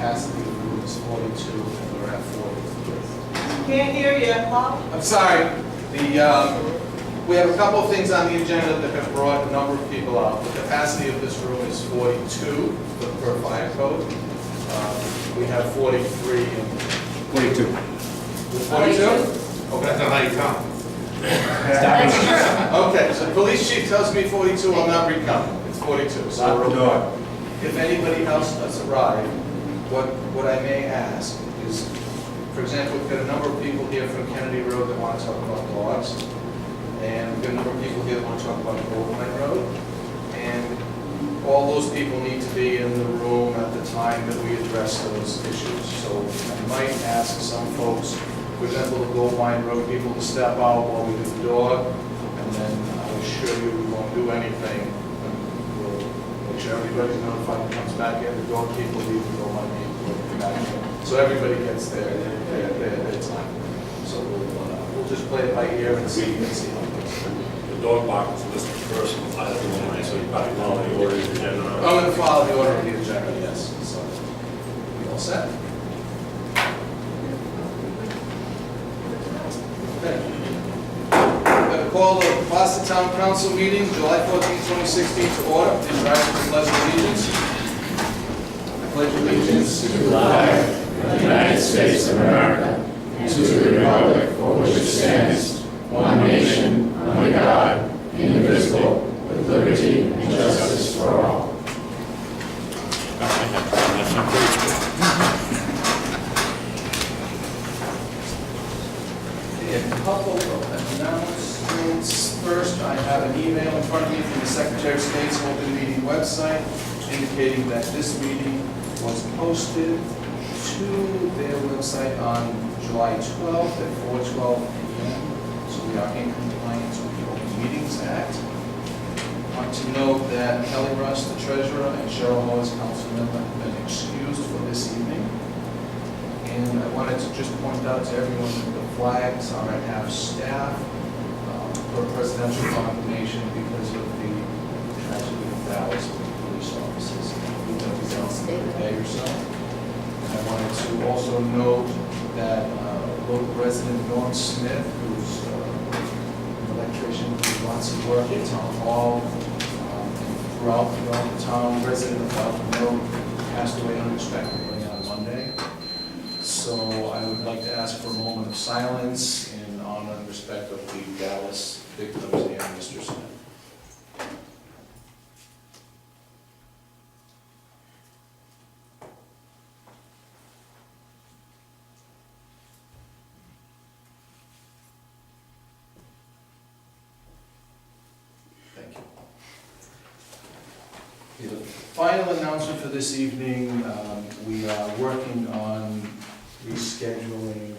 capacity of the room is 42, and we're at 43. Can't hear you, Paul. I'm sorry, we have a couple of things on the agenda that have brought a number of people out. The capacity of this room is 42 per fire code. We have 43 in 42. with 42? Okay. That's not how you count. Okay, so the police chief tells me 42, I'll not recount. It's 42, so we're okay. If anybody else does arrive, what I may ask is, for example, we've got a number of people here from Kennedy Road that want to talk about dogs, and we've got a number of people here that want to talk about Goldmine Road, and all those people need to be in the room at the time that we address those issues. So I might ask some folks, for example, the Goldmine Road people to step out while we do the dog, and then I assure you we won't do anything. We'll make sure everybody's notified when comes back in, the dog people leave, the Goldmine people will come back in. So everybody gets their time. So we'll just play it by ear and see how it goes. The dog park was listed first, I don't know, so you probably follow the order of the agenda. I'm going to follow the order of the agenda, yes. So, we all set? Okay. I'm going to call the Boston Town Council meeting, July 14, 2016, to order. Please rise to the pledge of allegiance. I pledge allegiance to the flag of the United States of America and to the republic for which it stands, one nation, under God, indivisible, with liberty and justice for all. A couple of announcements. First, I have an email in front of me from the Secretary of State's open meeting website indicating that this meeting was posted to their website on July 12th at 4:12 p.m. So we are in compliance with the Open Meetings Act. I want to note that Kelly Russ, the treasurer, and Cheryl Hawes, council member, have been excused for this evening. And I wanted to just point out to everyone that the flags are at half staff for presidential proclamation because of the tragedy of Dallas with the police officers. We'll be down for a day or so. And I wanted to also note that local resident Norm Smith, who's an electrician who does lots of work at Town Hall, and throughout the town, resident of Dalton Road, passed away unexpectedly on Monday. So I would like to ask for a moment of silence in honor and respect of the Dallas victims and Mr. Smith. Thank you. The final announcement for this evening, we are working on rescheduling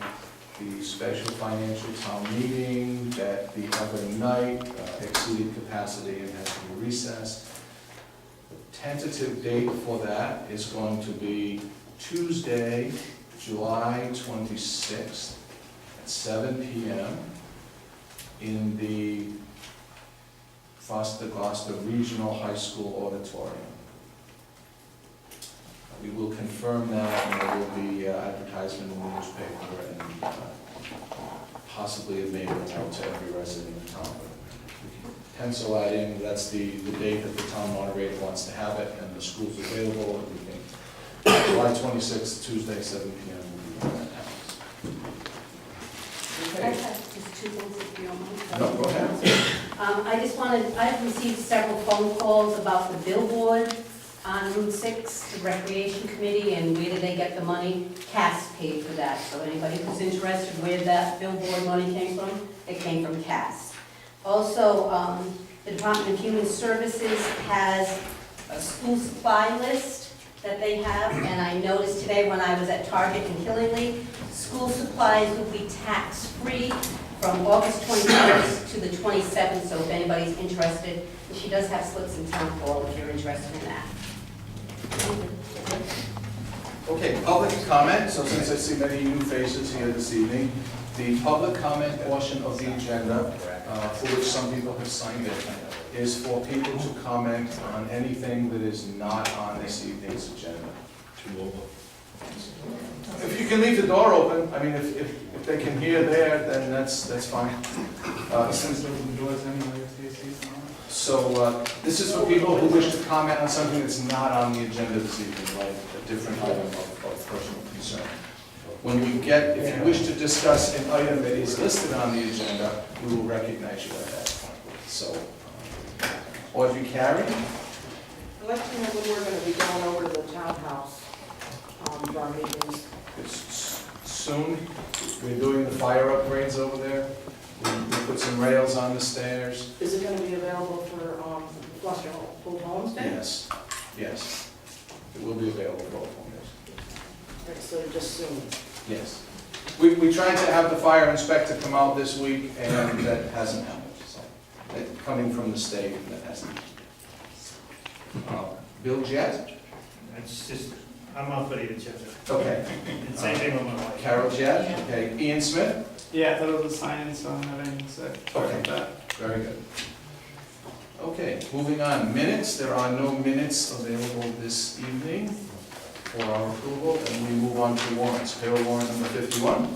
the special financial town meeting that the other night exceeded capacity and has to be recessed. The tentative date for that is going to be Tuesday, July 26th at 7 p.m. in the Foster Gloucester Regional High School Auditorium. We will confirm that, and there will be advertisement in the newspaper and possibly a mailing out to every resident of town. We can pencil that in. That's the date that the town moderator wants to have it, and the school's available. And we think July 26th, Tuesday, 7 p.m. will be when that happens. I Okay. have just two things if you don't mind. No, go ahead. I've received several phone calls about the billboard on Route 6, the Recreation Committee, and where did they get the money? Cass paid for that, so anybody who's interested where that billboard money came from, it came from Cass. Also, the Department of Human Services has a school supply list that they have, and I noticed today when I was at Target in Killingly, school supplies will be tax-free from August 21st to the 27th, so if anybody's interested, and she does have slips in town hall if you're interested in that. Okay, public comment. So since I see many new faces here this evening, the public comment portion of the agenda, for which some people have signed in, is for people to comment on anything that is not on this evening's agenda. can leave the door open, I mean, if they can hear there, then that's fine. Since open doors anyway, Stacy. So, this is for people who wish to comment on something that's not on the agenda this evening, like a different item of personal concern. When we get, if you wish to discuss an item that is listed on the agenda, we will recognize you at that point. So, Audrey Carey? I'd like to know when we're gonna be going over to the townhouse, for our meetings. It's soon, we're doing the fire upgrades over there. We put some rails on the stairs. Is it gonna be available for, Flushing Old Homes Day? Yes, yes. It will be available for all owners. Right, so just soon. Yes. We tried to have the fire inspector come out this week, and that hasn't happened, so. Coming from the state, that hasn't. Bill Jett? It's just, I'm up for the agenda. Okay. Same thing with my wife. Carol Jett? Okay. Ian Smith? Yeah, I thought it was a sign, so I don't have anything to say. Sorry about that. Very good. Okay, moving on. Minutes. There are no minutes available this evening for our approval, and we move on to warrants. Payroll warrant number 51.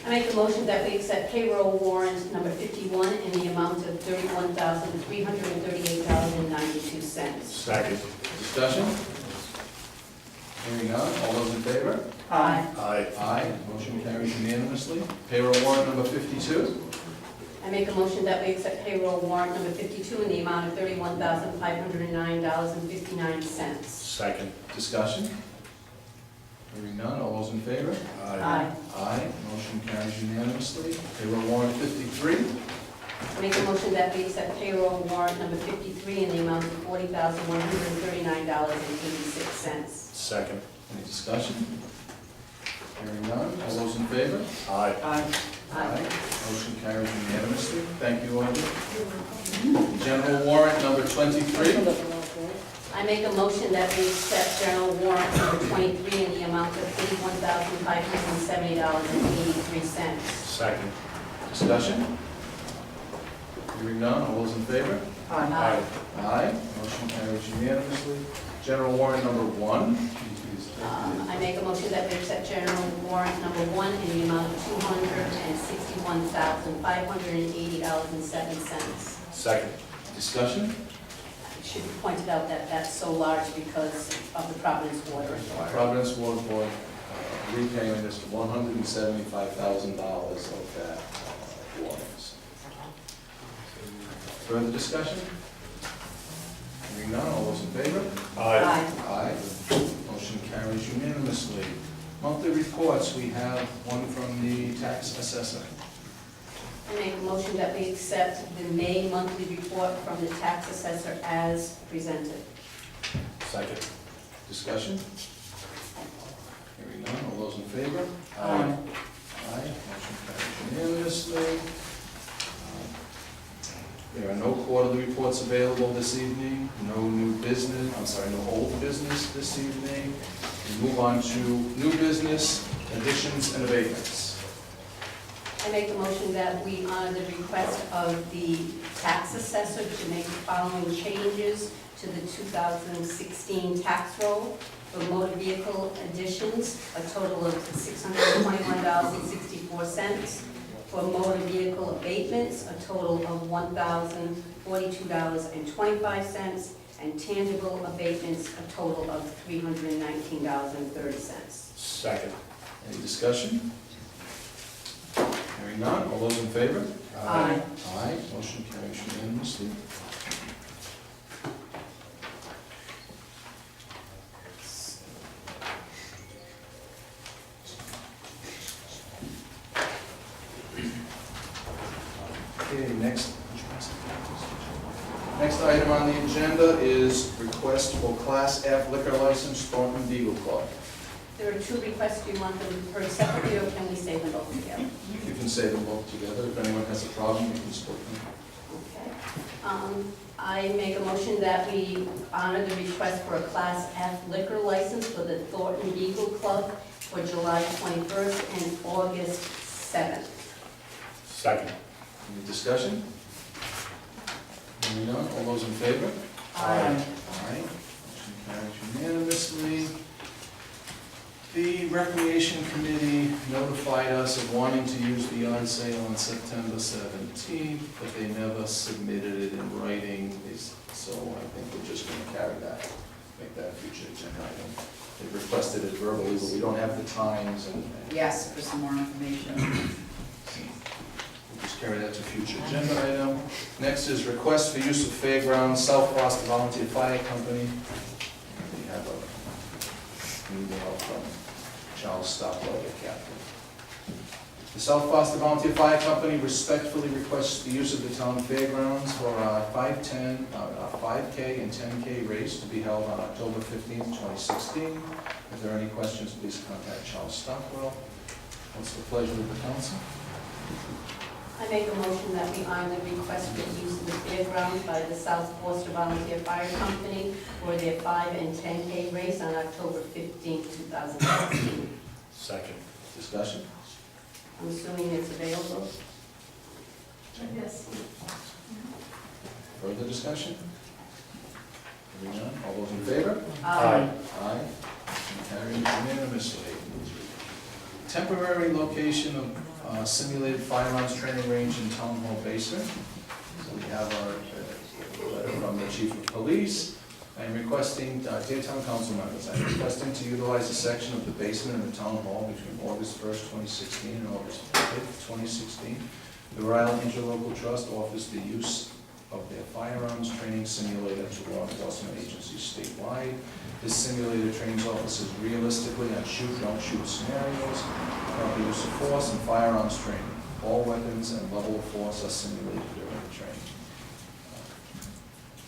I make a motion that we accept payroll warrant number 51 in the amount of $31,338.92. Second. Discussion? Hearing none. All those in favor? Aye. Aye. Aye. Motion carries unanimously. Payroll warrant number 52. I make a motion that we accept payroll warrant number 52 in the amount of $31,509.59. Second. Discussion? Hearing none. All those in favor? Aye. Aye. Motion carries unanimously. Payroll warrant 53. I make a motion that we accept payroll warrant number 53 in the amount of $40,139.86. Second. Any discussion? Hearing none. All those in favor? Aye. Aye. Aye. Motion carries unanimously. Thank you, Audrey. General warrant number 23. I make a motion that we accept general warrant number 23 in the amount of $81,570.83. Second. Discussion? Hearing none. All those in favor? Aye. Aye. Motion carries unanimously. General warrant number 1. I make a motion that we accept general warrant number 1 in the amount of $261,580.07. Second. Discussion? It should be pointed out that that's so large because of the Providence Water Authority. Providence Water Board repayment is $175,000 of that warrants. Further discussion? Hearing none, all those in favor? Aye. Aye. Motion carries unanimously. Monthly reports, we have one from the tax assessor. I make a motion that we accept the May monthly report from the tax assessor as presented. Second. Discussion? Hearing none, all those in favor? Aye. Aye, motion carries unanimously. There are no quarterly reports available this evening, no new business, no old business this evening. We move on to new business, additions and abatements. I make a motion that we honor the request of the tax assessor to make the following changes to the 2016 tax roll for motor vehicle additions, a total of $621.64. For motor vehicle abatements, a total of $1,042.25, and tangible abatements, a total of $319.30. Second. Any discussion? Hearing none, all those in favor? Aye. Aye, motion carries unanimously. Okay, next item on the agenda is request for Class F liquor license, Thornton Beagle Club. There are two requests. Do you want them heard separately, or can we say them both together? You can say them both together. If anyone has a problem, you can split them. Okay. I make a motion that we honor the request for a Class F liquor license for the Thornton Beagle Club for July 21st and August 7th. Second. Any discussion? Hearing none, all those in favor? Aye. Aye. Motion carries unanimously. The Recreation Committee notified us of wanting to use the yard sale on September 17th, but they never submitted it in writing, so I think we're just gonna carry that, make that a future agenda item. They requested it verbally, but we don't have the times and Yes, for some more information. we'll just carry that to future agenda item. Next is request for use of fairgrounds, South Boston Volunteer Fire Company. We have a email from Charles Stockwell, the captain. The South Boston Volunteer Fire Company respectfully requests the use of the town fairgrounds for our 5K and 10K race to be held on October 15th, 2016. If there are any questions, please contact Charles Stockwell. What's the pleasure of the council? I make a motion that we honor the request for use of the fairgrounds by the South Worcester Volunteer Fire Company for their 5 and 10K race on October 15th, 2016. Second. Discussion? I'm assuming it's available? Yes. Further discussion? Hearing none, all those in favor? Aye. Aye. Motion carries unanimously. Temporary location of simulated firearms training range in Town Hall basement. So we have our letter from the Chief of Police. I am requesting, dear Town Council members, I am requesting to utilize a section of the basement in the Town Hall between August 1st, 2016 and August 5th, 2016. The Rhode Island Interlocal Trust offers the use of their firearms training simulator to law enforcement agencies statewide. This simulator trains officers realistically on shoot, don't shoot scenarios, proper use of force, and firearms training. All weapons and level of force are simulated during the training.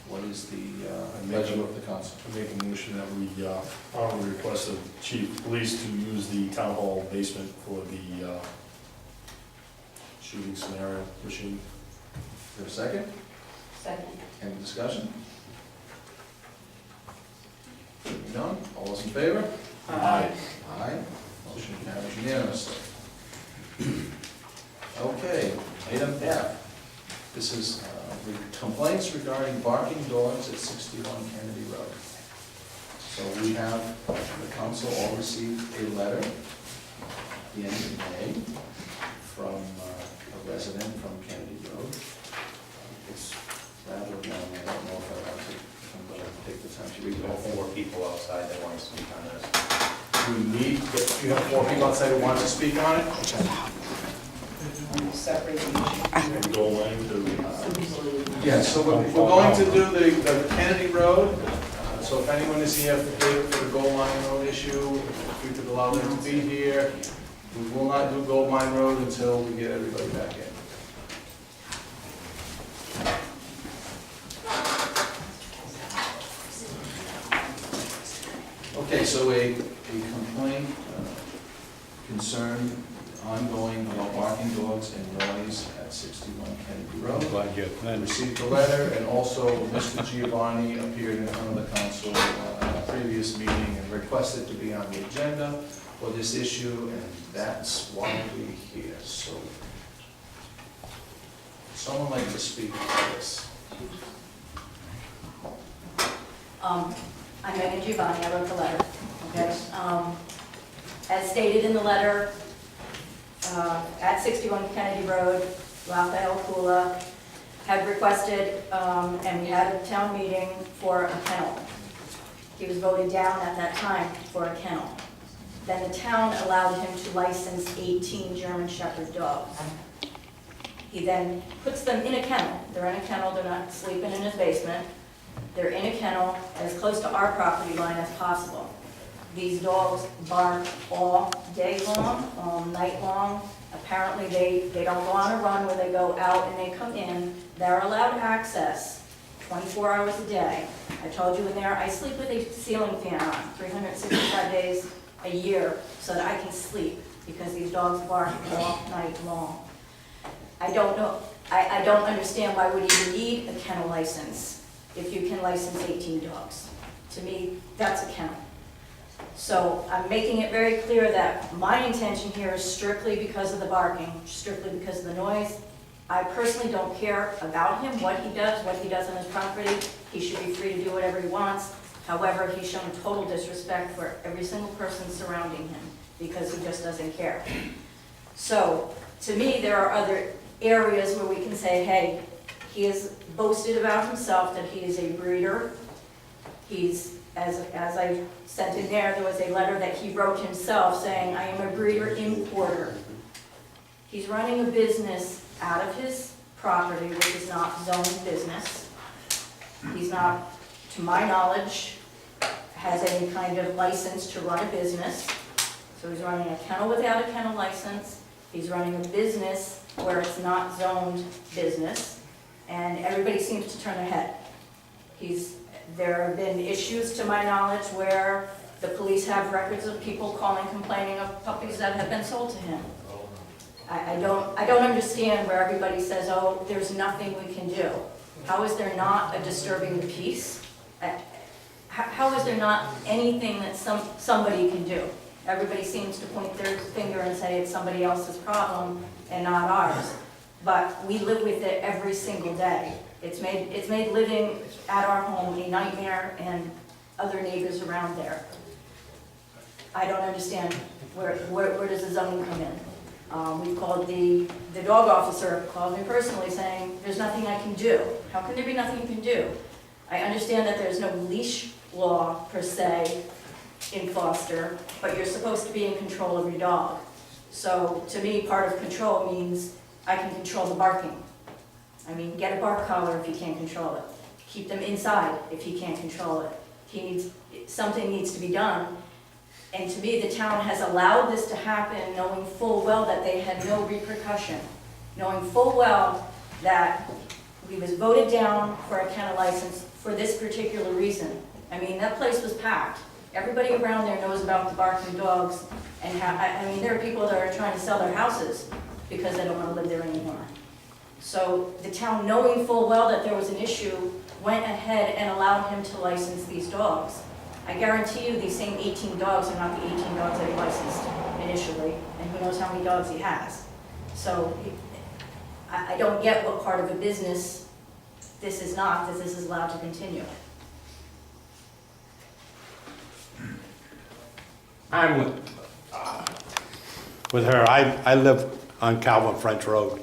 What is the pleasure of the council? I make a motion that we honor the request of Chief of Police to use the town hall basement for the shooting scenario machine. Is there a second? Second. Any discussion? Hearing none, all those in favor? Aye. Aye. Motion carries unanimously. Okay, item F. This is complaints regarding barking dogs at 61 Kennedy Road. So we have, the council all received a letter at the end of May from a resident from Kennedy Road. It's rather long, I don't know if I'm going to take the time to read the whole thing. 4 people outside that want to speak on this. You have 4 people outside who want to speak on it? Separate the Goal line to, Yeah, so we're going to do the Kennedy Road. So if anyone is here for the Gold Mine Road issue, if we could allow them to be here. We will not do Gold Mine Road until we get everybody back in. Okay, so a complaint, concern ongoing about barking dogs and noise at 61 Kennedy Road. Glad you I received a letter, and also Mr. Giovanni appeared in front of the council at a previous meeting and requested to be on the agenda for this issue, and that's why we're here. So, someone like to speak to this? I'm Megan Giovanni, I wrote the letter, okay? As stated in the letter, at 61 Kennedy Road, Raphael Kula had requested, and we had a town meeting for a kennel. He was voted down at that time for a kennel. Then the town allowed him to license 18 German Shepherd dogs. He then puts them in a kennel. They're in a kennel, they're not sleeping in his basement. They're in a kennel as close to our property line as possible. These dogs bark all day long, all night long. Apparently they don't go on a run where they go out and they come in. They're allowed access 24 hours a day. I told you in there, I sleep with a ceiling fan on 365 days a year so that I can sleep because these dogs bark all night long. I don't know, I don't understand why would you need a kennel license if you can license 18 dogs. To me, that's a kennel. So I'm making it very clear that my intention here is strictly because of the barking, strictly because of the noise. I personally don't care about him, what he does on his property. He should be free to do whatever he wants. However, he's shown total disrespect for every single person surrounding him. because he just doesn't care. So, to me, there are other areas where we can say, hey, he has boasted about himself that he is a breeder. He's, as I sent in there was a letter that he wrote himself saying, I am a breeder importer. He's running a business out of his property, which is not zoned business. He's not, to my knowledge, has any kind of license to run a business. So he's running a kennel without a kennel license. He's running a business where it's not zoned business, and everybody seems to turn their head. There have been issues, to my knowledge, where the police have records of people calling, complaining of puppies that have been sold to him. I don't understand where everybody says, oh, there's nothing we can do. How is there not a disturbing the peace? How is there not anything that somebody can do? Everybody seems to point their finger and say it's somebody else's problem and not ours. But we live with it every single day. It's made living at our home a nightmare, and other neighbors around there. I don't understand where does the zoning come in? We've called the dog officer, called me personally saying, there's nothing I can do. How can there be nothing you can do? I understand that there's no leash law per se in foster, but you're supposed to be in control of your dog. So to me, part of control means I can control the barking. I mean, get a bark collar if you can't control it. Keep them inside if you can't control it. Something needs to be done. And to me, the town has allowed this to happen knowing full well that they had no repercussion. Knowing full well that we was voted down for a kennel license for this particular reason. I mean, that place was packed. Everybody around there knows about the barking dogs, and there are people that are trying to sell their houses because they don't want to live there anymore. So the town, knowing full well that there was an issue, went ahead and allowed him to license these dogs. I guarantee you these same 18 dogs are not the 18 dogs that he licensed initially, and who knows how many dogs he has. So I don't get what part of a business this is not, that this is allowed to continue. I'm with her. I live on Calvin French Road.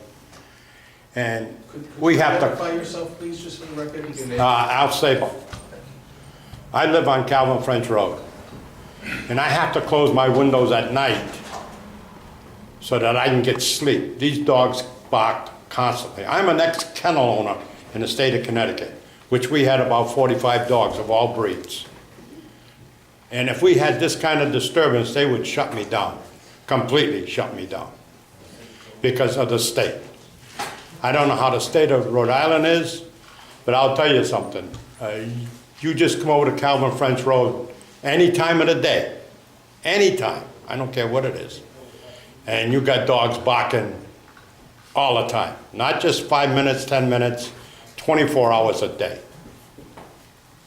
And we have to... Identify yourself, please, just for the record. Your name. Al Sable. I live on Calvin French Road. And I have to close my windows at night so that I can get sleep. These dogs bark constantly. I'm an ex-kennel owner in the state of Connecticut, which we had about 45 dogs of all breeds. And if we had this kind of disturbance, they would shut me down, completely shut me down, because of the state. I don't know how the state of Rhode Island is, but I'll tell you something. You just come over to Calvin French Road any time of the day, anytime, I don't care what it is, and you got dogs barking all the time, not just 5 minutes, 10 minutes, 24 hours a day.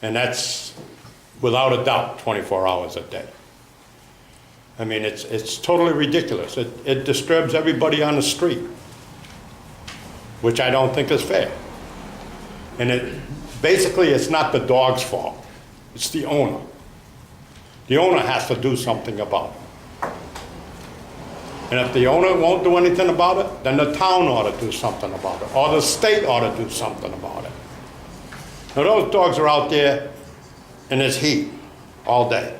And that's, without a doubt, 24 hours a day. I mean, it's totally ridiculous. It disturbs everybody on the street, which I don't think is fair. And basically, it's not the dog's fault. It's the owner. The owner has to do something about it. And if the owner won't do anything about it, then the town ought to do something about it, or the state ought to do something about it. Now, those dogs are out there in this heat all day.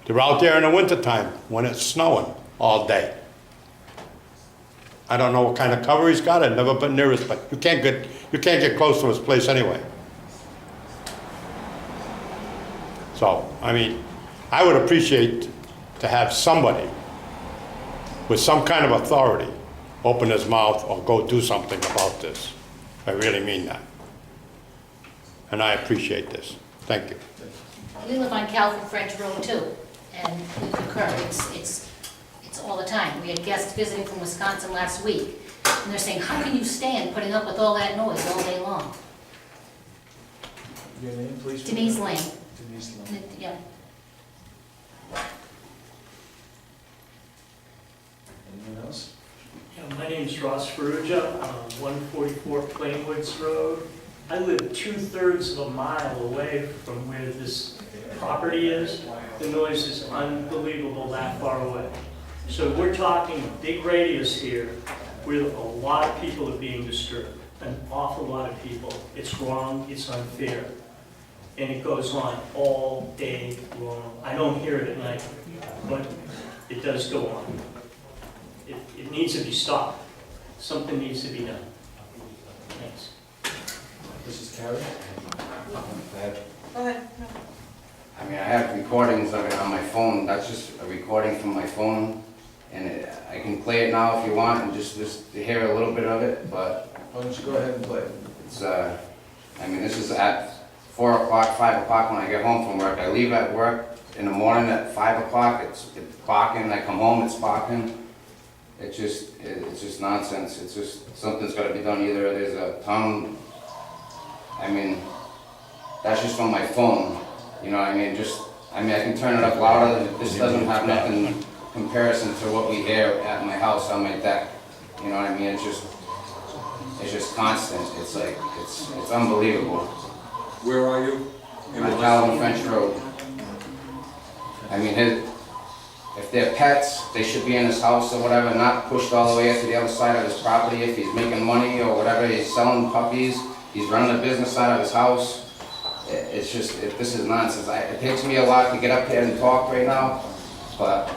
They're out there in the wintertime when it's snowing all day. I don't know what kind of cover he's got. I've never been near his place. You can't get close to his place anyway. So, I mean, I would appreciate to have somebody with some kind of authority open his mouth or go do something about this. I really mean that. And I appreciate this. Thank you. We live on Calvin French Road too, and we concur, it's all the time. We had guests visiting from Wisconsin last week, and they're saying, how can you stand putting up with all that noise all day long? Your name, please. Denise Lane. Denise Lane. Yeah. Anyone else? Yeah, my name's Ross Ferrugia, 144 Plainwoods Road. I live 2/3 of a mile away from where this property is. the noise is unbelievable that far away. So we're talking a big radius here where a lot of people are being disturbed, an awful lot of people. It's wrong, it's unfair, and it goes on all day long. I don't hear it at night, but it does go on. It needs to be stopped. Something needs to be done. Thanks. Mrs. Carey? Go ahead. I mean, I have recordings of it on my phone. That's just a recording from my phone. And I can play it now if you want and just hear a little bit of it, but Why don't you go ahead and play it? it's, I mean, this is at 4 o'clock, 5 o'clock when I get home from work. I leave at work in the morning at 5 o'clock, it's barking. I come home, it's barking. It's just nonsense. It's just, something's gotta be done. Either there's a town, I mean, that's just from my phone. You know what I mean? I can turn it up louder. This doesn't have nothing in comparison to what we hear at my house on my deck. You know what I mean? It's just constant. It's like, it's unbelievable. Where are you? On Calvin French Road. I mean, if they're pets, they should be in his house or whatever, not pushed all the way up to the other side of his property. If he's making money or whatever, he's selling puppies, he's running a business out of his house. It's just, this is nonsense. It takes me a lot to get up here and talk right now, but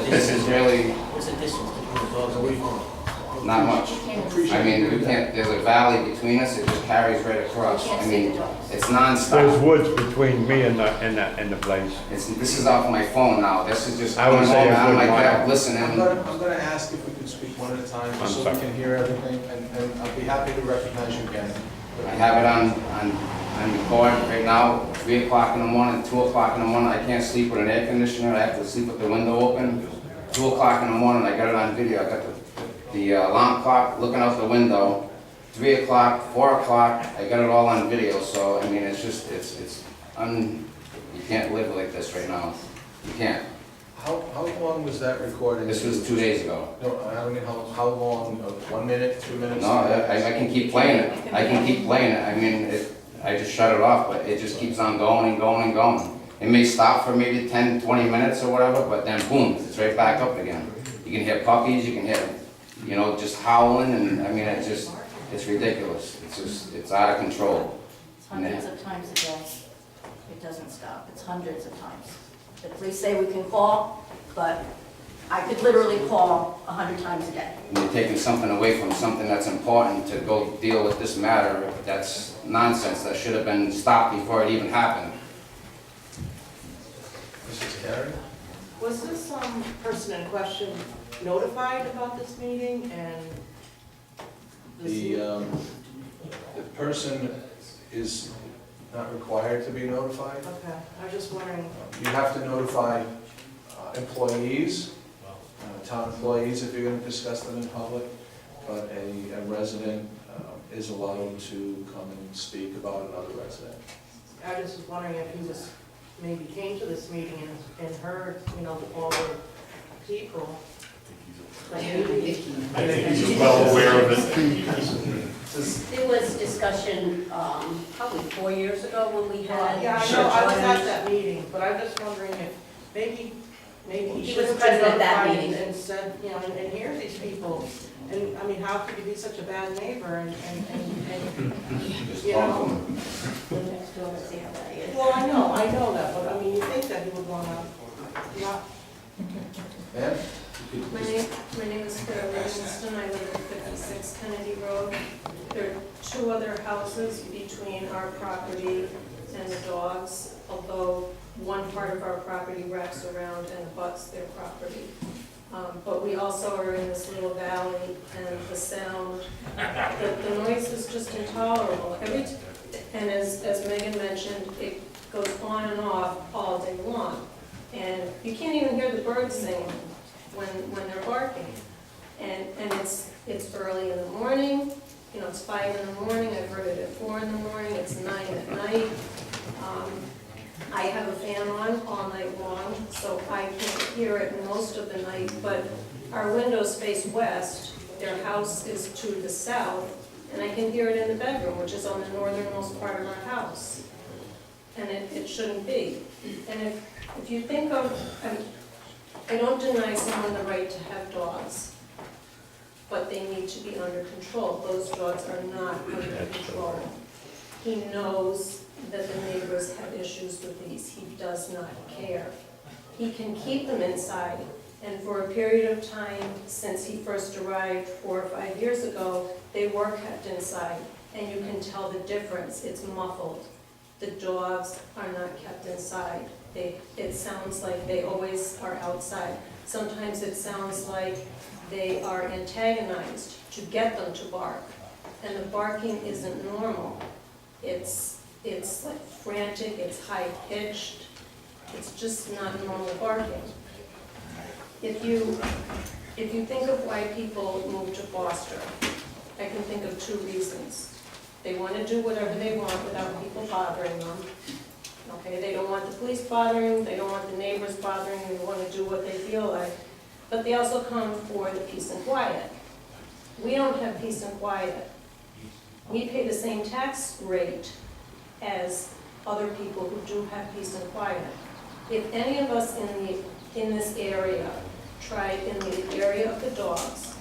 this is really What's the distance between the dogs and we? not much. I mean, we can't, there's a valley between us, it just carries right across. I mean, it's There's nonstop. woods between me and the place. This is off my phone now. This is just, I would I'm say a on my good deck mile. listening. I'm gonna ask if we could speak one at a time, just so we sorry. can hear everything, and I'll be happy to recognize you again. I have it on record right now, 3 o'clock in the morning, 2 o'clock in the morning. I can't sleep with an air conditioner. I have to sleep with the window open. 2 o'clock in the morning, I got it on video. I got the alarm clock looking out the window. 3 o'clock, 4 o'clock, I got it all on video. So, I mean, it's just, you can't live like this right now. You can't. How long was that recording? This was 2 days ago. No, I mean, how long, 1 minute, 2 minutes? No, I can keep playing it. I can keep playing it. I mean, I just shut it off, but it just keeps on going and going and going. It may stop for maybe 10, 20 minutes or whatever, but then boom, it's right back up again. You can hear puppies, you can hear, you know, just howling, and I mean, it's ridiculous. It's out of control. It's hundreds of times a day. It doesn't stop. It's hundreds of times. The police say we can call, but I could literally call 100 times a day. And you're taking something away from something that's important to go deal with this matter. That's nonsense. That should have been stopped before it even happened. Mrs. Carey? Was this person in question notified about this meeting and? The person is not required to be notified. Okay, I was just wondering, You have to notify employees, town employees, if you're going to discuss them in public, but a resident is allowed to come and speak about another resident. I just was wondering if he was, maybe came to this meeting and heard, you know, all the people. But maybe- I think he's well aware of it. There was discussion, probably 4 years ago when we had. Yeah, I know, I was at that meeting, but I'm just wondering if maybe He he was should have present been at that notified meeting. and said, you know, and hear these people. And, I mean, how could you be such a bad neighbor and, Just you talk know? to them. Live next door to see how that is. Well, I know that, but I mean, you think that he would want to, not, Ma'am? My name is Carol Livingston, I live at 56 Kennedy Road. There are 2 other houses between our property and the dogs, although one part of our property wraps around and abuts their property. But we also are in this little valley, and the sound, the noise is just intolerable. And as Megan mentioned, it goes on and off all day long. And you can't even hear the birds singing when they're barking. And it's early in the morning, you know, it's 5 in the morning, I've heard it at 4 in the morning, it's 9 at night. I have a fan on all night long, so I can't hear it most of the night, but our windows face west, their house is to the south, and I can hear it in the bedroom, which is on the northernmost part of our house. And it shouldn't be. And if If you think of, I don't deny someone the right to have dogs, but they need to be under control. Those dogs are not under control. He knows that the neighbors have issues with these. He does not care. He can keep them inside, and for a period of time, since he first arrived 4 or 5 years ago, they were kept inside, and you can tell the difference. It's muffled. The dogs are not kept inside. It sounds like they always are outside. Sometimes it sounds like they are antagonized to get them to bark, and the barking isn't normal. It's like frantic, it's high-pitched, it's just not normal barking. If you think of why people move to Foster, I can think of 2 reasons. They want to do whatever they want without people bothering them. Okay, they don't want the police bothering them, they don't want the neighbors bothering them, they want to do what they feel like. But they also come for the peace and quiet. We don't have peace and quiet. We pay the same tax rate as other people who do have peace and quiet. If any of us in this area tried, in the area of the dogs,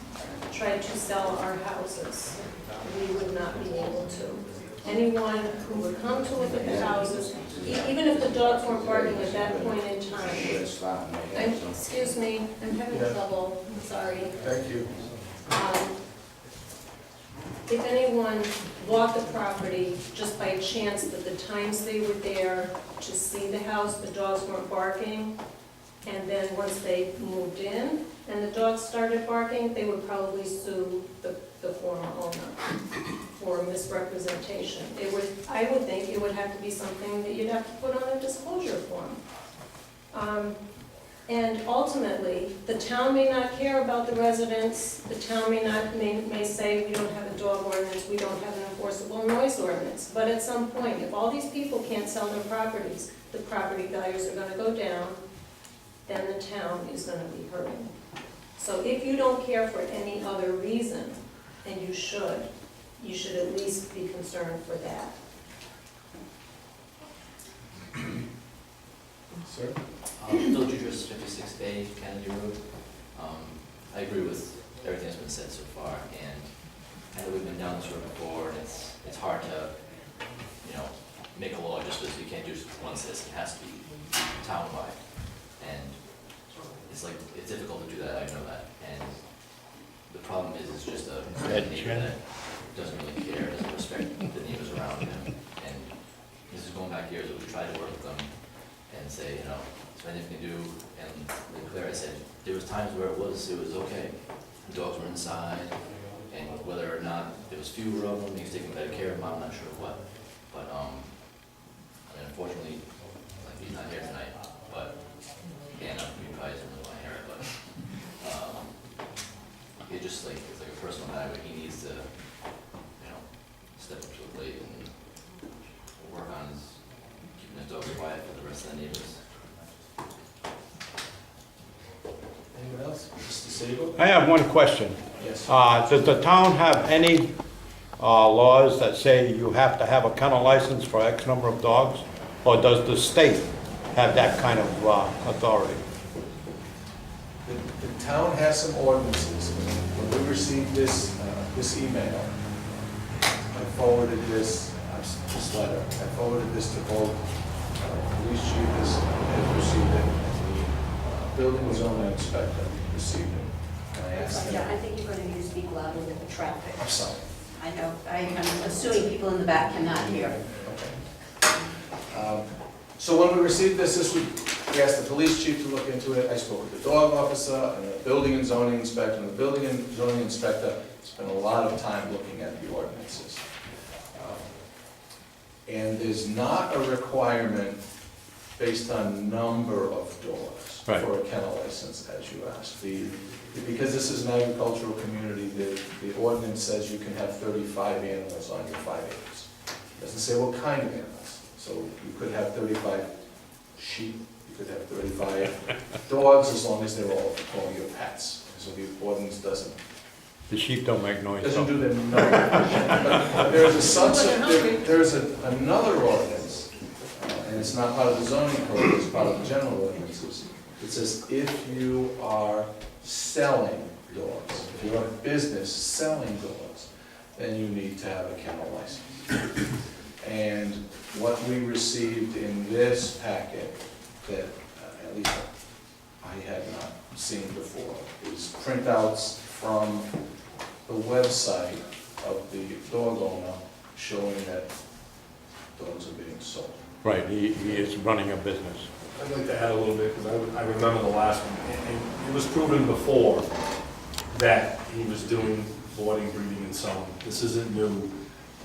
tried to sell our houses, we would not be able to. Anyone who would come to look at the houses, even if the dogs weren't barking at that point in time. Excuse me, I'm having trouble, I'm sorry. Thank you. If anyone bought the property just by chance that the times they were there to see the house, the dogs weren't barking, and then once they moved in and the dogs started barking, they would probably sue the former owner for misrepresentation. I would think it would have to be something that you'd have to put on a disclosure form. And ultimately, the town may not care about the residents, the town may say we don't have a dog ordinance, we don't have an enforceable noise ordinance, but at some point, if all these people can't sell their properties, the property values are gonna go down, then the town is gonna be hurting. So if you don't care for any other reason, and you should at least be concerned for that. Sir? Village address 56A, Kennedy Road. I agree with everything that's been said so far, and I know we've been down this road before, and it's hard to, make a law just because you can't do one citizen, it has to be townwide. And it's difficult to do that, I know that. And the problem is, it's just a neighbor that doesn't really care, doesn't respect the neighbors around him. And this is going back years, we tried to work with them and say, is there anything we can do? And like Claire said, there was times where it was okay. The dogs were inside, and whether or not there was fewer of them, he was taking better care of them, I'm not sure what. But unfortunately, he's not here tonight. But again, you probably doesn't really want to hear it, but it's just it's like a personal matter. He needs to, step up to the plate and work on keeping his dogs quiet for the rest of the neighbors. Anyone else? Mr. Sable? I have one question. Yes. Does the town have any laws that say you have to have a kennel license for X number of dogs? Or does the state have that kind of authority? The town has some ordinances. When we received this email, I forwarded this letter. I forwarded this to both police chief has received it, and the building and zoning inspector received it. And I asked them. I think you're going to need to speak louder with the traffic. I'm sorry. I know, I'm assuming people in the back cannot hear. Okay. So when we received this week, we asked the police chief to look into it. I spoke with the dog officer and the building and zoning inspector. And the building and zoning inspector spent a lot of time looking at the ordinances. And there's not a requirement based on number of dogs Right. for a kennel license, as you asked. Because this is an agricultural community, the ordinance says you can have 35 animals on your 5 acres. It doesn't say what kind of animals. So you could have 35 sheep, you could have 35 dogs, as long as they're all your pets. So the ordinance doesn't The sheep don't make noise. do the number. But there's a subset, there's another ordinance, and and it's not part of the zoning code, it's part of the general ordinances. It says if you are selling dogs, if you're a business selling dogs, then you need to have a kennel license. And what we received in this packet that at least I had not seen before is printouts from the website of the dog owner showing that dogs are being sold. Right, he is running a business. I'd like to add a little bit, because I remember the last one, and it was proven before that he was doing boarding, breeding, and selling. This isn't new.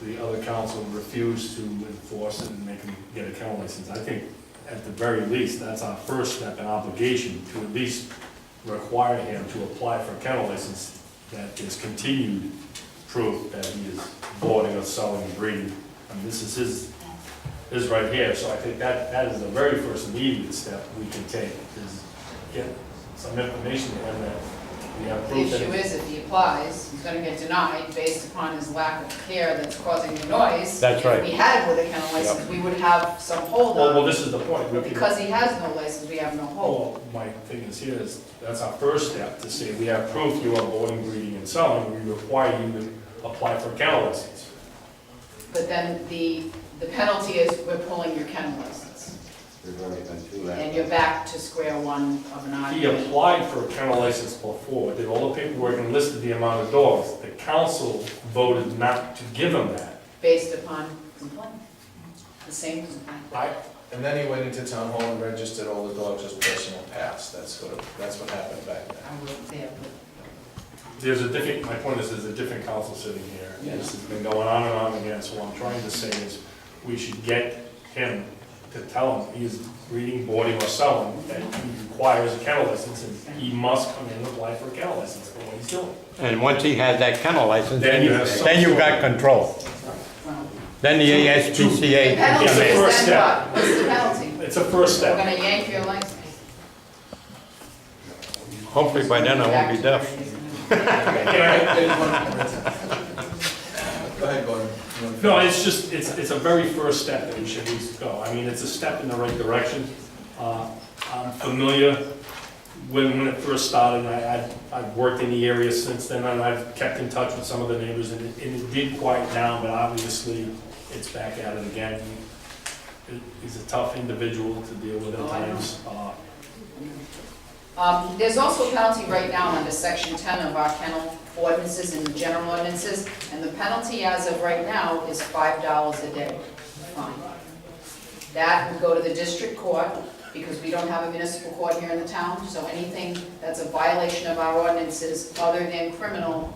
The other council refused to enforce it and make him get a kennel license. I think, at the very least, that's our first step in obligation, to at least require him to apply for a kennel license that is continued proof that he is boarding or selling and breeding. And this is his right here, so I think that is the very first immediate step we can take, is get some information to him that we have The proof that. issue is, if he applies, he's gonna get denied based upon his lack of care that's causing the noise. That's right. If we had it with a kennel license, we would have some hold Well, on. this is the point. We But can- because he has no license, we have no hold. Well, my thing is here is, that's our first step, to say we have proof you are boarding, breeding, and selling, we require you to apply for a kennel license. But then the penalty is we're pulling your kennel license. We've already been through that. And you're back to square one of an He argument. applied for a kennel license before, did all the paperwork and listed the amount of dogs. The council voted not to give him that. Based upon complaint. The same complaint. And then he went into town hall and registered all the dogs as personal pets. That's what happened back then. I wasn't there, but. There's a different, my point is, there's a different council sitting here. This has been going on and on again, so what I'm trying to say is, we should get him to tell him he is breeding, boarding, or selling, that he requires a kennel license, and he must come in and apply for a kennel license for what he's doing. And once he has that kennel license, Then you have some then you sort got control. Then the The ASPCA penalty can the is first then step. what? What's the penalty? It's a first We're step. gonna yank your license. hopefully by then I won't be deaf. Go ahead, Gordon. No, it's just, it's a very first step that we should at least go. I mean, it's a step in the right direction. I'm familiar when it first started, I've worked in the area since then, and I've kept in touch with some of the neighbors, and it did quiet down, but obviously, it's back at it again. He's a tough individual to deal with at times. There's also a penalty right now under section 10 of our kennel ordinances and general ordinances, and the penalty as of right now is $5 a day fine. That would go to the district court, because we don't have a municipal court here in the town, so anything that's a violation of our ordinances other than criminal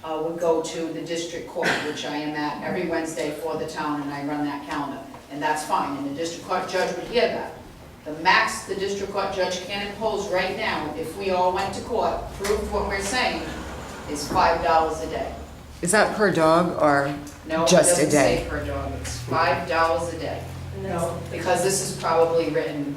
would go to the district court, which I am at every Wednesday for the town, and I run that calendar. And that's fine, and the district court judge would hear that. The max the district court judge can impose right now, if we all went to court, proved what we're saying, is $5 a day. Is that per dog or No, it just a doesn't day? say per dog, it's $5 a day. No. Because this is probably written,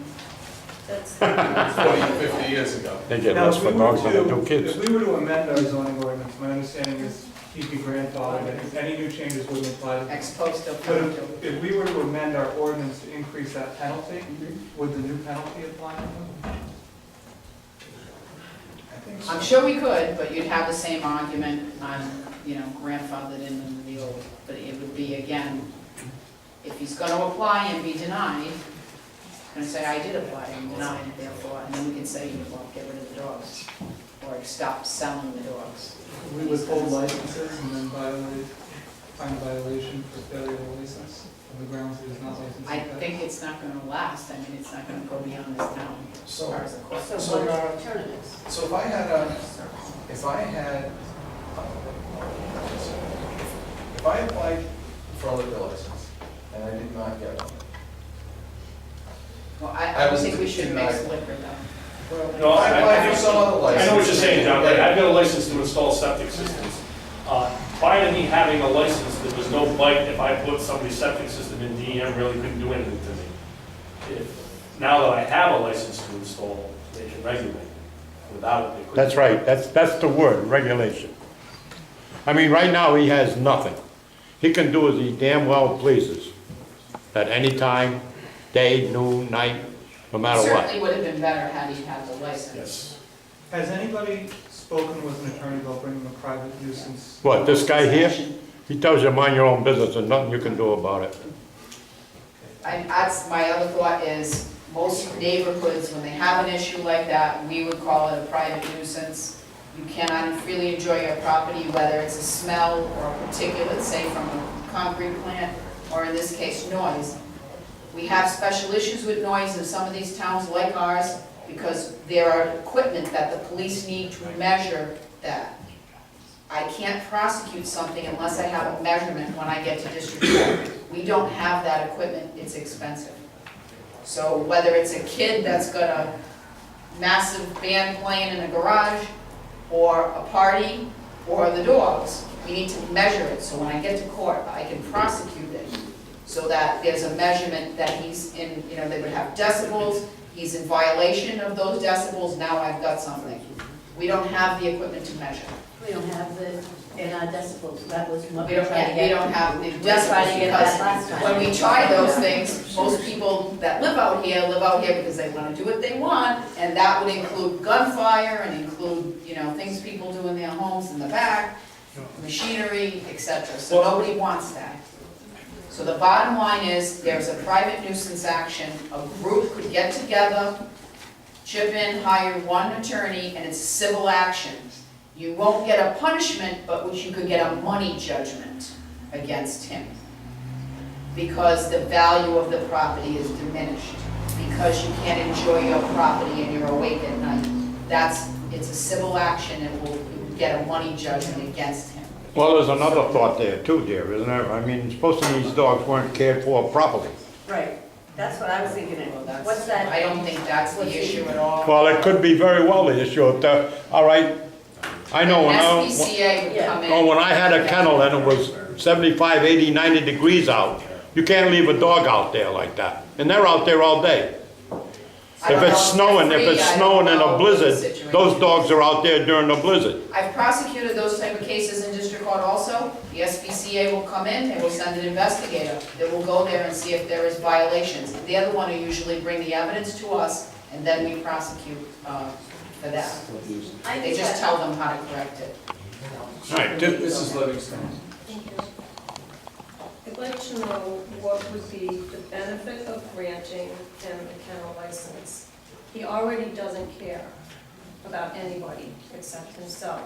That's 40, 50 years ago. They get Now, less if for we were dogs than they do to, kids. if we were to amend our zoning ordinance, my understanding is he'd be grandfathered, and any new changes wouldn't apply. ex post But facto. if we were to amend our ordinance to increase that penalty, would the new penalty apply to them? I'm sure we could, but you'd have the same argument on, grandfathered in under the old. But it would be, again, if he's gonna apply and be denied, he's gonna say, I did apply and denied, therefore, and then we can say, well, get rid of the dogs, or stop selling the dogs. We withhold licenses and then find a violation for failure of a license on the grounds that it's not licensed. I think it's not gonna last, I mean, it's not gonna go beyond this town, as So, far as the court. So what are alternatives? so if I applied for a liquor license and I did not get one, Well, I I don't was think we should mix denied. liquor though. No, I applied for some other I license. know what you're saying, John, but I've got a license to install septic systems. Prior to me having a license, there was no bite if I put somebody's septic system in, DEM really couldn't do anything to me. Now that I have a license to install, they can regulate. Without it, they couldn't. That's right, that's the word, regulation. I mean, right now, he has nothing. He can do as he damn well pleases at any time, day, noon, night, no matter what. Certainly would have been better had he had the license. Yes. Has anybody spoken with an attorney about bringing a private nuisance? What, this guy here? He tells you mind your own business and nothing you can do about it. That's, my other thought is, most neighborhoods, when they have an issue like that, we would call it a private nuisance. You cannot freely enjoy your property, whether it's a smell or a particulate, say from a concrete plant, or in this case, noise. We have special issues with noise in some of these towns like ours, because there are equipment that the police need to measure that. I can't prosecute something unless I have a measurement when I get to district court. We don't have that equipment, it's expensive. So whether it's a kid that's got a massive band playing in a garage, or a party, or the dogs, we need to measure it, so when I get to court, I can prosecute it. So that there's a measurement that he's in, you know, they would have decibels, he's in violation of those decibels, now I've got something. We don't have the equipment to measure. We don't have the, in our decibels, that was what We we don't, tried to we get. don't have the We tried decibels to get that last because time. when we try those things, most people that live out here because they want to do what they want, and that would include gunfire and include, you know, things people do in their homes in the back, machinery, etc. So nobody wants that. So the bottom line is, there's a private nuisance action, a group could get together, chip in, hire one attorney, and it's civil action. You won't get a punishment, but you could get a money judgment against him. Because the value of the property is diminished, because you can't enjoy your property and you're awake at night. It's a civil action, and you will get a money judgment against him. Well, there's another thought there too, dear, isn't there? I mean, supposed to be these dogs weren't cared for properly. Right, that's what I was thinking. Well, that's- What's that? I don't think that's the issue at all. Well, it could be very well the issue. All right, I know when SPCA would come in. when I had a kennel and it was 75, 80, 90 degrees out, you can't leave a dog out there like that. And they're out there all day. I If don't it's know snowing, they're if it's free, I snowing don't in know a the blizzard, situation. those dogs are out there during the blizzard. I've prosecuted those type of cases in district court also. The SPCA will come in, they will send an investigator. They will go there and see if there is violations. They're the one who usually bring the evidence to us, and then we prosecute for that. They just tell them how to correct it. All right, Mrs. Livingston. Thank you. I'd like to know what would be the benefit of granting him a kennel license. He already doesn't care about anybody except himself.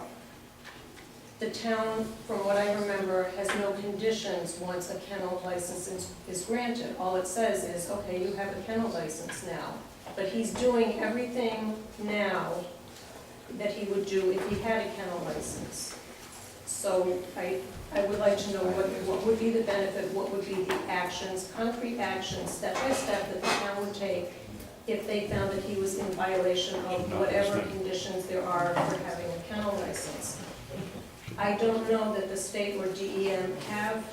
The town, from what I remember, has no conditions once a kennel license is granted. All it says is, okay, you have a kennel license now. But he's doing everything now that he would do if he had a kennel license. So I would like to know what would be the benefit, what would be the actions, concrete actions, step by step, that the town would take if they found that he was in violation of whatever conditions there are for having a kennel license. I don't know that the state or DEM have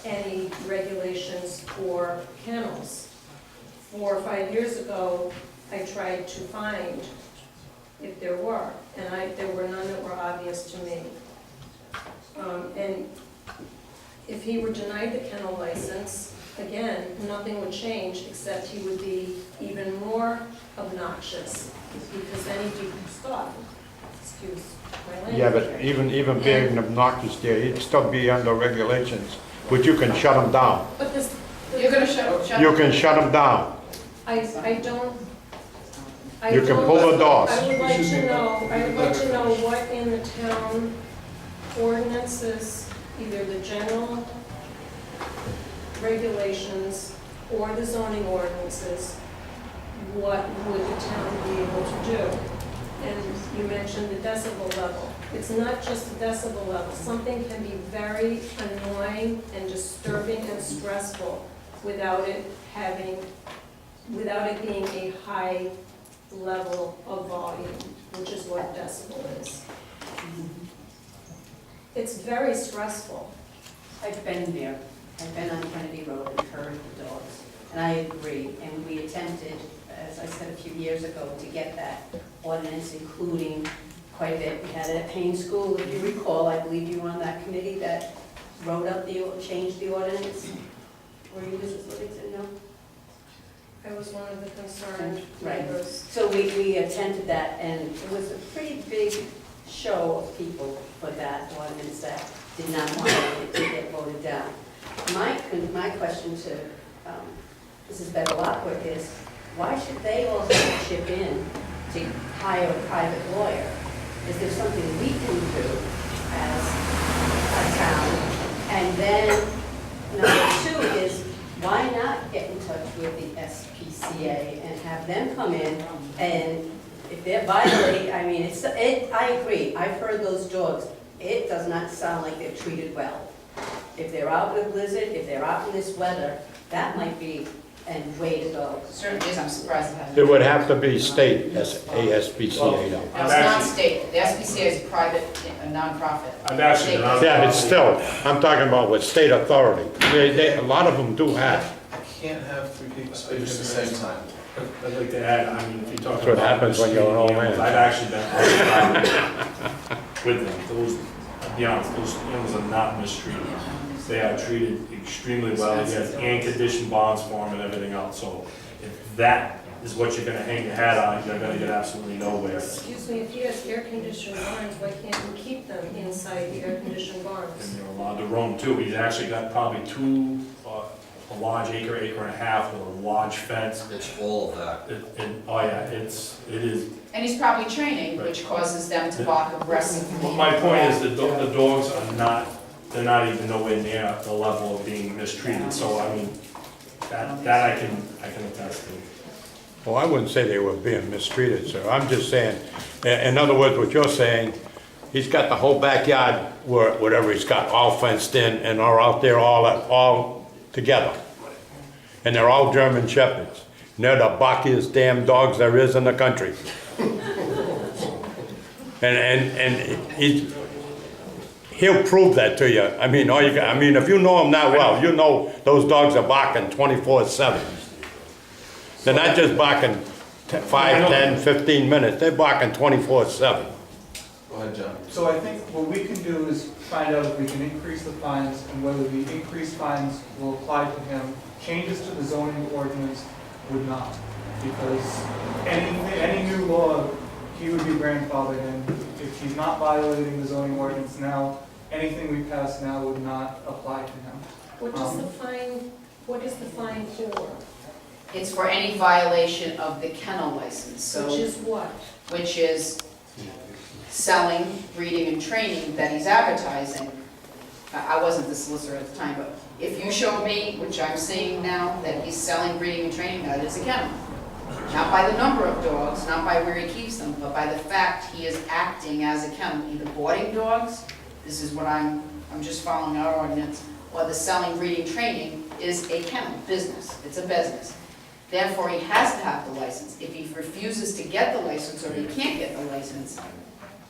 any regulations for kennels. 4 or 5 years ago, I tried to find if there were, and there were none that were obvious to me. And if he were denied the kennel license, again, nothing would change except he would be even more obnoxious because then he'd be stopped. Excuse my language. Yeah, but even being obnoxious there, you'd still be under regulations, which you can shut them down. But this, You're gonna shut You can shut them down. I don't. You can pull the dogs. I would like to know what in the town ordinances, either the general regulations or the zoning ordinances, what would the town be able to do? And you mentioned the decibel level. It's not just the decibel level. Something can be very annoying and disturbing and stressful without it being a high level of volume, which is what decibel is. It's very stressful. I've been there. I've been on Kennedy Road and heard the dogs. And I agree. And we attempted, as I said a few years ago, to get that ordinance, including quite a bit. We had it at Payne School, if you recall. I believe you were on that committee that wrote up changed the ordinance. Were you, Mrs. Livingston? No? I was one of the concerned Right. neighbors. So we attended that, and it was a pretty big show of people for that ordinance that did not want it to get voted down. My question to Mrs. Betalacqua is, why should they also chip in to hire a private lawyer? Is there something we can do as a town? And then, number two is, why not get in touch with the SPCA and have them come in, and if they're violating, I mean, I agree, I've heard those dogs, it does not sound like they're treated well. If they're out with a blizzard, if they're out in this weather, that might be a way to go. Certainly is, I'm surprised it hasn't. It would have to be state, ASPCA though. It's not state, the SPCA is a private, a nonprofit. I've actually been on. Yeah, but still, I'm talking about with state authority. A lot of them do have. I can't have three people speak at the same time. I'd like to add, I mean, if you talk That's what about happens when you're an old mistreating man. animals, I've actually been with them. Those, I'll be honest, those animals are not mistreated. They are treated extremely well. He has and-conditioned bonds for them and everything else. So if that is what you're gonna hang your hat on, you're gonna get absolutely nowhere. Excuse me, if he has air-conditioned barns, why can't we keep them inside the air-conditioned barns? And they're allowed to roam too. He's actually got probably two, a large acre and a half with a large fence. It's full of that. Oh yeah, it is. And he's probably training, which causes them to bark aggressively. My point is the dogs are not, they're not even nowhere near the level of being mistreated. So I mean, that I can attest to. Well, I wouldn't say they were being mistreated, sir. I'm just saying, in other words, what you're saying, he's got the whole backyard, whatever he's got, all fenced in and are out there all together. And they're all German Shepherds. And they're the buckiest damn dogs there is in the country. And he'll prove that to you. I mean, if you know him that well, you know those dogs are barking 24/7. They're not just barking 5, 10, 15 minutes. They're barking 24/7. Go ahead, John. So I think what we can do is find out if we can increase the fines and whether the increased fines will apply to him. Changes to the zoning ordinance would not, because any new law, he would be grandfathered in. If he's not violating the zoning ordinance now, anything we pass now would not apply to him. What is the fine for? It's for any violation of the kennel license, so. Which is what? Which is selling, breeding, and training that he's advertising. I wasn't the solicitor at the time, but if you show me, which I'm seeing now, that he's selling, breeding, and training, that is a kennel. Not by the number of dogs, not by where he keeps them, but by the fact he is acting as a kennel, either boarding dogs, this is what I'm just following our ordinance, or the selling, breeding, training is a kennel business, it's a business. Therefore, he has to have the license. If he refuses to get the license, or he can't get the license,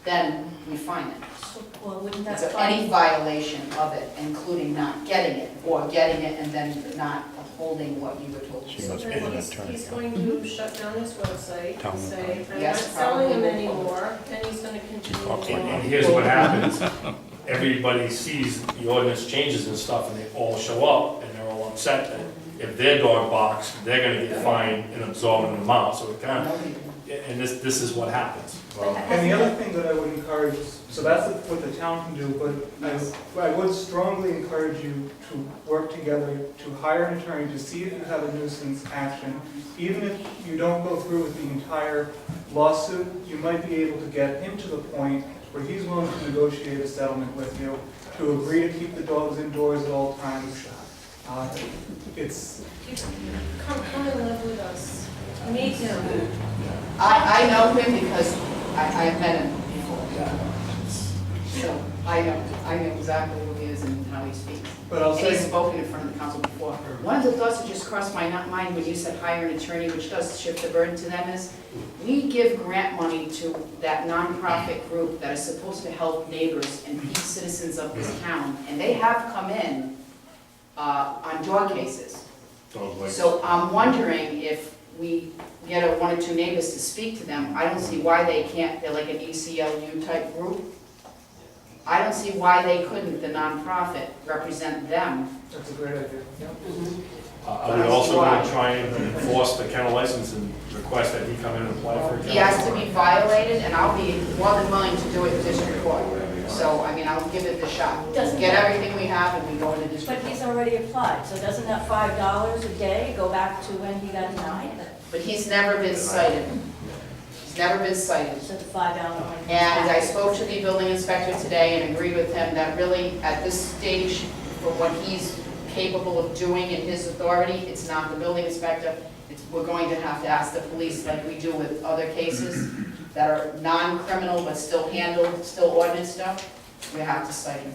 then we fine it. Well, wouldn't that So any violation of it, including not getting it, or getting it and then not upholding what you were told. So then he's going to shut down his website Tell and him say, I'm not Yes, selling them probably. anymore, and he's gonna continue. And here's what happens, everybody sees the ordinance changes and stuff, and they all show up, and they're all upset that if their dog barks, they're gonna get fined and absorb an amount, so it kind of, and this is what happens. And the other thing that I would encourage, so that's what the town can do, but I would strongly encourage you to work together to hire an attorney to see if you have a nuisance action. Even if you don't go through with the entire lawsuit, you might be able to get him to the point where he's willing to negotiate a settlement with you, to agree to keep the dogs indoors at all times. Come and live with us. Meet him. I know him because I've met him before. So I know exactly who he is and how he speaks. But I'll And he's say, spoken in front of the council before. One of the thoughts that just crossed my mind when you said hire an attorney, which does shift the burden to them, is we give grant money to that nonprofit group that is supposed to help neighbors and peace citizens of this town, and they have come in on dog cases. So I'm wondering if we get one or two neighbors to speak to them, I don't see why they can't, they're like an ACLU type group. I don't see why they couldn't, the nonprofit, represent them. that's a great idea. Yep. Are we also going to try and enforce the kennel license and request that he come in and apply for a kennel? He has to be violated, and I'll be more than willing to do it in district court. So, I mean, I'll give it the shot. Get everything we have and we go into But district he's court. already applied, so doesn't that $5 a day go back to when he got denied? But he's never been cited. He's never been cited. So the $5 only comes And I back. spoke to the building inspector today and agreed with him that really, at this stage, for what he's capable of doing in his authority, it's not the building inspector. We're going to have to ask the police, like we do with other cases that are non-criminal but still handled, still ordinance stuff. We have to cite him.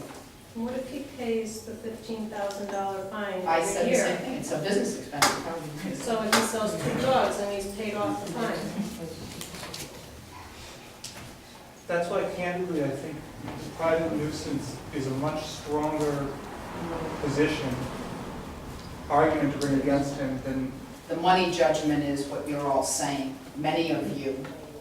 What if he pays the $15,000 fine I every said the same year? thing, it's a business expense. Probably. So if he sells 2 dogs and he's paid off the fine? That's why candidly, I think the private nuisance is a much stronger position, argument to bring against him than, The money judgment is what you're all saying, many of you,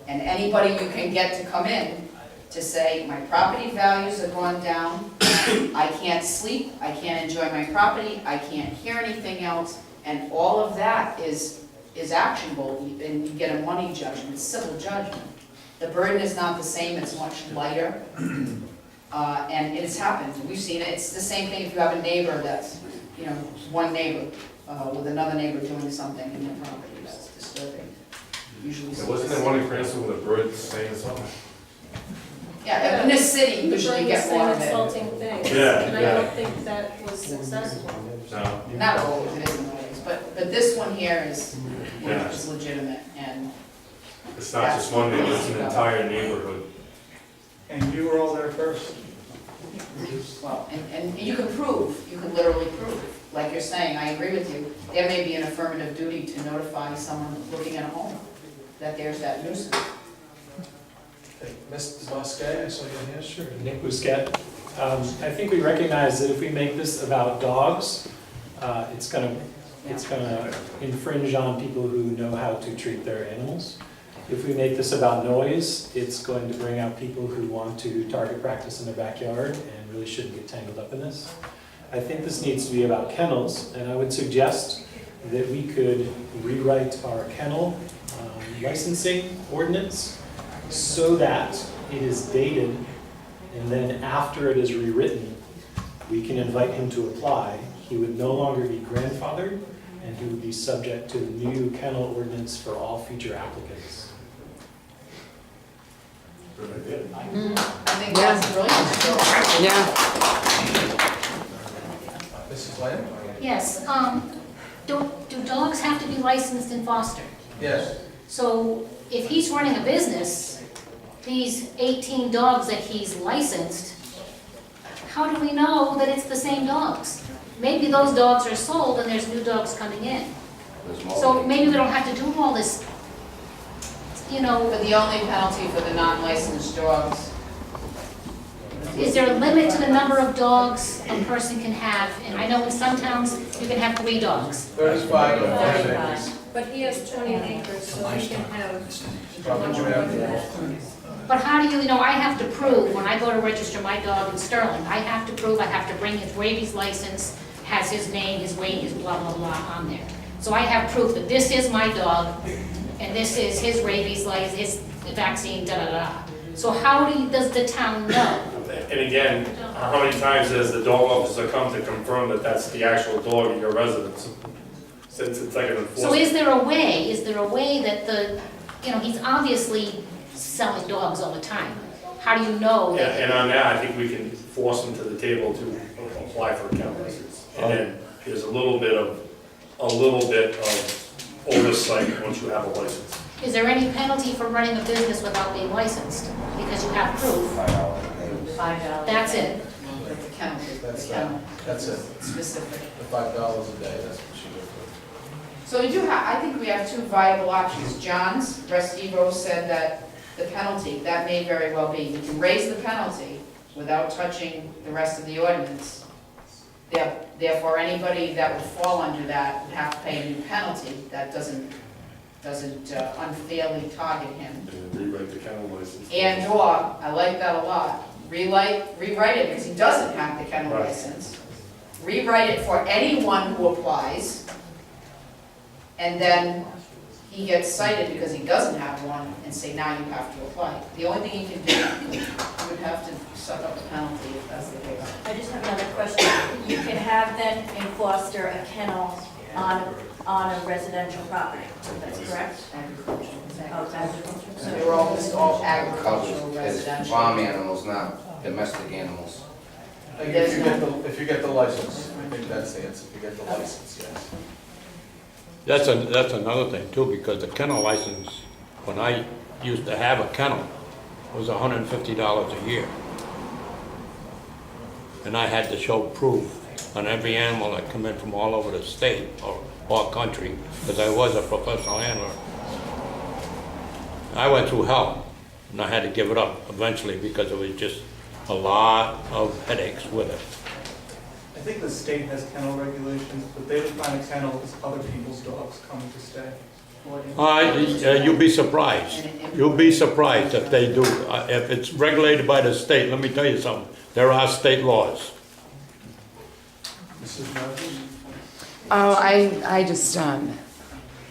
and anybody you can get to come in to say, my property values have gone down, I can't sleep, I can't enjoy my property, I can't hear anything else, and all of that is actionable, and you get a money judgment, civil judgment. The burden is not the same, it's much lighter, and it's happened, we've seen it, it's the same thing if you have a neighbor that's, you know, one neighbor, with another neighbor doing something in their property that's disturbing. Usually. Wasn't there one in Cranston with a bird saying something? Yeah, in this city, usually you get more of The it. bird was saying insulting things. Yeah, And I yeah. don't think that was successful. No. Not always, it isn't always, but this one here is, you know, Yeah. is legitimate, and It's not just one neighborhood, it's an entire neighborhood. and you were all there first. well, and you can prove, you can literally prove, like you're saying, I agree with you, there may be an affirmative duty to notify someone looking at a home that there's that nuisance. Mr. Bosquet, I saw your hand. Sure, Nick Busquet. I think we recognize that if we make this about dogs, it's gonna infringe on people who know how to treat their animals. If we make this about noise, it's going to bring out people who want to target practice in their backyard and really shouldn't get tangled up in this. I think this needs to be about kennels, and I would suggest that we could rewrite our kennel licensing ordinance so that it is dated, and then after it is rewritten, we can invite him to apply. He would no longer be grandfathered, and he would be subject to the new kennel ordinance for all future applicants. Good idea. I think that's brilliant. Yeah. Mrs. Lamb? Yes, do dogs have to be licensed in Foster? Yes. So if he's running a business, these 18 dogs that he's licensed, how do we know that it's the same dogs? Maybe those dogs are sold and there's new dogs coming in. There's more. So maybe we don't have to do all this, you know, But the only penalty for the non-licensed dogs, is there a limit to the number of dogs a person can have? And I know in some towns, you can have 3 dogs. 35 or 40 acres. 35. But he has 20 acres, so he can have. Probably would have more. But how do you know, I have to prove, when I go to register my dog in Sterling, I have to prove, I have to bring his rabies license, has his name, his weight, his blah, blah, blah on there. So I have proof that this is my dog, and this is his rabies license, his vaccine, da-da-da. So how does the town know? And again, how many times has the dog officer come to confirm that that's the actual dog at your residence? Since it's like an enforcement. So is there a way that the, you know, he's obviously selling dogs all the time. How do you know that? And on that, I think we can force them to the table to apply for a kennel license. And then there's a little bit of oversight once you have a license. Is there any penalty for running a business without being licensed? Because you have proof. $5. That's it. the kennel, That's the kennel, That's it. specific. The $5 a day, that's what she did for. So we do have, I think we have 2 viable options. John's, Restivo said that the penalty, that may very well be, you can raise the penalty without touching the rest of the ordinance. Therefore, anybody that would fall under that would have to pay a new penalty. That doesn't unfairly target him. And rewrite the kennel license. And/or, I like that a lot, rewrite it, because he doesn't have the kennel Right. license. Rewrite it for anyone who applies, and then he gets cited because he doesn't have one, and say, now you have to apply. The only thing he can do, he would have to suck up the penalty if that's the case. I just have another question. You can have then in Foster a kennel on a residential property, that's correct? Agricultural. Oh, it's agricultural. So they're almost all agricultural, It's residential. farm animals, not domestic animals. If you get the license, I think that's the answer, if you get the license, yes. That's another thing too, because the kennel license, when I used to have a kennel, was $150 a year. And I had to show proof on every animal that come in from all over the state or country, because I was a professional handler. I went through hell, and I had to give it up eventually because it was just a lot of headaches with it. I think the state has kennel regulations, but they define a kennel as other people's dogs coming to stay. You'll be surprised. You'll be surprised if they do. If it's regulated by the state, let me tell you something, there are state laws. Mrs. Murphy? Oh, I just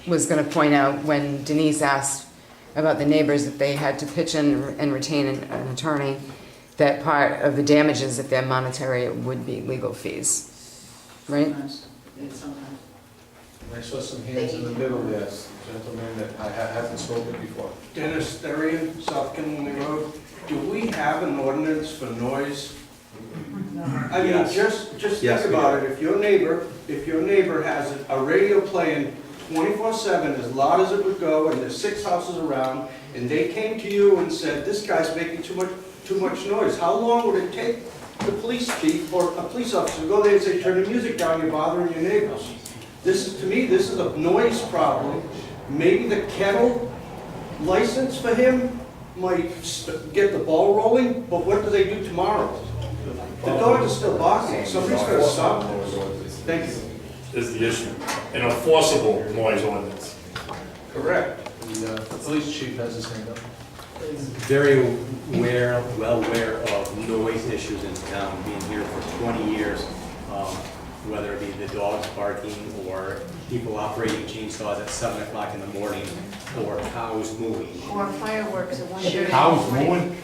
was going to point out when Denise asked about the neighbors, if they had to pitch in and retain an attorney, that part of the damages, if they're monetary, it would be legal fees, right? Sometimes. Sometimes. I saw some hands in the middle, yes, gentleman that I haven't spoken before. Dennis Therian, South Kinley Road. Do we have an ordinance for noise? I mean, Yes. just Yes, think we about do. it, if your neighbor has a radio playing 24/7, as loud as it would go, and there's 6 houses around, and they came to you and said, this guy's making too much noise, how long would it take the police chief or a police officer to go there and say, turn the music down, you're bothering your neighbors? To me, this is a noise problem. Maybe the kennel license for him might get the ball rolling, but what do they do tomorrow? The dogs are still barking, somebody's got to stop them. Thank you. Is the issue. An enforceable noise ordinance. Correct. The police chief has his hand up. Very well aware of noise issues in town, being here for 20 years, whether it be the dogs barking or people operating chainsaws at 7 o'clock in the morning or cows mooing. Or fireworks at 1:30. Cows mooing?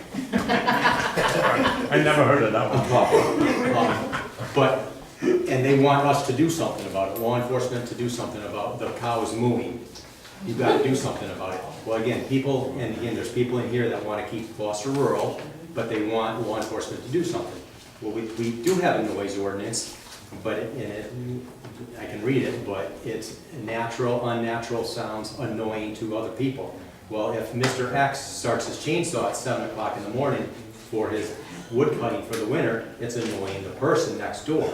I never heard of that one. But, and they want us to do something about it, law enforcement to do something about the cows mooing. You've got to do something about it. Well, again, there's people in here that want to keep Foster rural, but they want law enforcement to do something. Well, we do have a noise ordinance, but I can read it, but it's unnatural sounds annoying to other people. Well, if Mr. X starts his chainsaw at 7 o'clock in the morning for his wood cutting for the winter, it's annoying the person next door.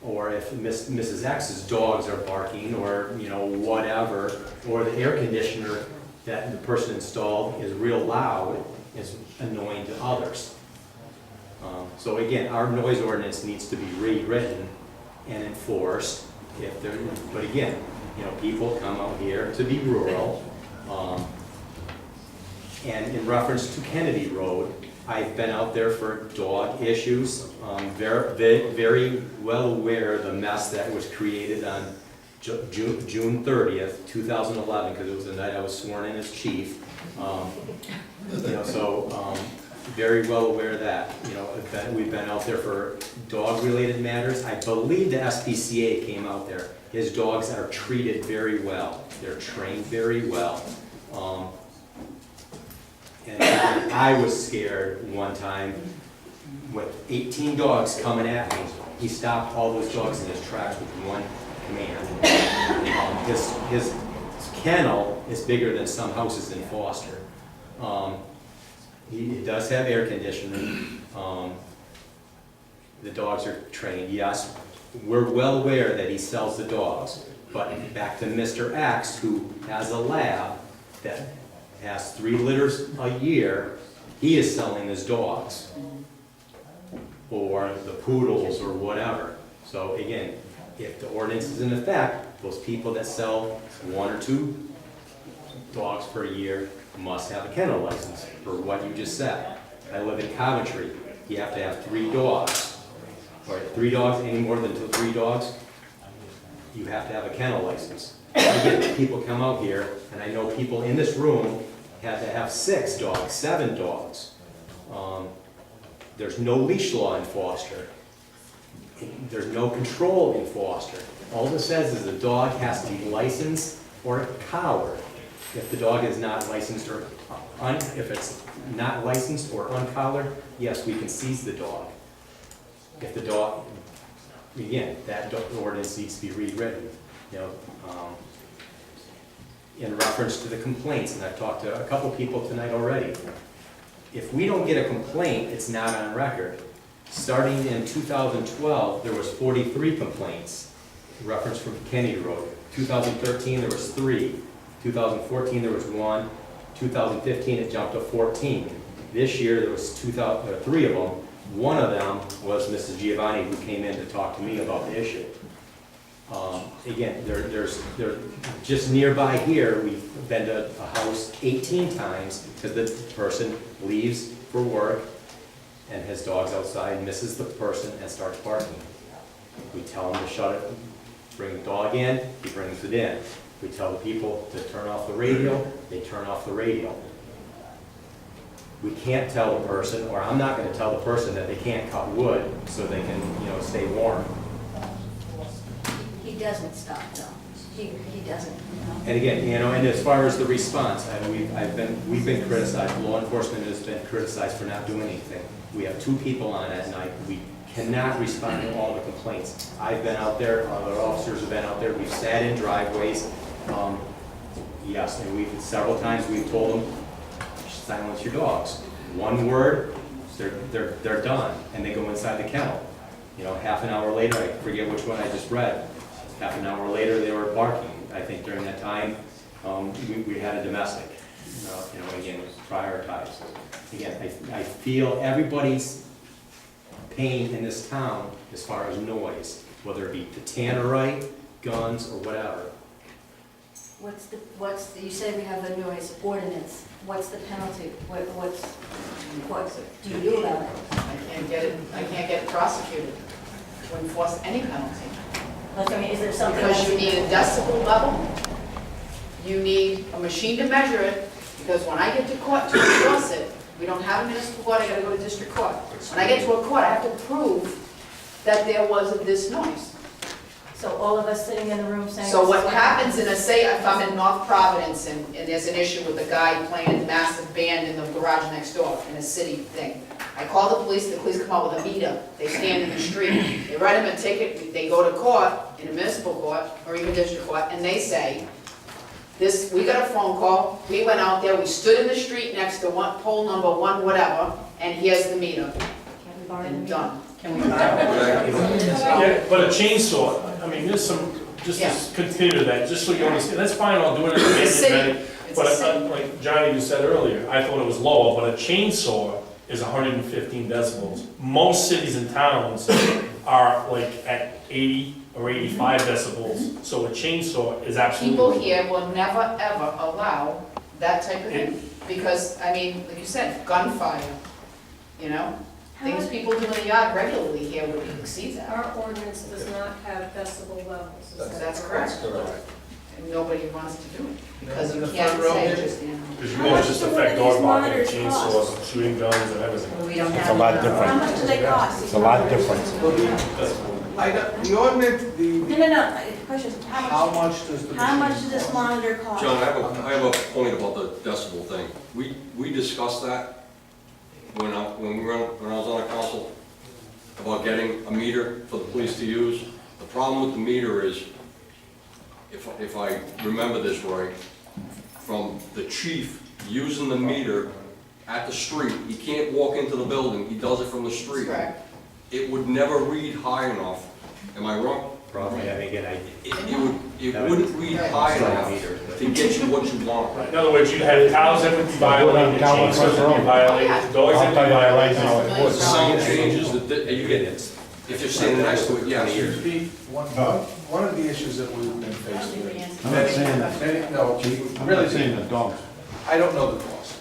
Or if Mrs. X's dogs are barking, or, whatever, or the air conditioner that the person installed is real loud, is annoying to others. So again, our noise ordinance needs to be rewritten and enforced. But again, people come out here to be rural. And in reference to Kennedy Road, I've been out there for dog issues. Very well aware of the mess that was created on June 30th, 2011, because it was the night I was sworn in as chief. Very well aware of that. We've been out there for dog-related matters. I believe the SPCA came out there. His dogs are treated very well. They're trained very well. And I was scared one time with 18 dogs coming at me. He stopped all those dogs in his tracks with one command. His kennel is bigger than some houses in Foster. He does have air conditioning. The dogs are trained. Yes, we're well aware that he sells the dogs. But back to Mr. X, who has a lab that has 3 litters a year, he is selling his dogs. Or the poodles or whatever. So again, if the ordinance is in effect, those people that sell 1 or 2 dogs per year must have a kennel license for what you just said. I live in Coventry. You have to have 3 dogs. Or 3 dogs, any more than 3 dogs, you have to have a kennel license. Again, people come out here, and I know people in this room have to have 6 dogs, 7 dogs. There's no leash law in Foster. There's no control in Foster. All it says is the dog has to be licensed or collared. If the dog is not licensed or if it's not licensed or uncollared, yes, we can seize the dog. If the dog, again, that ordinance needs to be rewritten, you know, in reference to the complaints, and I've talked to a couple people tonight already. If we don't get a complaint, it's not on record. Starting in 2012, there was 43 complaints, reference from Kennedy Road. 2013, there was 3. 2014, there was 1. 2015, it jumped to 14. This year, there was 3 of them. One of them was Mrs. Giovanni, who came in to talk to me about the issue. Again, there's just nearby here, we've been to a house 18 times because the person leaves for work and has dogs outside, misses the person and starts barking. We tell him to shut it, bring the dog in, he brings it in. We tell the people to turn off the radio, they turn off the radio. We can't tell the person, or I'm not gonna tell the person that they can't cut wood so they can, you know, stay warm. He doesn't stop though. He doesn't, you know. And again, you know, and as far as the response, we've been criticized, law enforcement has been criticized for not doing anything. We have 2 people on at night, we cannot respond to all the complaints. I've been out there, other officers have been out there, we've sat in driveways. Yes, and several times we've told them, silence your dogs. 1 word, they're done, and they go inside the kennel. You know, half an hour later, I forget which one I just read, half an hour later, they were barking. I think during that time, we had a domestic, you know, again, prioritized. Again, I feel everybody's pain in this town as far as noise, whether it be the tannerite, guns, or whatever. You said we have a noise ordinance. What's the penalty? What do you do about it? I can't get it prosecuted to enforce any penalty. Like, I mean, is there something? Because you need a decibel level, you need a machine to measure it, because when I get to court to enforce it, we don't have a municipal court, I gotta go to district court. When I get to a court, I have to prove that there was this noise. So all of us sitting in the room saying. So what happens in say if I'm in North Providence and there's an issue with a guy playing a massive band in the garage next door in a city thing. I call the police come out with a meter, they stand in the street, they write him a ticket, they go to court, in a municipal court, or even district court, and they say, we got a phone call, we went out there, we stood in the street next to pole number 1 whatever, and here's the meter. Can we borrow the And meter? done. Can we borrow? Yeah, but a chainsaw, I mean, there's some, just to continue that, just so you understand, that's fine, I'll do it in the city. minute. But like Johnny just said earlier, I thought it was lower, but a chainsaw is 115 decibels. Most cities and towns are like at 80 or 85 decibels, so a chainsaw is absolutely. People here will never, ever allow that type of thing, because, I mean, like you said, gunfire, you know? Things people do in the yard regularly here would exceed that. Our ordinance does not have decibel levels. That's correct. And nobody wants to do it, because you In the can't front row say here? just, you know. Because you How know, much it's just do one affect of dog these barking, monitors chainsaws, cost? and shooting guns and everything. We don't It's have. a lot any- different. How much do they cost? It's a lot different. The ordinance, No, the question is, how much does the? how much machine does this cost? monitor cost? John, I have a point about the decibel thing. We discussed that when I was on the council, about getting a meter for the police to use. The problem with the meter is, if I remember this right, from the chief using the meter at the street, he can't walk into the building, he does it from the street. Correct. It would never read high enough, am I wrong? Probably, I mean, again, It wouldn't read high enough to get you what you want. In other words, you'd have cows that would be violated, chainsaws that would be violated, dogs that would be violated. Sound changes, that you get, if you're standing next to it, yes. One of the issues that we've been faced with. I'm not saying that. No, I'm really, not saying the dogs. I don't know the cost.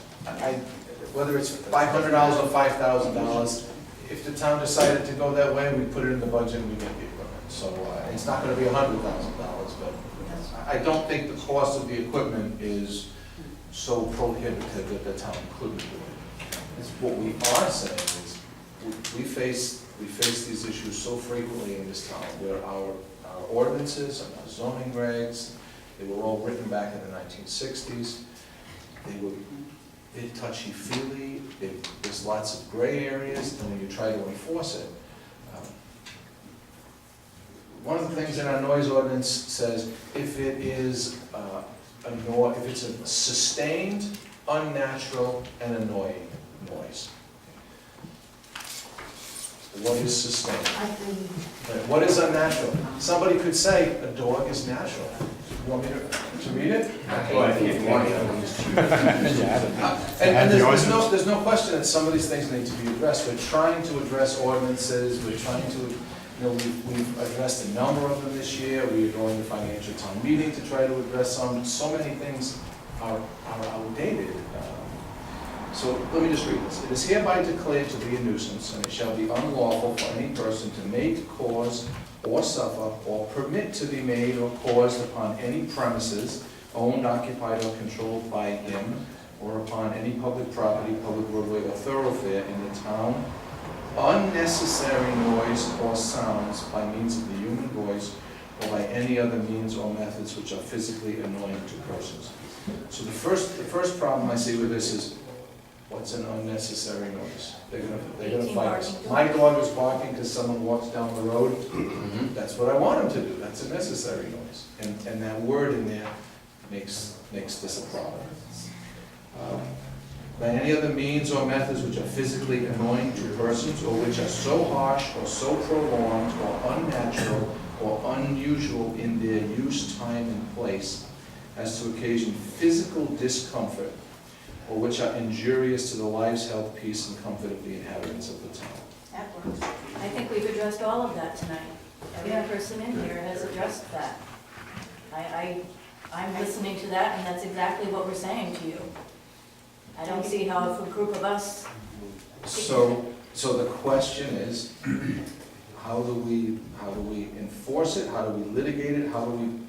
Whether it's $500 or $5,000, if the town decided to go that way, we put it in the budget and we get the equipment. So it's not gonna be $100,000, but I don't think the cost of the equipment is so prohibitive that the town couldn't do it. It's what we are saying is, we face these issues so frequently in this town, where our ordinances and our zoning regs, they were all written back in the 1960s. They were a bit touchy-feely, there's lots of gray areas, and when you try to enforce it, one of the things in our noise ordinance says, if it is if it's a sustained, unnatural, and annoying noise. What is sustained? Right, what is unnatural? Somebody could say a dog is natural. You want me to read it? And there's no question that some of these things need to be addressed. We're trying to address ordinances, we're trying to, we've addressed a number of them this year. We are going to financial town meeting to try to address some. So many things are outdated. So let me just read this. It is hereby declared to be a nuisance, and it shall be unlawful for any person to make, cause, or suffer, or permit to be made or caused upon any premises owned, occupied, or controlled by him, or upon any public property, public roadway, or thoroughfare in the town, unnecessary noise or sounds by means of the human voice or by any other means or methods which are physically annoying to persons. So the first problem I see with this is, what's an unnecessary noise? They're gonna fight us. My dog is barking because someone walks down the road. That's what I want him to do. That's a necessary noise. And that word in there makes this a problem. By any other means or methods which are physically annoying to persons, or which are so harsh or so prolonged or unnatural or unusual in their use, time, and place as to occasion physical discomfort, or which are injurious to the lives, health, peace, and comfort of the inhabitants of the town. That works. I think we've addressed all of that tonight. Every person in here has addressed that. I'm listening to that, and that's exactly what we're saying to you. I don't see how if a group of us... So the question is, how do we enforce it? How do we litigate it? How do we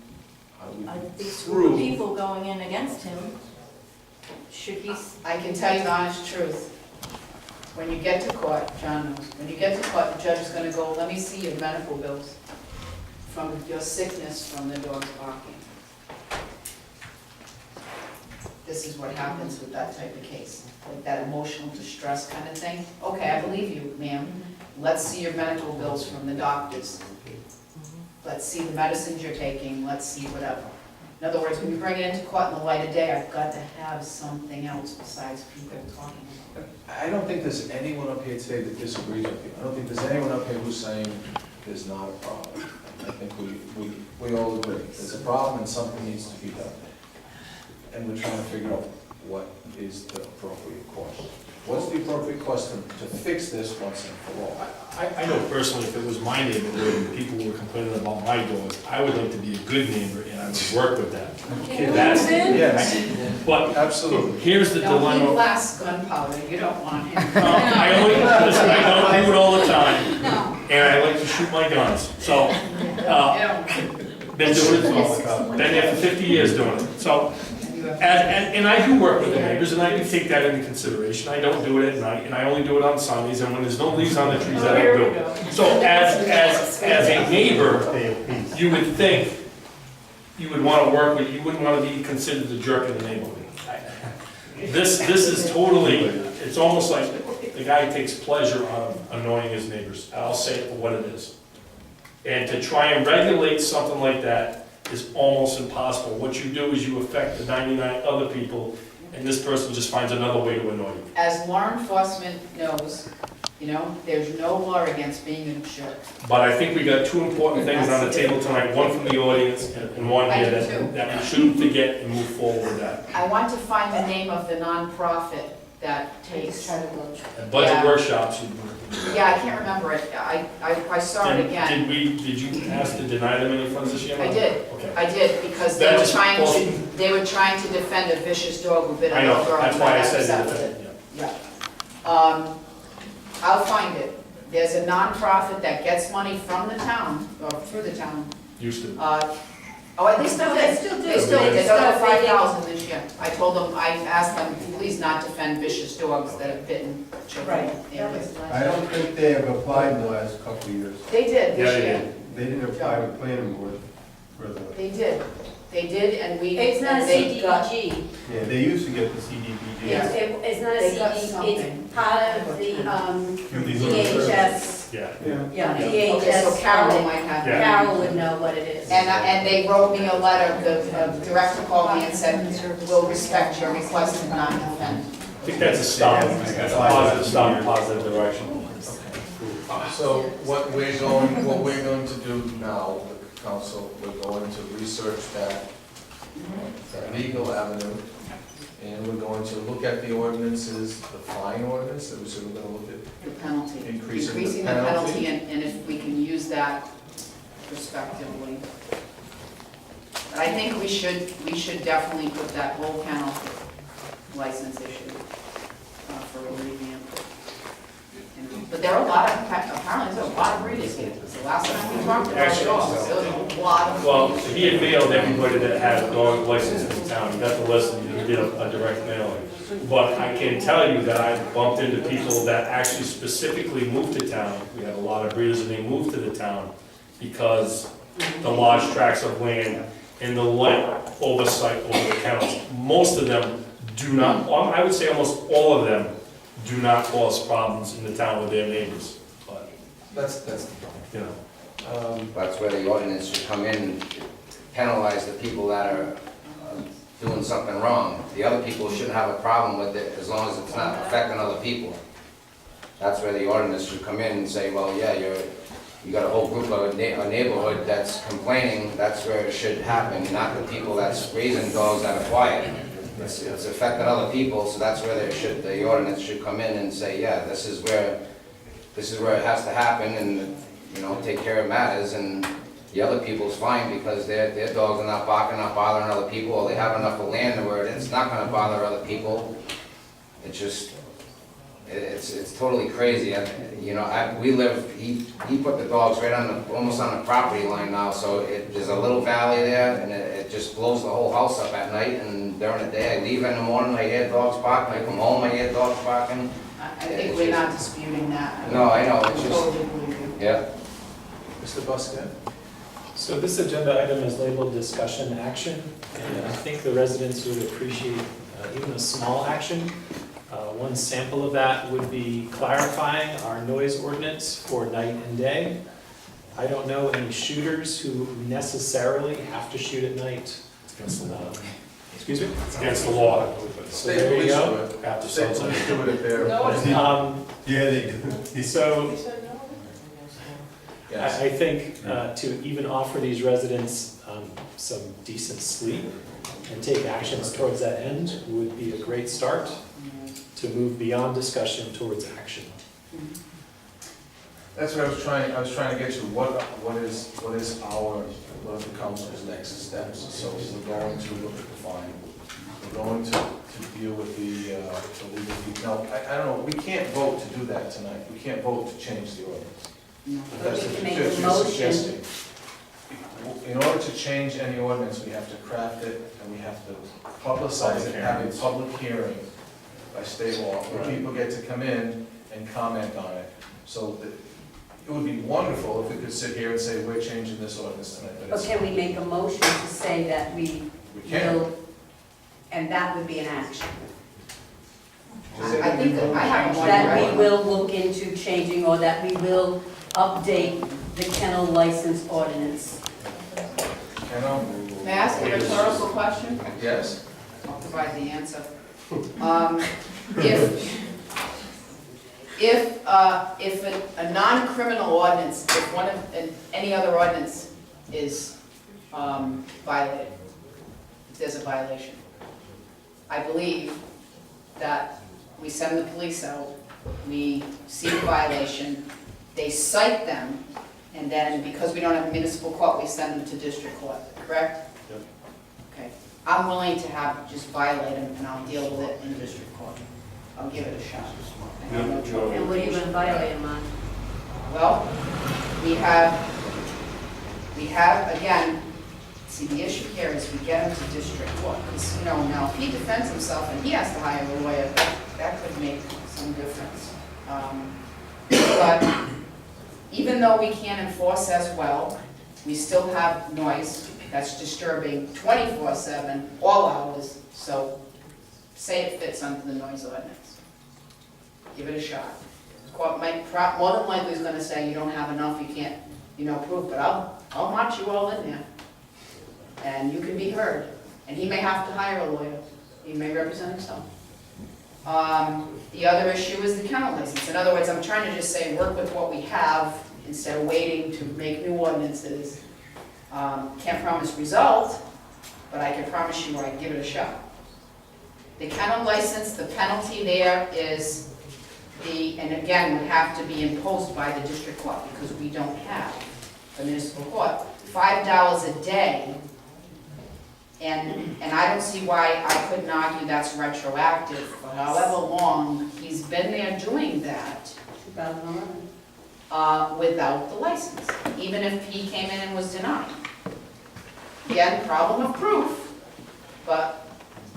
These group of people going in against him, should be... I can tell you the honest truth. When you get to court, John knows, when you get to court, the judge is gonna go, let me see your medical bills from your sickness from the dog's barking. This is what happens with that type of case, like that emotional distress kind of thing. Okay, I believe you, ma'am. Let's see your medical bills from the doctors. Let's see the medicines you're taking, let's see whatever. In other words, when you bring it into court in the light of day, I've got to have something else besides people talking about it. I don't think there's anyone up here today that disagrees with you. I don't think there's anyone up here who's saying there's not a problem. I think we all agree. There's a problem and something needs to be done. And we're trying to figure out what is the appropriate course. What's the appropriate course to fix this once and for all? I know personally, if it was my neighborhood and people were complaining about my dogs, I would like to be a good neighbor and I would work with them. That's, yes, but absolutely. Here's the Don't dilemma. leave glass gunpowder, you don't want him. I don't do it all the time, and I like to shoot my guns. So, been doing it, been there for 50 years doing it. So, and I do work with the neighbors, and I do take that into consideration. I don't do it at night, and I only do it on Sundays, and when there's no leaves on the trees, I don't do it. So as a neighbor, you would think you would want to work with, you wouldn't want to be considered the jerk in the neighborhood. This is totally, it's almost like the guy takes pleasure out of annoying his neighbors. I'll say it for what it is. And to try and regulate something like that is almost impossible. What you do is you affect the 99 other people, and this person just finds another way to annoy you. As law enforcement knows, there's no law against being a jerk. But I think we got two important things on the table tonight, one from the audience and one here that we shouldn't forget and move forward with that. I want to find the name of the nonprofit that takes... Budget workshops. Yeah, I can't remember it. I saw it again. Did you ask to deny them any funds this year? I did. Okay. I did, because they were trying to defend a vicious dog who bit I another know, dog. that's why I said accepted that. it. Yeah. I'll find it. There's a nonprofit that gets money from the town, or through the town. Used to. Oh, they still They did. still do. They still did. They got They over still- 5,000 this year. I told them, I asked them, please not defend vicious dogs that have bitten children. Right. Yeah, I don't think they have applied in the last couple of years. They did Yeah, this they year. did. They didn't apply with planning board for the, They did. They did, and we. It's not a and they got- CDBG. yeah, they used to get the CDBG. It's not a They got CD, something. it's part of the, DHS. Yeah. Yeah, Okay, so DHS. Carol might have. Yeah. Carol would know what it is. And they wrote me a letter, the director called me and said, we'll respect your request and not defend. I think that's a stop, that's a positive stop, positive direction. So what we're going to do now, the council, we're going to research that legal avenue, and we're going to look at the ordinances, the fine ordinance, so we're gonna look at The penalty. increasing the penalty. And if we can use that respectively. But I think we should definitely put that whole kennel license issue for a revamp. But there are a lot of, apparently there's a lot of breeders here. The last time we talked about dogs, there was a lot of. Well, he had mailed everybody that had a dog license in town, he got the list and he did a direct mailing. But I can tell you that I bumped into people that actually specifically moved to town. We have a lot of breeders and they moved to the town because the large tracts of land and the oversight over the kennels. Most of them do not, I would say almost all of them do not cause problems in the town with their neighbors. But, That's the you know. problem. That's where the ordinance should come in, and penalize the people that are doing something wrong. The other people shouldn't have a problem with it as long as it's not affecting other people. That's where the ordinance should come in and say, well, yeah, you got a whole group of a neighborhood that's complaining, that's where it should happen, not the people that's raising dogs that are quiet. It's affecting other people, so that's where the ordinance should come in and say, yeah, this is where it has to happen, and, you know, take care of matters, and the other people's fine because their dogs are not barking, not bothering other people, or they have enough of land where it's not gonna bother other people. It's just, it's totally crazy. You know, he put the dogs right almost on the property line now, so there's a little valley there, and it just blows the whole house up at night, and during the day, I leave in the morning, I hear dogs barking, I come home, I hear dogs barking. I think we're not disputing that. No, I know, it's Totally just, believe you. yeah. Mr. Busket? So this agenda item is labeled discussion action, and I think the residents would appreciate even a small action. One sample of that would be clarifying our noise ordinance for night and day. I don't know any shooters who necessarily have to shoot at night. It's against the law. Excuse me? It's against the law. So there you go. After State sunset. police do it if they're. Yeah, they do. So Yes. I think to even offer these residents some decent sleep and take actions towards that end would be a great start to move beyond discussion towards action. That's what I was trying to get to, what are the council's next steps? So we're going to look at the fine, we're going to deal with the legal fee. Now, I don't know, we can't vote to do that tonight, we can't vote to change the ordinance. That's we what can make you're a motion. suggesting. In order to change any ordinance, we have to craft it, and we have to publicize it, have a public hearing by state law, where people get to come in and comment on it. So it would be wonderful if we could sit here and say, we're changing this ordinance tonight, but But it's, can we make a motion to say that we we can't. will, and that would be an action? I think that I have one. That we will look into changing, or that we will update the kennel license ordinance. May I ask a rhetorical question? Yes? I'll provide the answer. If a non-criminal ordinance, if one of, any other ordinance is violated, if there's a violation, I believe that we send the police out, we see the violation, they cite them, and then because we don't have a municipal court, we send them to district court, correct? Yep. Okay, I'm willing to have, just violate them, and I'll deal with it in district court. I'll give it a shot. I have no trouble. And what are you gonna violate them on? Well, we have, again, see, the issue here is we get him to district court, because, you know, now if he defends himself and he has to hire a lawyer, that could make some difference. But even though we can't enforce as well, we still have noise that's disturbing 24/7, all hours, so say it fits under the noise ordinance. Give it a shot. The court might, more than likely is gonna say you don't have enough, you can't, prove, but I'll march you all in there. And you can be heard. And he may have to hire a lawyer. He may represent himself. The other issue is the kennel license. In other words, I'm trying to just say, work with what we have instead of waiting to make new ordinances. Can't promise result, but I can promise you I'd give it a shot. The kennel license, the penalty there is and again, would have to be imposed by the district court because we don't have a municipal court, $5 a day. And I don't see why I couldn't argue that's retroactive for however long he's been there doing that. 2011. Without the license, even if he came in and was denied. Again, problem of proof, but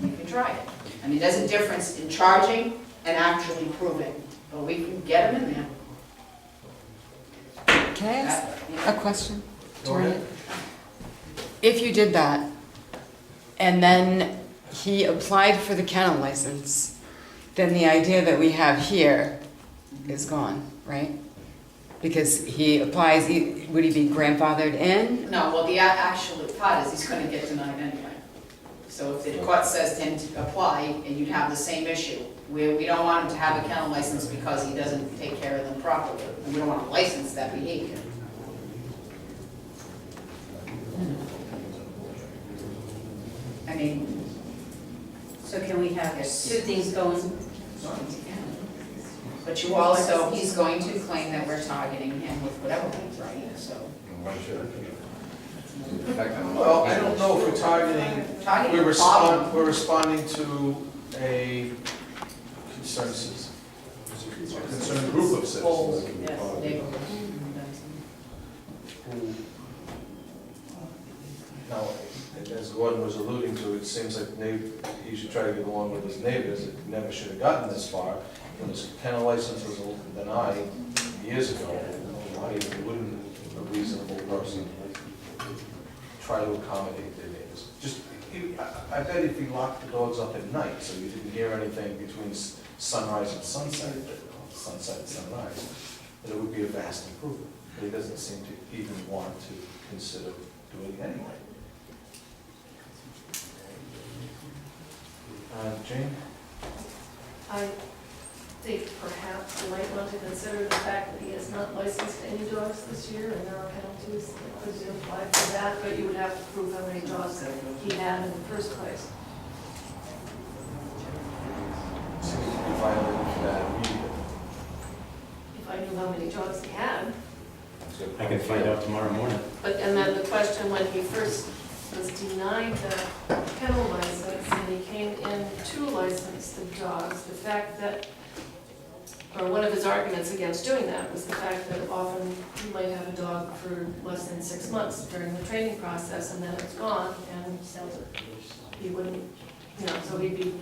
you can try it. I mean, there's a difference in charging and actually proving, but we can get him in there. Can I ask a question? Go ahead. If you did that, and then he applied for the kennel license, then the idea that we have here is gone, right? Because he applies, would he be grandfathered in? No, well, the actual part is he's gonna get denied anyway. So if the court says to him to apply, and you'd have the same issue, where we don't want him to have a kennel license because he doesn't take care of them properly, and we don't want to license that behavior. I mean, So can we have two things going? but you also, he's going to claim that we're targeting him with whatever, right, so. Well, I don't know if we're targeting, we're responding to a concerned citizen. A concerned group of citizens. Yes, neighborhood. Who, now, as Gordon was alluding to, it seems like he should try to get along with his neighbors. It never should have gotten this far. When his kennel license was denied years ago, why wouldn't a reasonable person try to accommodate their neighbors? I bet if you locked the dogs up at night, so you didn't hear anything between sunrise and sunset, sunset and sunrise, that it would be a vast improvement. But he doesn't seem to even want to consider doing it anyway. Jane? I think perhaps you might want to consider the fact that he has not licensed any dogs this year, and there are penalties that could apply for that, but you would have to prove how many dogs he had in the first place. Seems to be violating that immediately. If I knew how many dogs he had. I can find out tomorrow morning. But, and then the question, when he first was denied the kennel license, and he came in to license the dogs, the fact that, or one of his arguments against doing that was the fact that often you might have a dog for less than 6 months during the training process, and then it's gone, and he wouldn't, so he'd be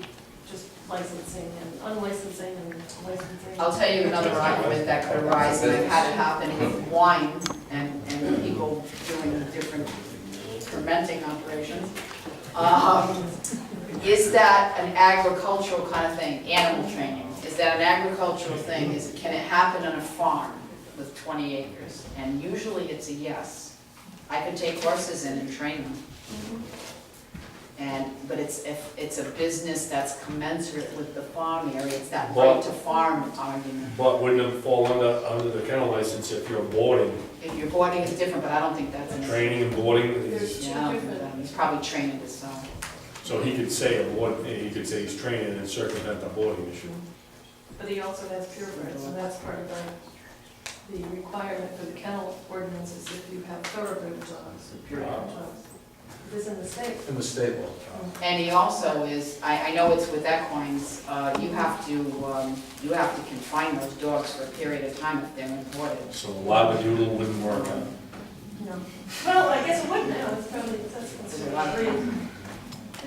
just licensing and unlicensing and licensing. I'll tell you another argument that could arise, and I've had it happen with wine and people doing different fermenting operations. Is that an agricultural kind of thing, animal training? Is that an agricultural thing? Can it happen on a farm with 20 acres? And usually it's a yes. I could take horses in and train them. But it's a business that's commensurate with the farm area. It's that right to farm argument. But wouldn't it fall under the kennel license if you're boarding? If you're boarding, it's different, but I don't think that's an issue. Training and boarding is. Yeah, I don't think that. He's probably training himself. So he could say he's training and circumvent the boarding issue. But he also has purebreds, and that's part of the requirement for the kennel ordinance is if you have thoroughbred dogs, or purebred dogs. It's in the state. In the state law. And he also is, I know it's with equines, you have to confine those dogs for a period of time if they're imported. So labradoodle wouldn't work out. No. Well, I guess it would now, it's probably, that's There's a lot of considered them.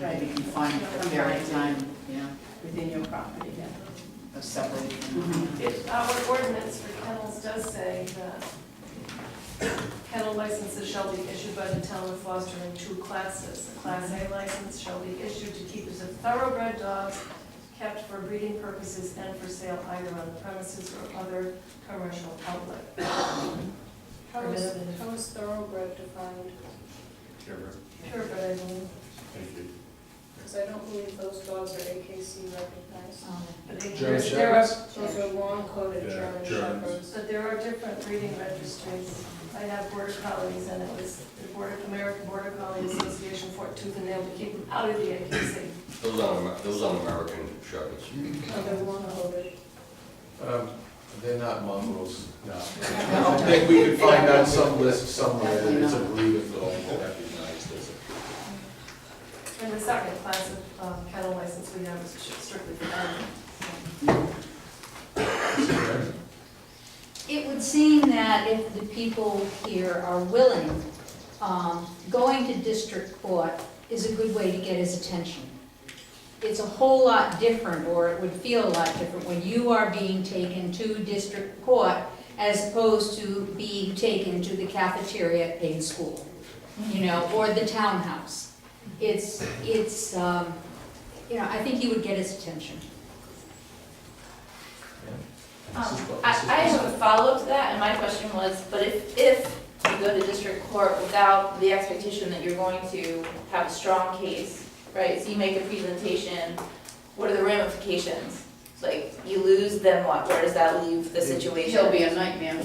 And be confined for a period of time, yeah, Within your property, yeah. of separated. Our ordinance for kennels does say that kennel licenses shall be issued by the town of Foster in two classes. A Class A license shall be issued to keepers of thoroughbred dogs kept for breeding purposes and for sale either on the premises or other commercial outlet. How is thoroughbred defined? Purebred, I believe. Because I don't believe those dogs are AKC recognized. But they- German there are- Shepherds? Those are long-coated Yeah, German Germans. Shepherds. But there are different breeding registries. I have Border Collies, and it was the American Border Collie Association, Fort Tooth and Nail, to keep them out of the AKC. Those aren't American Shepherds. Oh, they're long-coated. They're not mongrels. No. I think we could find out some list somewhere that it's a breed of dog recognized as a. And the second class of kennel license we have is strictly for animals. It would seem that if the people here are willing, going to district court is a good way to get his attention. It's a whole lot different, or it would feel a lot different, when you are being taken to district court as opposed to being taken to the cafeteria at Payne School, you know, or the townhouse. It's I think you would get his attention. I have a follow-up to that, and my question was, but if you go to district court without the expectation that you're going to have a strong case, right, so you make a presentation, what are the ramifications? It's like, you lose, then what? Where does that leave the situation? He'll be a nightmare.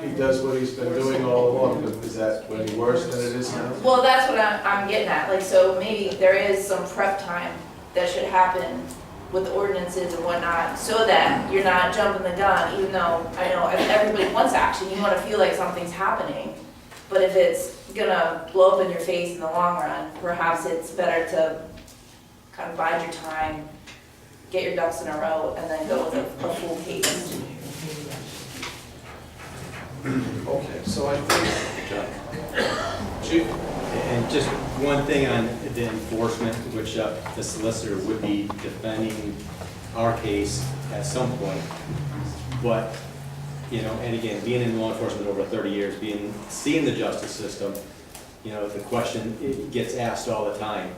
He does what he's been doing all along. Is that any worse than it is now? Well, that's what I'm getting at, like, so maybe there is some prep time that should happen with the ordinances and whatnot, so that you're not jumping the gun, even though I know everybody wants action, you wanna feel like something's happening. But if it's gonna blow up in your face in the long run, perhaps it's better to kind of bide your time, get your ducks in a row, and then go with a full case. Okay, so I think, Chief? And just one thing on the enforcement, which the solicitor would be defending our case at some point. But, you know, and again, being in law enforcement over 30 years, seeing the justice system, you know, the question it gets asked all the time,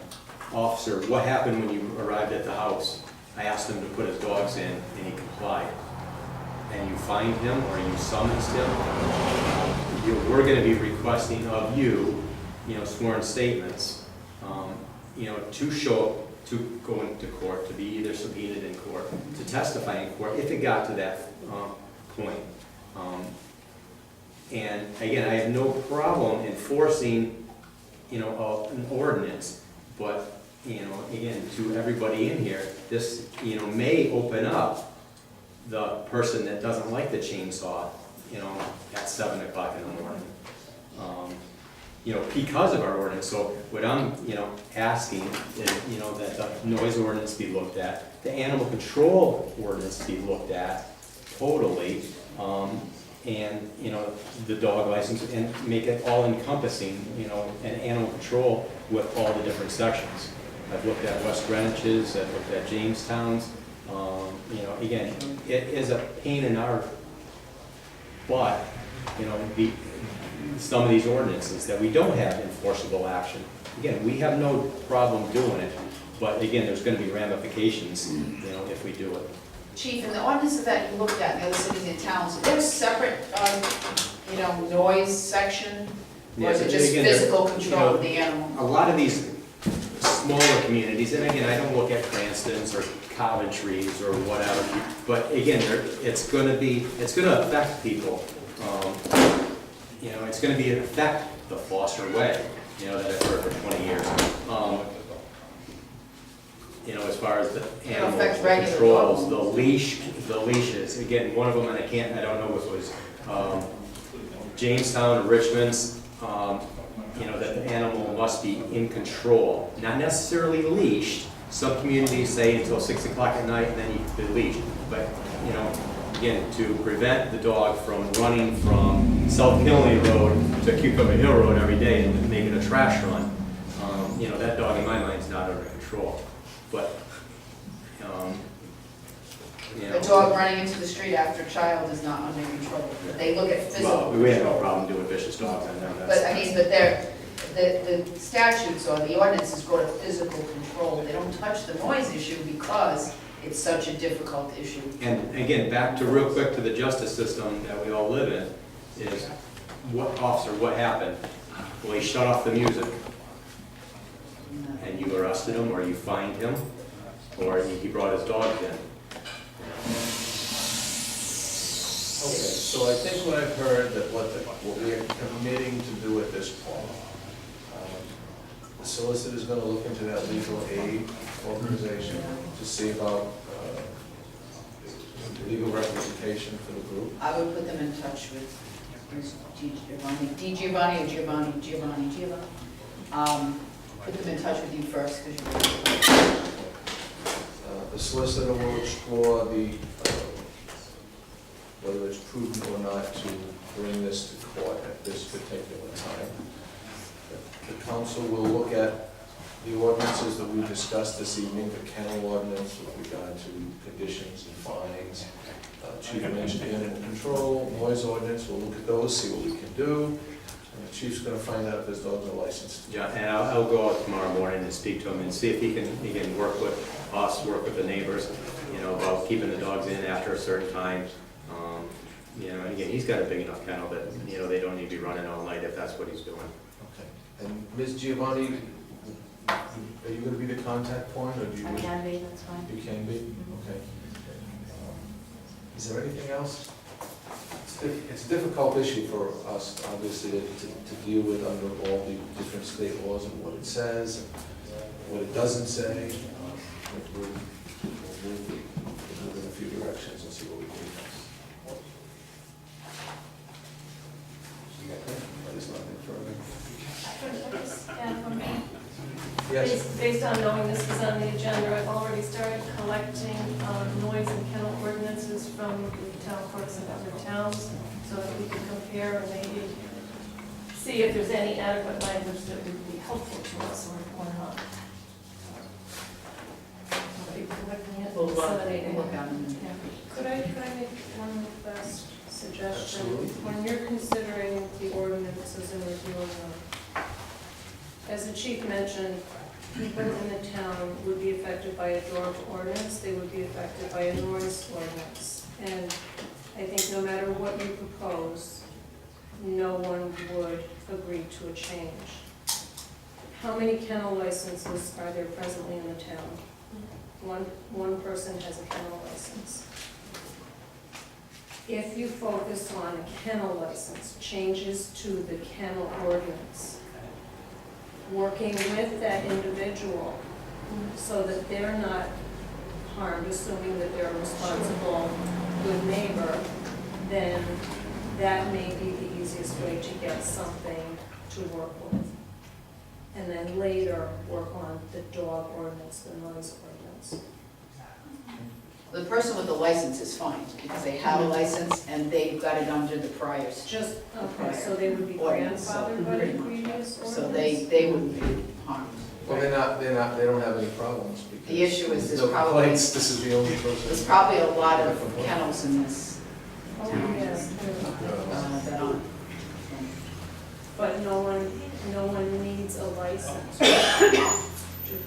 officer, what happened when you arrived at the house? I asked him to put his dogs in, and he complied. And you fined him, or you summoned him, we're gonna be requesting of you, you know, sworn statements, you know, to show up, to go into court, to be either subpoenaed in court, to testify in court, if it got to that point. And again, I have no problem enforcing, you know, an ordinance, but, you know, again, to everybody in here, this, you know, may open up the person that doesn't like the chainsaw, you know, at 7 o'clock in the morning. You know, because of our ordinance. So what I'm, you know, asking is, you know, that the noise ordinance be looked at, the animal control ordinance be looked at totally, and, you know, the dog license, and make it all encompassing, you know, and animal control with all the different sections. I've looked at West Greenwich's, I've looked at Jamestown's, you know, again, it is a pain in our butt, you know, some of these ordinances that we don't have enforceable action. Again, we have no problem doing it, but again, there's gonna be ramifications, you know, if we do it. Chief, in the ordinances that you looked at in the other cities and towns, is there a separate, you know, noise section? Or is it just Again, physical you control know, of the animal? A lot of these smaller communities, and again, I don't look at Cranston's or Coventry's or whatever, but again, it's gonna affect people. You know, it's gonna be an effect the Foster way, you know, that I've heard for 20 years. You know, as far as the animal controls, the leashes, again, one of them, and I don't know what it was, Jamestown, Richmond's, you know, that the animal must be in control, not necessarily leashed. Some communities say until 6 o'clock at night and then you can be leashed. But, you know, again, to prevent the dog from running from South Killenly Road to Cucumber Hill Road every day and making a trash run, you know, that dog in my mind is not under control. But, you know. A dog running into the street after a child is not under control. They look at physical. Well, we have no problem doing vicious dogs, I know that. But I mean, but the statutes or the ordinances go to physical control. They don't touch the noise issue because it's such a difficult issue. And again, back to real quick to the justice system that we all live in, is what happened? Well, he shut off the music. And you arrested him, or you fined him, or he brought his dogs in. Okay, so I think what I've heard, that what we're committing to do at this point, the solicitor's gonna look into that legal aid organization to see about legal representation for the group. I would put them in touch with Di Giovanni or Giovanni. Put them in touch with you first, because you're The solicitor will explore whether it's prudent or not to bring this to court at this particular time. The council will look at the ordinances that we discussed this evening, the kennel ordinance with regard to conditions and fines, chief mentioned animal control, noise ordinance, we'll look at those, see what we can do. And the chief's gonna find out if his dogs are licensed. Yeah, and I'll go out tomorrow morning and speak to him and see if he can work with us, work with the neighbors, you know, about keeping the dogs in after a certain time. You know, and again, he's got a big enough kennel that, you know, they don't need to be running all night if that's what he's doing. Okay. And Ms. Giovanni, are you gonna be the contact point, or do you? I can be, that's fine. You can be? Okay. Is there anything else? It's a difficult issue for us, obviously, to deal with under all the different state laws and what it says, and what it doesn't say. We'll move in a few directions and see what we can do. There's nothing further. And for me, Yes. based on knowing this was on the agenda, I've already started collecting noise and kennel ordinances from the town clerks in other towns, so that we can compare and maybe see if there's any adequate language that would be helpful to us or not. I'll be collecting it, We'll disseminating look it. at them. Yeah. Could I make one last suggestion? Absolutely. When you're considering the ordinances and reviewing them, as the chief mentioned, people in the town would be affected by a dog ordinance, they would be affected by a noise ordinance. And I think no matter what you propose, no one would agree to a change. How many kennel licenses are there presently in the town? One person has a kennel license. If you focus on a kennel license, changes to the kennel ordinance, working with that individual so that they're not harmed, assuming that they're a responsible, good neighbor, then that may be the easiest way to get something to work with. And then later, work on the dog ordinance, the noise ordinance. The person with the license is fine, because they have a license and they've got it under the prior. Just, okay, so they would be Ordinance. grandfathered by the previous ordinance? So they wouldn't be harmed. Well, they don't have any problems because. The issue is there's no probably- complaints, this is the only person. There's probably a lot of kennels in this Oh, town yes. that aren't. But no one needs a license to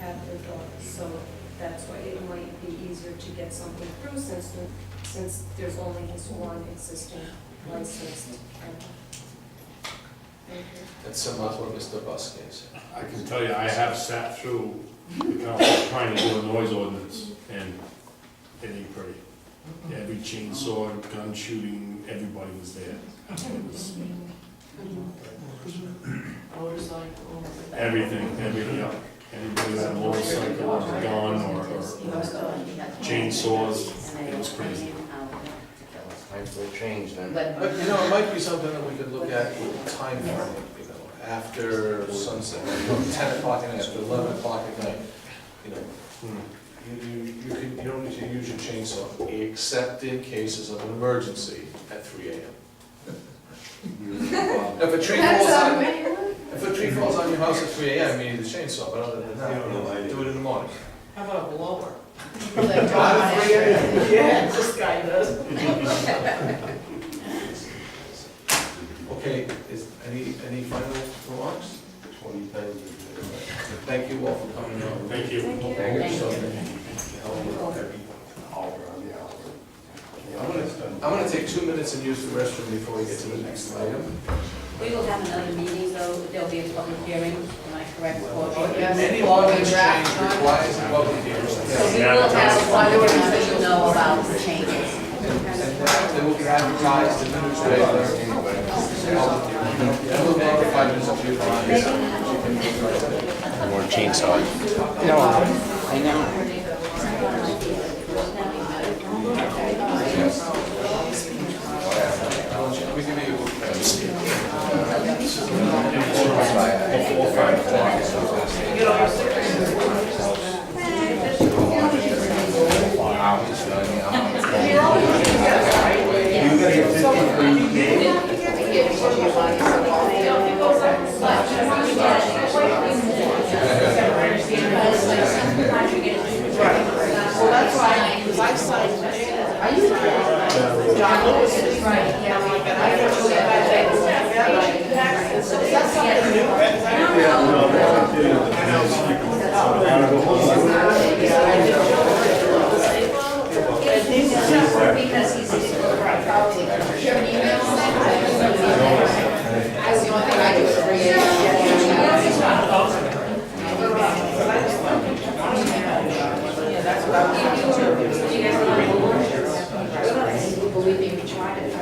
have their dogs, so that's why it might be easier to get something through since there's only this one existing licensed kennel. Thank you. That's similar to what Mr. Busk is. I can tell you, I have sat through the council trying to do a noise ordinance, and it ain't pretty. Every chainsaw, gun shooting, everybody was there. It was everything, yeah. Anybody with a motorcycle or a gun or chainsaws, it was crazy. Time for a change then. But, you know, it might be something that we could look at with time frame, you know, after sunset, 10 o'clock at night, after 11 o'clock at night, you know, you don't need to use your chainsaw, except in cases of an emergency at 3 a.m. If a tree falls on your house at 3 a.m., you need a chainsaw, but other than that, do it in the morning. How about a blower? Yeah. Yeah, this guy does. Okay, is any final remarks? 20 times. Thank you all for coming over. Thank you. Thank you. I'm gonna take 2 minutes and use the restroom before we get to the next item. We will have another meeting, though, there'll be a public hearing, am I correct? Any ordinance change requires a public hearing. So we will have one more so you know about the changes. They will be advertised in the newspaper. And we'll notify Ms. Giovanni. More chainsaw. No, I know. We can make Well, that's why, because I signed it. Are you John Lewis is right, yeah, but I don't know that. Is that something new? Because he's, do you have an email? That's the only thing I do is believe me, we tried it.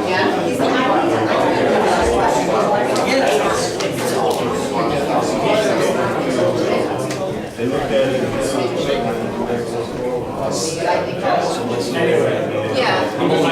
Yeah. us. But I think that's. Anyway. Yeah. Who's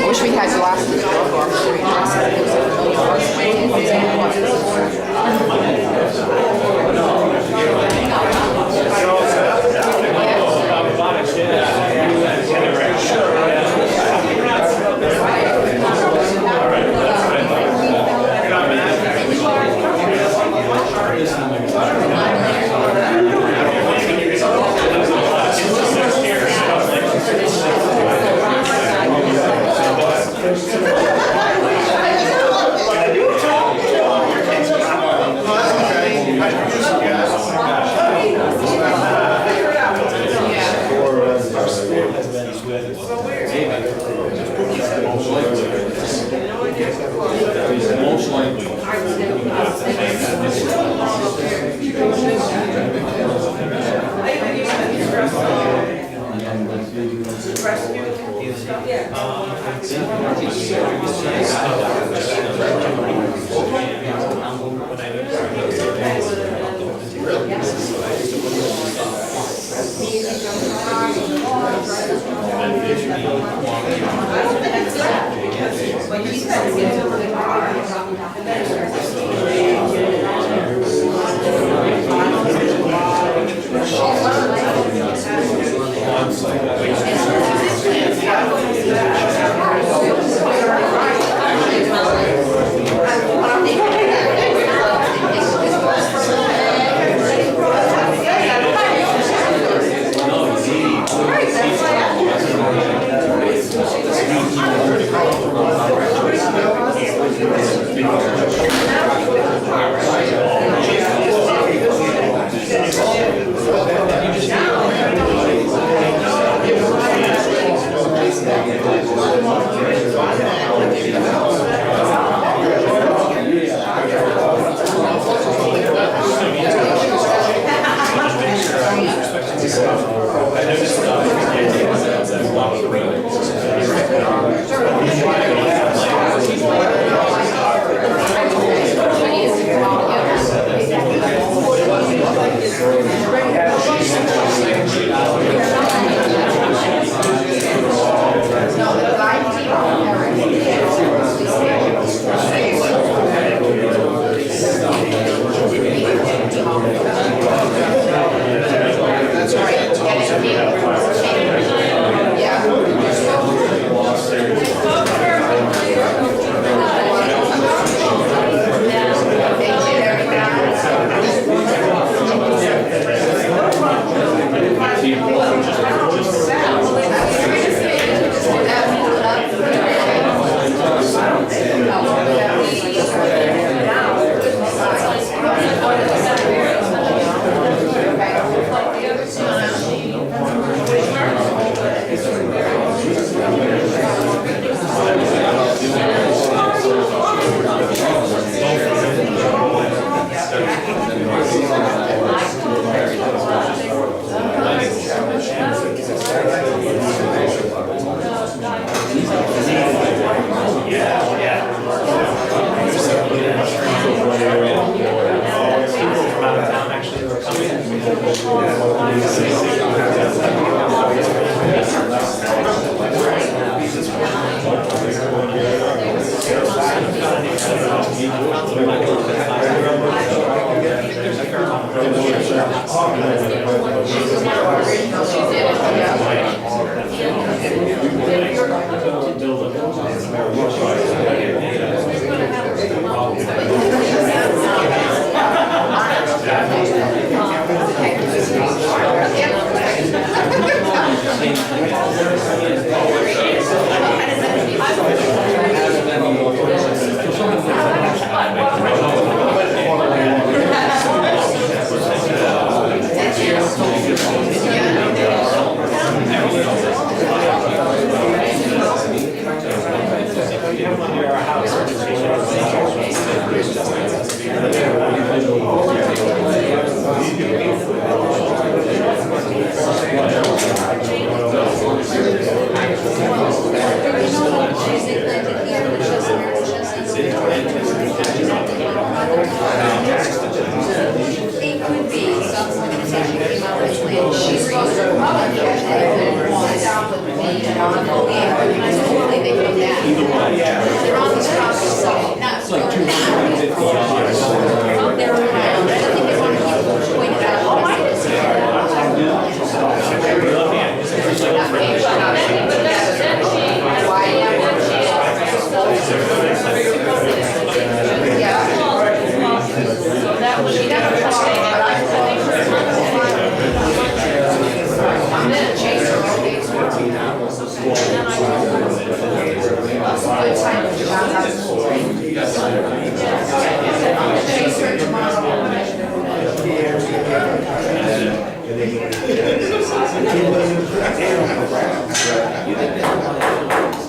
I wish we had glasses.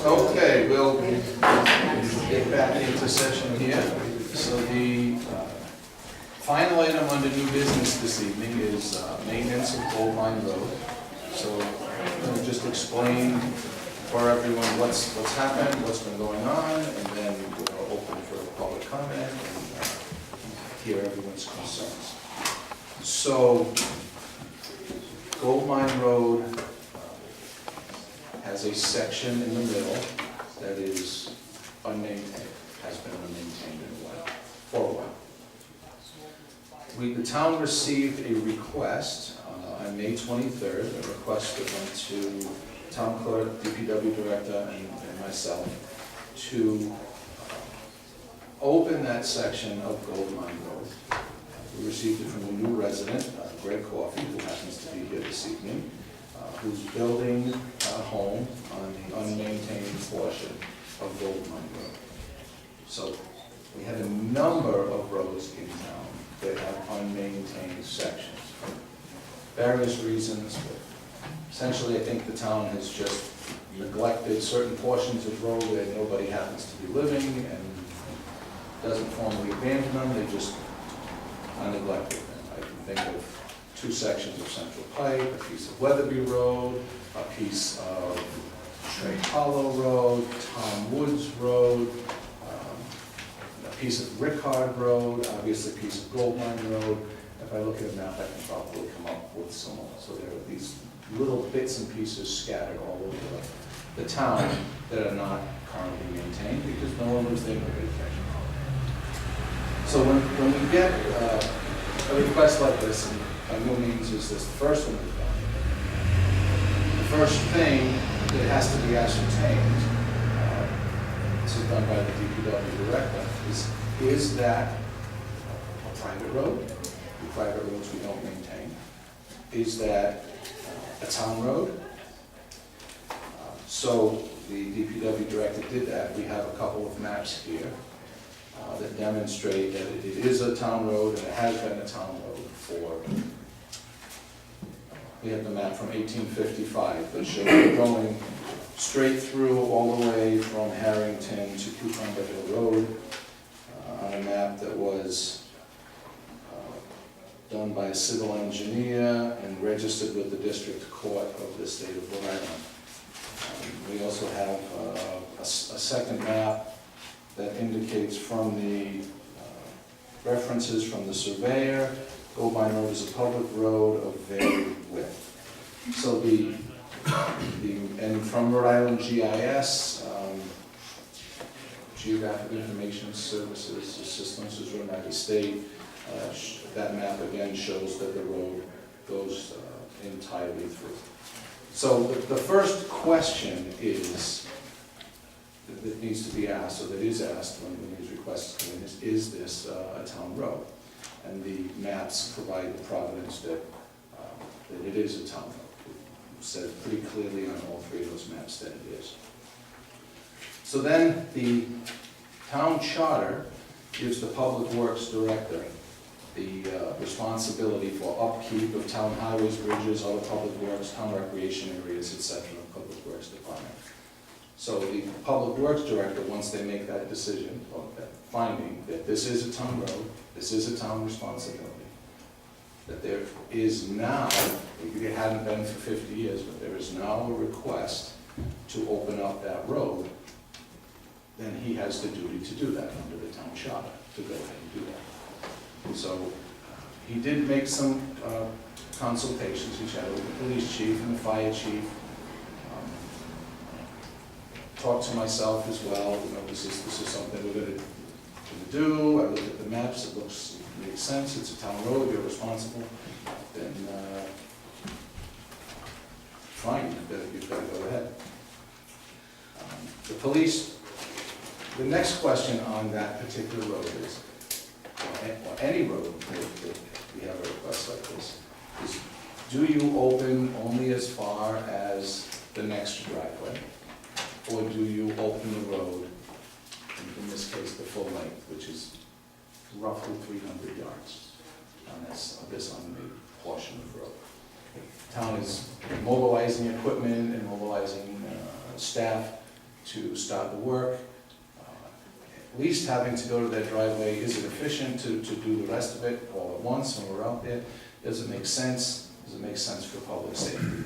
Okay, we'll get back into session here. So the final item under new business this evening is maintenance of Gold Mine Road. So I'm going to just explain for everyone what's happened, what's been going on, and then we'll open for public comment and hear everyone's concerns. So Gold Mine Road has a section in the middle that is unmaintained, has been unmaintained for a while. The town received a request on May 23rd, a request that went to town clerk, DPW director, and myself to open that section of Gold Mine Road. We received it from a new resident, Greg Coffey, who happens to be here this evening, who's building a home on the unmaintained portion of Gold Mine Road. So we have a number of roads in town that have unmaintained sections for various reasons, but essentially I think the town has just neglected certain portions of road where nobody happens to be living and doesn't formally abandon them, they just neglected them. I can think of two sections of Central Pike, a piece of Weatherby Road, a piece of Strait Hollow Road, Tom Woods Road, a piece of Rickard Road, obviously a piece of Gold Mine Road. If I look at a map, I can probably come up with some more. So there are these little bits and pieces scattered all over the town that are not currently maintained because no one lives there, nobody cares. So when we get a request like this, and by no means is this the first one we've done, the first thing that has to be ascertained, this is done by the DPW director, is that a private road? The private roads we don't maintain. Is that a town road? So the DPW director did that. We have a couple of maps here that demonstrate that it is a town road and it has been a town road for, we have the map from 1855 that shows it going straight through all the way from Harrington to Cucumber Hill Road on a map that was done by a civil engineer and registered with the district court of the state of Rhode Island. We also have a second map that indicates from the references from the surveyor Goldmine Road is a public road of varied width. So and from Rhode Island GIS, Geographic Information Services Systems is United States, that map again shows that the road goes entirely through. So the first question is, that needs to be asked, or that is asked when these requests come in, is this a town road? And the maps provide the providence that it is a town road. It says pretty clearly on all three of those maps that it is. So then the town charter gives the Public Works Director the responsibility for upkeep of town highways, bridges, other public works, town recreation areas, etc., Public Works Department. So the Public Works Director, once they make that decision, or that finding that this is a town road, this is a town responsibility, that there is now, it hadn't been for 50 years, but there is now a request to open up that road, then he has the duty to do that under the town charter, to go ahead and do that. So he did make some consultations. He chatted with the police chief and the fire chief. Talked to myself as well. You know, this is something we're going to do. I looked at the maps. It makes sense. It's a town road. You're responsible. Then fine. You've got to go ahead. The police. The next question on that particular road is, or any road that we have a request like this, is do you open only as far as the next driveway? Or do you open the road, in this case, the full length, which is roughly 300 yards on this unmade portion of the road? The town is mobilizing equipment and mobilizing staff to start the work. At least having to go to that driveway, is it efficient to do the rest of it all at once when we're out there? Does it make sense? Does it make sense for public safety?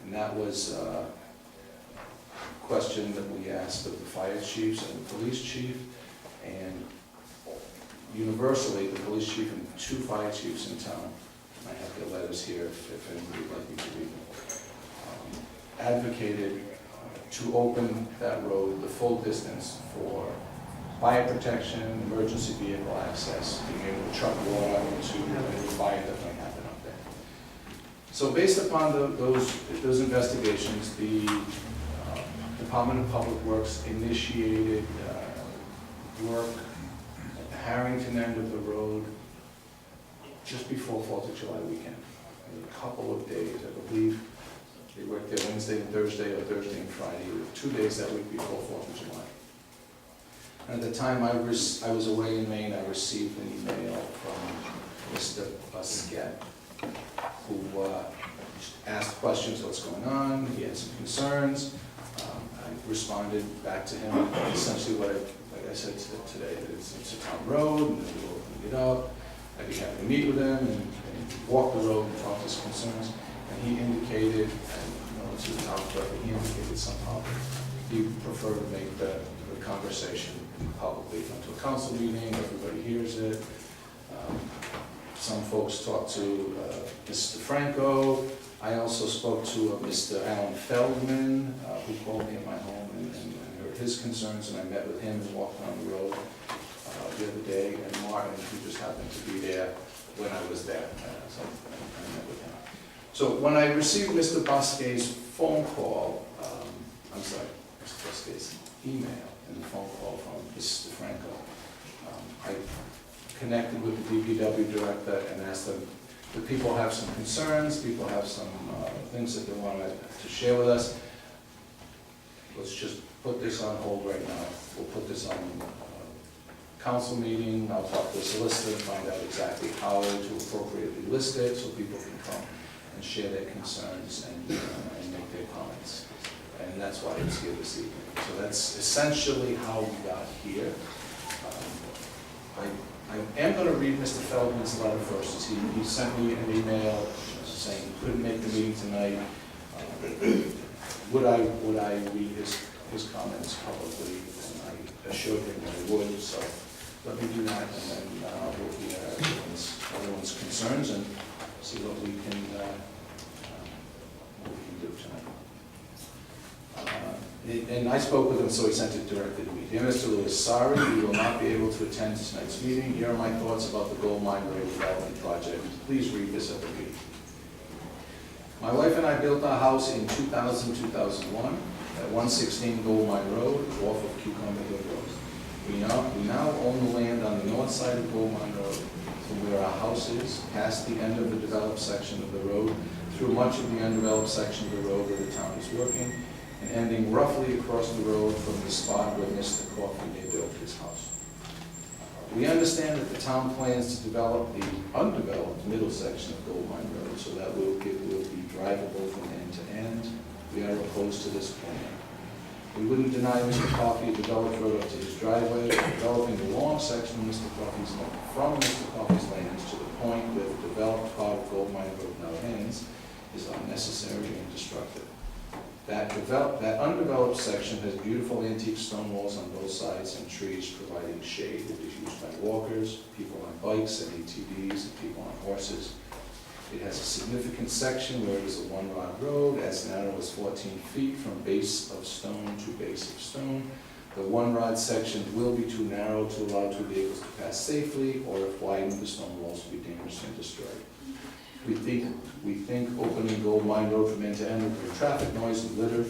And that was a question that we asked of the fire chiefs and the police chief, and universally, the police chief and 2 fire chiefs in town, and I have their letters here if anybody would like me to read them, advocated to open that road the full distance for fire protection, emergency vehicle access, being able to truck water into any fire that might happen up there. So based upon those investigations, the Department of Public Works initiated work at the Harrington end of the road just before 4th of July weekend. A couple of days, I believe. They worked there Wednesday and Thursday, or Thursday and Friday, 2 days that week before 4th of July. And at the time I was away in Maine, I received an email from Mr. Busquet, who asked questions, what's going on, he had some concerns. I responded back to him, essentially like I said today, that it's a town road, and that we'll open it up. I'd be happy to meet with him and walk the road and talk his concerns. And he indicated, and to the town clerk, he indicated somehow he preferred to make the conversation publicly, come to a council meeting, everybody hears it. Some folks talked to Mr. Franco. I also spoke to Mr. Alan Feldman, who called me at my home and heard his concerns, and I met with him and walked down the road the other day, and Martin, who just happened to be there when I was there, so I met with him. So when I received Mr. Busquet's phone call, Mr. Busquet's email and the phone call from Mr. Franco, I connected with the DPW director and asked them, do people have some concerns? People have some things that they want to share with us? Let's just put this on hold right now. We'll put this on council meeting. I'll talk to the solicitor, find out exactly how to appropriately list it so people can come and share their concerns and make their comments. And that's why it's here this evening. So that's essentially how we got here. I am going to read Mr. Feldman's letter first. He sent me an email saying he couldn't make the meeting tonight. Would I read his comments publicly? And I assured him that I would. So let me do that, and then we'll hear everyone's concerns and see what we can do tonight. And I spoke with him, so he sent it directly to me. Dear Mr. Lewis, sorry we will not be able to attend tonight's meeting. Here are my thoughts about the Gold Mine Road Development Project. Please read this at the meeting. My wife and I built our house in 2000-2001 at 116 Gold Mine Road, off of Cucumber Hill Road. We now own the land on the north side of Gold Mine Road, from where our house is, past the end of the developed section of the road, through much of the undeveloped section of the road where the town is working, and ending roughly across the road from the spot where Mr. Coffey built his house. We understand that the town plans to develop the undeveloped middle section of Gold Mine Road so that it will be drivable from end to end. We are opposed to this plan. We wouldn't deny Mr. Coffey a developed road up to his driveway, but developing the long section of from Mr. Coffey's lands to the point where the developed part of Gold Mine Road now ends is unnecessary and destructive. That undeveloped section has beautiful antique stone walls on both sides and trees providing shade. It is used by walkers, people on bikes and ATVs, and people on horses. It has a significant section where it is a one-rod road, as narrow as 14 feet from base of stone to base of stone. The one-rod section will be too narrow to allow two vehicles to pass safely, or if widened, the stone walls will be dangerous and destroyed. We think opening Gold Mine Road from end to end will bring traffic noise and litter.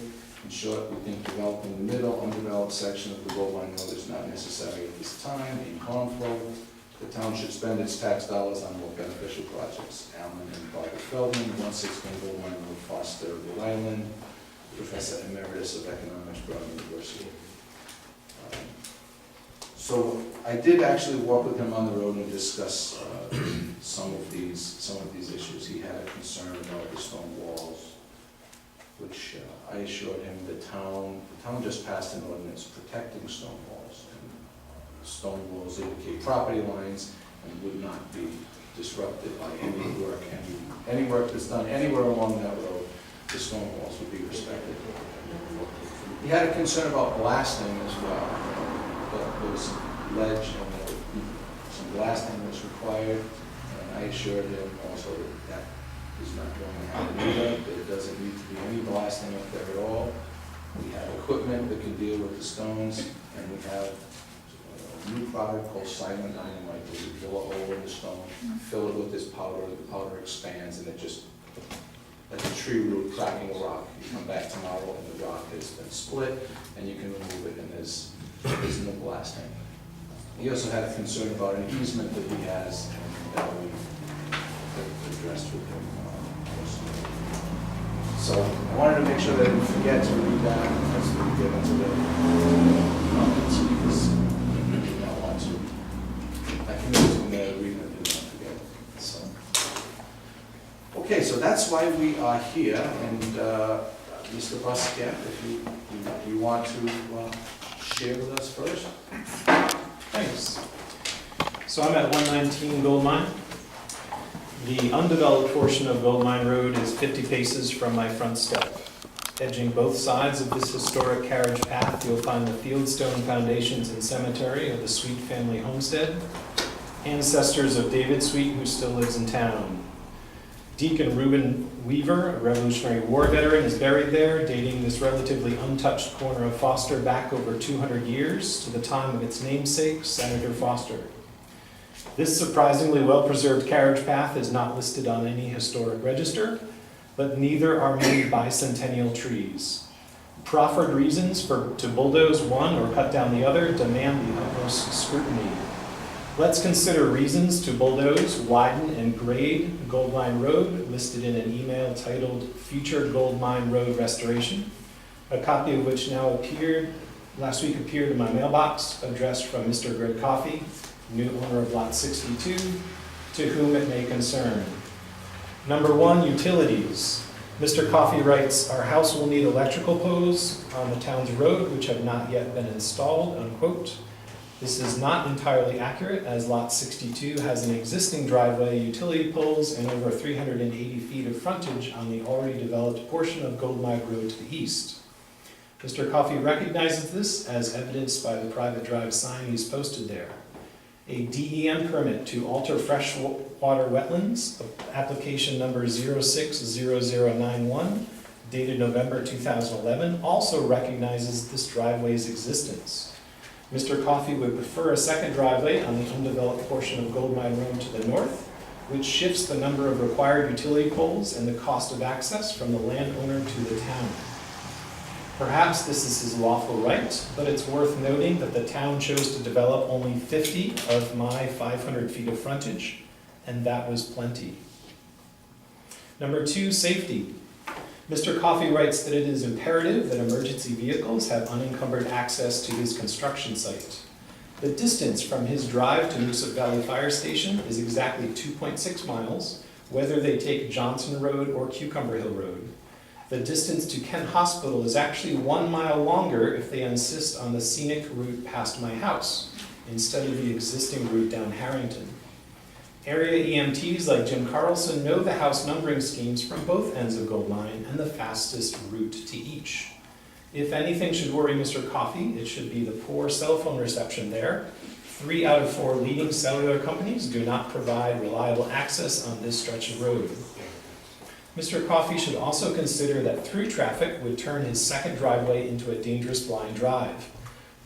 In short, we think developing the middle undeveloped section of the Gold Mine Road is not necessary at this time, being harmful. The town should spend its tax dollars on more beneficial projects. Alan and Barbara Feldman, 116 Gold Mine Road, Foster, Rhode Island, Professor Emeritus of Economics, Brown University. So I did actually walk with him on the road and discuss some of these issues. He had a concern about the stone walls, which I assured him the town just passed an ordinance protecting stone walls. And stone walls indicate property lines and would not be disrupted by any work that's done anywhere along that road. The stone walls would be respected. He had a concern about blasting as well. There was some ledge and some blasting was required, and I assured him also that is not going to happen either, that it doesn't need to be any blasting up there at all. We have equipment that can deal with the stones, and we have a new product called silent dynamite, where you drill a hole in the stone, fill it with this powder, the powder expands, and it just, like a tree root cracking a rock. You come back tomorrow and the rock has been split, and you can remove it, and there's no blasting. He also had a concern about an easement that he has, and that we addressed with him. So I wanted to make sure that I didn't forget to read that as we get into the comments, because I did not want to. I committed to read it, I did not forget. So, okay, so that's why we are here, and Mr. Busquet, if you want to share with us first. Thanks. So I'm at 119 Gold Mine. The undeveloped portion of Gold Mine Road is 50 paces from my front step. Edging both sides of this historic carriage path, you'll find the fieldstone foundations and cemetery of the Sweet family homestead, ancestors of David Sweet, who still lives in town. Deacon Reuben Weaver, a Revolutionary War veteran, is buried there, dating this relatively untouched corner of Foster back over 200 years to the time of its namesake, Senator Foster. This surprisingly well-preserved carriage path is not listed on any historic register, but neither are many bicentennial trees. Proffered reasons to bulldoze one or cut down the other demand the utmost scrutiny. Let's consider reasons to bulldoze, widen, and grade Gold Mine Road, listed in an email titled Future Gold Mine Road Restoration, a copy of which last week appeared in my mailbox, addressed from Mr. Greg Coffey, new owner of Lot 62, to whom it may concern. Number 1, utilities. Mr. Coffey writes, our house will need electrical poles on the town's road, which have not yet been installed, unquote. This is not entirely accurate, as Lot 62 has an existing driveway, utility poles, and over 380 feet of frontage on the already developed portion of Gold Mine Road to the east. Mr. Coffey recognizes this, as evidenced by the private drive sign he's posted there. a DEM permit to alter freshwater wetlands, application number 060091, dated November 2011, also recognizes this driveway's existence. Mr. Coffey would prefer a second driveway on the undeveloped portion of Goldmine Road to the north, which shifts the number of required utility poles and the cost of access from the landowner to the town. Perhaps this is his lawful right, but it's worth noting that the town chose to develop only 50 of my 500 feet of frontage, and that was plenty. Number 2, safety. Mr. Coffey writes that it is imperative that emergency vehicles have unencumbered access to his construction site. The distance from his drive to Moosup Valley Fire Station is exactly 2.6 miles, whether they take Johnson Road or Cucumber Hill Road. The distance to Kent Hospital is actually 1 mile longer if they insist on the scenic route past my house, instead of the existing route down Harrington. Area EMTs like Jim Carlson know the house numbering schemes from both ends of Goldmine and the fastest route to each. If anything should worry Mr. Coffey, it should be the poor cell phone reception there. 3 out of 4 leading cellular companies do not provide reliable access on this stretch of road. Mr. Coffey should also consider that through traffic would turn his second driveway into a dangerous blind drive.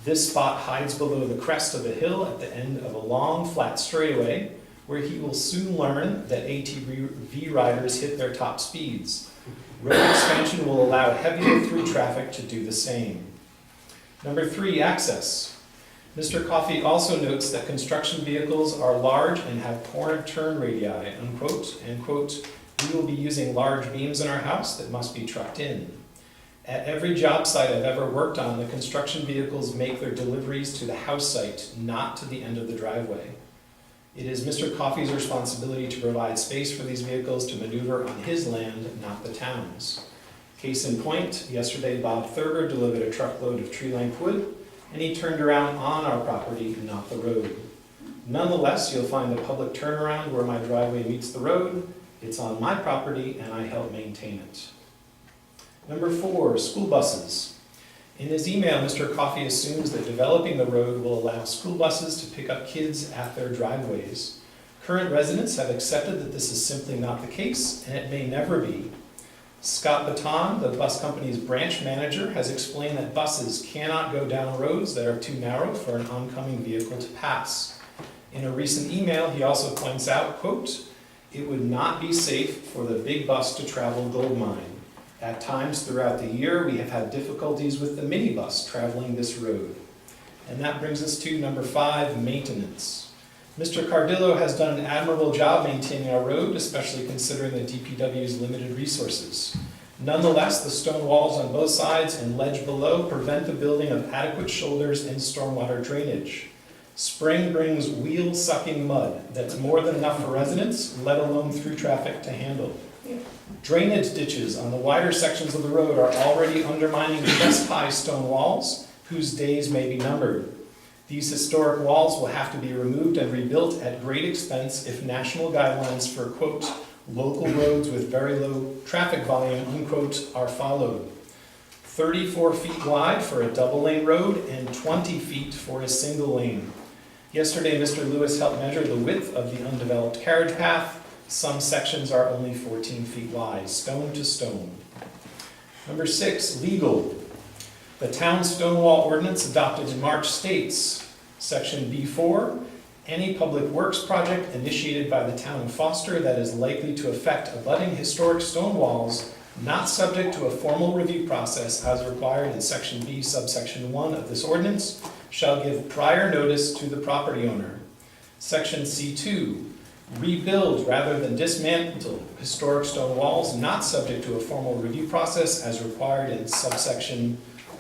This spot hides below the crest of a hill at the end of a long, flat straightaway, where he will soon learn that ATV riders hit their top speeds. Road expansion will allow heavier through traffic to do the same. Number 3, access. Mr. Coffey also notes that construction vehicles are large and have poor turn radii, unquote, and quote, we will be using large beams in our house that must be trucked in. At every job site I've ever worked on, the construction vehicles make their deliveries to the house site, not to the end of the driveway. It is Mr. Coffey's responsibility to provide space for these vehicles to maneuver on his land, not the town's. Case in point, yesterday Bob Thurber delivered a truckload of tree-length wood, and he turned around on our property, not the road. Nonetheless, you'll find a public turnaround where my driveway meets the road. It's on my property, and I help maintain it. Number 4, school buses. In his email, Mr. Coffey assumes that developing the road will allow school buses to pick up kids at their driveways. Current residents have accepted that this is simply not the case, and it may never be. Scott Baton, the bus company's branch manager, has explained that buses cannot go down roads that are too narrow for an oncoming vehicle to pass. In a recent email, he also points out, quote, it would not be safe for the big bus to travel Goldmine. At times throughout the year, we have had difficulties with the minibus traveling this road. And that brings us to number 5, maintenance. Mr. Cardillo has done an admirable job maintaining our road, especially considering the DPW's limited resources. Nonetheless, the stone walls on both sides and ledge below prevent the building of adequate shoulders and stormwater drainage. Spring brings wheel-sucking mud that's more than enough for residents, let alone through traffic to handle. Drainage ditches on the wider sections of the road are already undermining chest-high stone walls, whose days may be numbered. These historic walls will have to be removed and rebuilt at great expense if national guidelines for, quote, local roads with very low traffic volume, unquote, are followed. 34 feet wide for a double-lane road and 20 feet for a single lane. Yesterday, Mr. Lewis helped measure the width of the undeveloped carriage path. Some sections are only 14 feet wide, stone to stone. Number 6, legal. The town stonewall ordinance adopted in March states, section B4, any public works project initiated by the town of Foster that is likely to affect abutting historic stone walls, not subject to a formal review process as required in section B subsection 1 of this ordinance, shall give prior notice to the property owner. Section C2, rebuild rather than dismantle historic stone walls not subject to a formal review process as required in subsection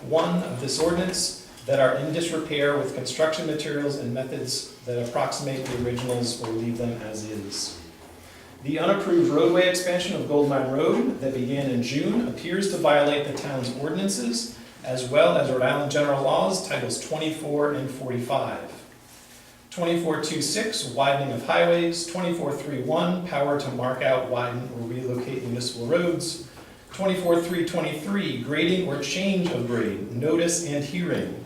1 of this ordinance that are in disrepair with construction materials and methods that approximate the originals or leave them as is. The unapproved roadway expansion of Goldmine Road that began in June appears to violate the town's ordinances as well as Rhode Island General Laws, Titles 24 and 45. 2426, widening of highways. 2431, power to mark out, widen, or relocate municipal roads. 24323, grading or change of grade, notice and hearing.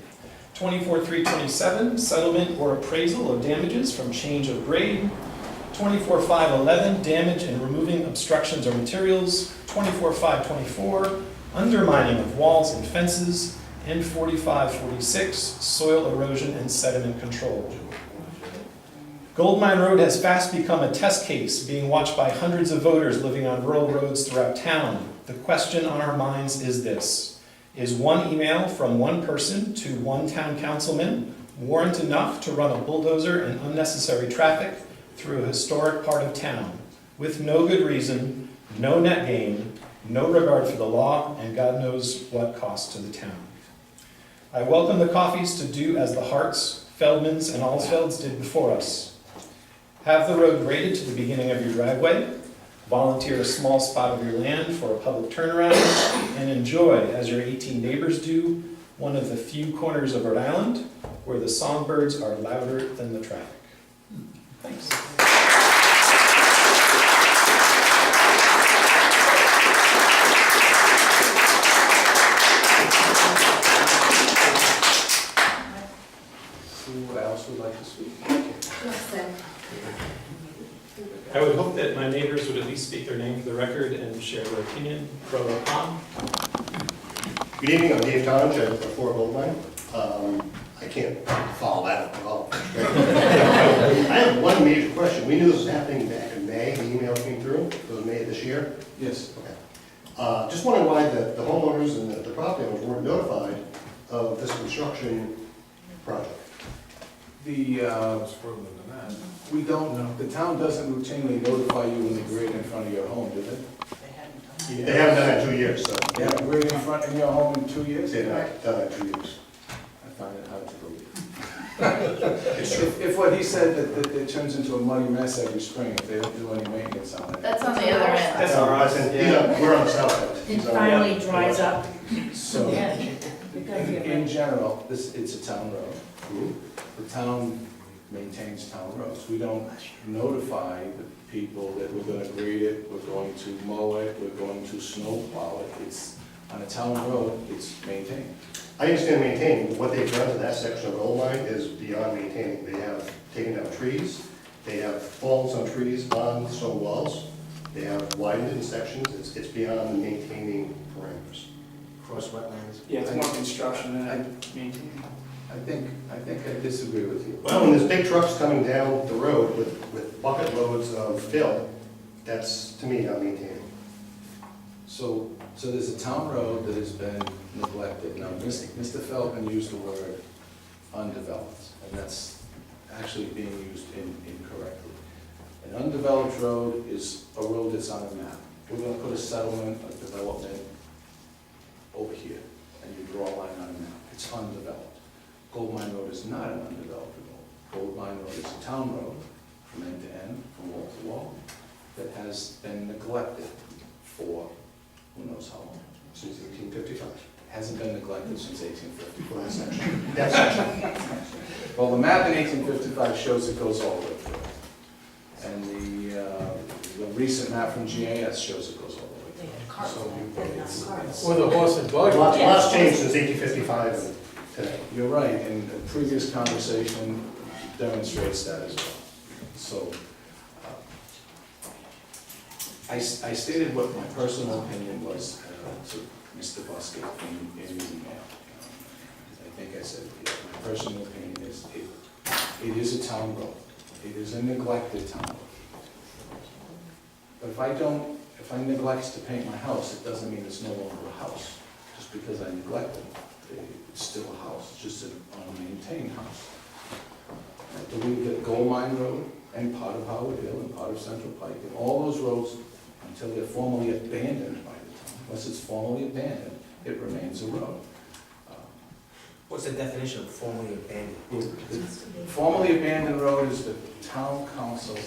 24-327, settlement or appraisal of damages from change of grade. 24-511, damage and removing obstructions or materials. 24-524, undermining of walls and fences. And 45-46, soil erosion and sediment control. Goldmine Road has fast become a test case, being watched by hundreds of voters living on rural roads throughout town. The question on our minds is this: is one email from one person to one town councilman warrant enough to run a bulldozer and unnecessary traffic through a historic part of town, with no good reason, no net gain, no regard for the law, and God knows what cost to the town? I welcome the Coffeys to do as the Harts, Feldmans, and Alsfelds did before us. Have the road graded to the beginning of your driveway, volunteer a small spot of your land for a public turnaround, and enjoy, as your 18 neighbors do, one of the few corners of Rhode Island where the songbirds are louder than the traffic. Thanks. Who else would like to speak? I would hope that my neighbors would at least speak their name for the record and share their opinion, pro or con. Good evening, I'm Dave Tonge at 4 Goldmine. I can't follow that up at all. I have one major question. We knew this was happening back in May. The email came through. It was May of this year. Yes. Okay. Just wondering why the homeowners and the property owners weren't notified of this construction project. We don't know. The town doesn't routinely notify you when they grade in front of your home, do they? They haven't done it in 2 years, so. They haven't graded in front of your home in 2 years? They've not done it in 2 years. I find it hard to believe. If what he said, that it turns into a muddy mess every spring, if they don't do any maintenance on it. That's on the other end. That's all right. We're on the south end. It finally dries up. So, Yeah. in general, it's a town road. The town maintains town roads. We don't notify the people that we're gonna grade it, we're going to mow it, we're going to snow plow it. It's, on a town road, it's maintained. I understand maintaining, but what they've done to that section of Goldmine is beyond maintaining. They have taken down trees, they have fallen some trees on stone walls, they have widened it in sections. It's beyond maintaining parameters. Cross wetlands. Yeah, it's more construction than maintaining. I think I disagree with you. Well, when there's big trucks coming down the road with bucket loads of fill, that's, to me, not maintaining. So there's a town road that has been neglected. Now, Mr. Feldman used the word undeveloped, and that's actually being used incorrectly. An undeveloped road is a road that's on a map. We're gonna put a settlement, a development over here, and you draw a line on a map. It's undeveloped. Goldmine Road is not an undeveloped road. Goldmine Road is a town road from end to end, from wall to wall, that has been neglected for who knows how long. Since 1855. Hasn't been neglected since 1854. That section. That section. Well, the map in 1855 shows it goes all the way through. And the recent map from GIS shows it goes all the way through. So it's Or the horse and buggy. Lots changed since 1855 and today. You're right, and the previous conversation demonstrates that as well. So, I stated what my personal opinion was to Mr. Buskett in the email. I think I said, my personal opinion is it is a town road. It is a neglected town road. But if I neglect to paint my house, it doesn't mean it's no longer a house. Just because I neglect it, it's still a house, it's just an unmaintained house. I believe that Goldmine Road and part of Howard Hill and part of Central Pike, and all those roads, until they're formally abandoned by the town, unless it's formally abandoned, it remains a road. What's the definition of formally abandoned? Formally abandoned road is the town council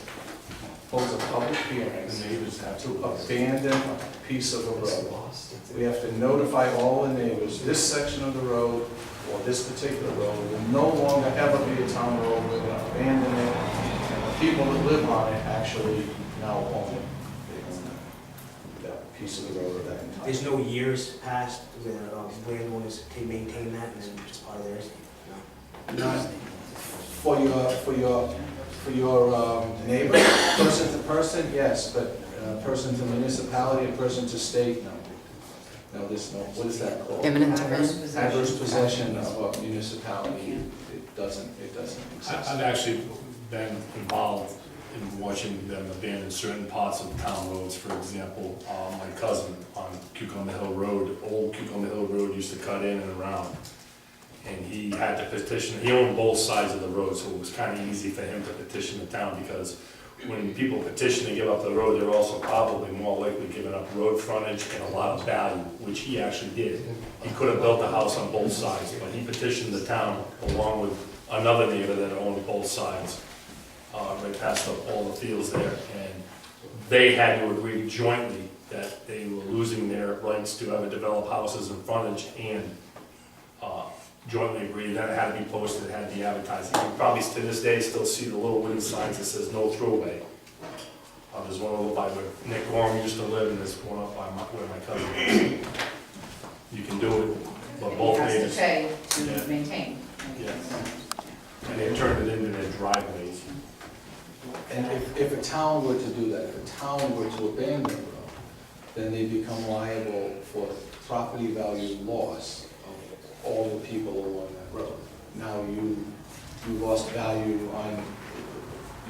holds a public hearing to abandon a piece of a road. We have to notify all the neighbors, this section of the road, or this particular road will no longer ever be a town road, we're gonna abandon it, and the people that live on it actually now own it. They own that piece of the road or that entire. There's no years past where landowners can maintain that and then it's part of theirs? No? not for your neighbor, person to person, yes, but person to municipality, a person to state, no. No, there's no, what is that called? Eminent domain. Adverse possession of a municipality, it doesn't exist. I've actually been involved in watching them abandon certain parts of town roads. For example, my cousin on Cucumber Hill Road, old Cucumber Hill Road used to cut in and around. And he had to petition, he owned both sides of the road, so it was kind of easy for him to petition the town, because when people petition to give up the road, they're also probably more likely giving up road frontage and a lot of value, which he actually did. He could have built a house on both sides, but he petitioned the town along with another neighbor that owned both sides, right past all the fields there, and they had to agree jointly that they were losing their rights to ever develop houses and frontage, and jointly agreed that it had to be posted, it had to be advertised. You can probably to this day still see the little wooden signs that says no throughway. There's one over by where Nick Gorham used to live, and there's one up by where my cousin is. You can do it, but both neighbors. Has to pay Yeah. to maintain. Yeah. And they turned it into their driveways. And if a town were to do that, if a town were to abandon the road, then they become liable for property value loss of all the people along that road. Now you lost value on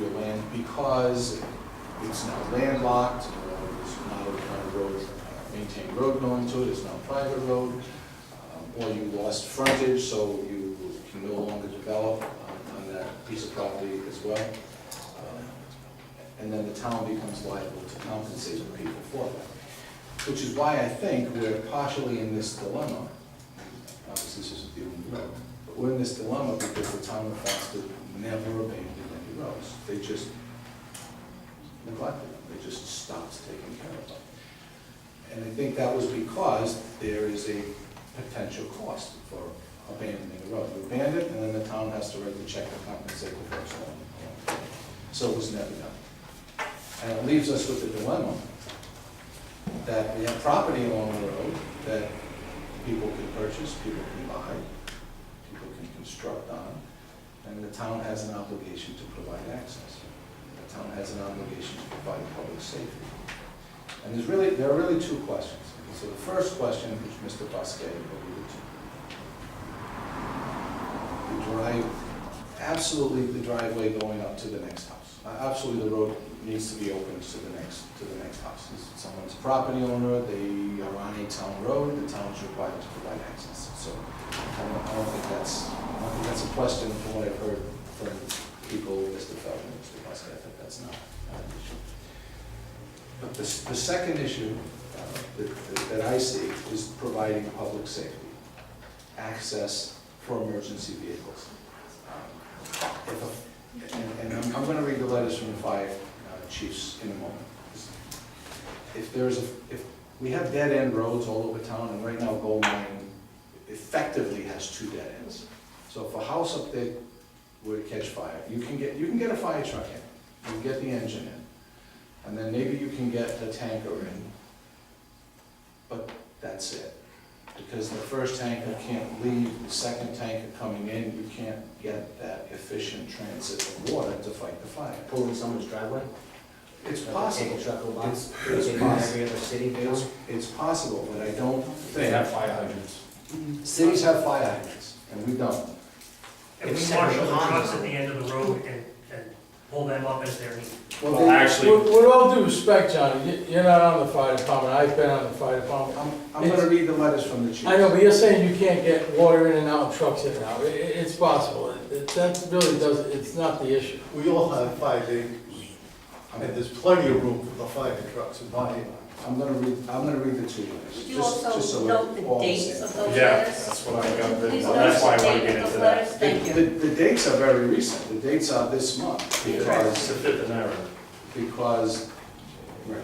your land because it's now landlocked, or it's not a road, maintained road going to it, it's now a private road, or you lost frontage, so you can no longer develop on that piece of property as well. And then the town becomes liable to compensate the people for that. Which is why I think we're partially in this dilemma. Obviously, this isn't the only road, but we're in this dilemma because the town of Foxton never abandoned any roads. They just neglected them. They just stopped taking care of them. And I think that was because there is a potential cost for abandoning a road. You abandon it, and then the town has to write the check to compensate the first one. So it was never done. And it leaves us with the dilemma that we have property along the road that people can purchase, people can buy, people can construct on, and the town has an obligation to provide access. The town has an obligation to provide public safety. And there are really two questions. So the first question, which Mr. Bosquet alluded to, absolutely the driveway going up to the next house. Absolutely the road needs to be open to the next house. It's someone's property owner, they are on a town road, the town is required to provide access. So I don't think that's a question from what I've heard from people, Mr. Feldman, Mr. Bosquet. I think that's not an issue. But the second issue that I see is providing public safety, access for emergency vehicles. And I'm going to read the letters from the fire chiefs in a moment. If we have dead-end roads all over town, and right now Gold Mine effectively has 2 dead ends. So if a house up there were to catch fire, you can get a fire truck in, you can get the engine in, and then maybe you can get a tanker in, but that's it. Because the first tanker can't leave, the second tanker coming in, you can't get that efficient transit of water to fight the fire. Pull in someone's driveway? It's possible. Take a truck over. It's Take possible. every other city. It's possible, but I don't They think. have fire hydrants. Cities have fire hydrants, and we don't. If we marshal the trucks at the end of the road and pull them up as they're needed. Well, actually, With all due respect, Johnny, you're not on the fire department, I've been on the fire department. I'm gonna read the letters from the chief. I know, but you're saying you can't get water in and out, and trucks in and out, it's possible, that really doesn't, it's not the issue. We all have 5 acres, and there's plenty of room for the fire trucks and body. I'm gonna read the 2 letters. Would you just so also we're note the all dates same. of those Yeah, letters? that's what I got written Please down. note That's why I the want to date get of into those that. letters. Thank you. The dates are very recent. The dates are this month It's because, the 5th of narrative. right,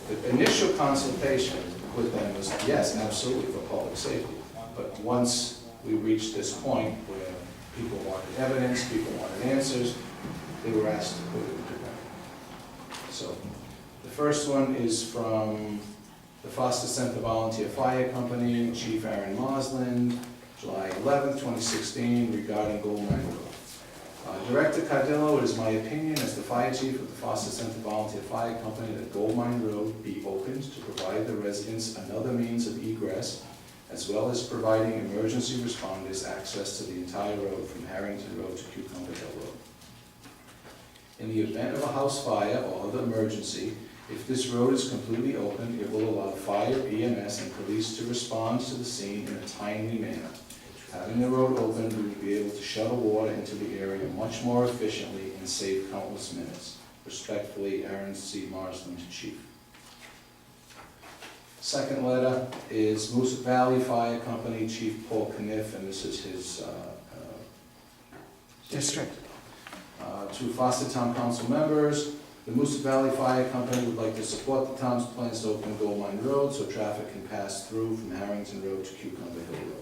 the initial consultation with them was, yes, absolutely for public safety. But once we reached this point where people wanted evidence, people wanted answers, they were asked to put it into record. So the first one is from the Foster Center Volunteer Fire Company, Chief Aaron Mosland, July 11th, 2016, regarding Gold Mine Road. Director Cardillo, it is my opinion as the fire chief of the Foster Center Volunteer Fire Company that Gold Mine Road be opened to provide the residents another means of egress, as well as providing emergency responders access to the entire road from Harrington Road to Cucumber Hill Road. In the event of a house fire or other emergency, if this road is completely open, it will allow fire, EMS, and police to respond to the scene in a timely manner. Having the road open, we will be able to shuttle water into the area much more efficiently and save countless minutes. Respectfully, Aaron C. Marsden, Chief. Second letter is Moose Valley Fire Company, Chief Paul Kniff, and this is his District. To Foster Town Council members, the Moose Valley Fire Company would like to support the town's plans to open Gold Mine Road so traffic can pass through from Harrington Road to Cucumber Hill Road.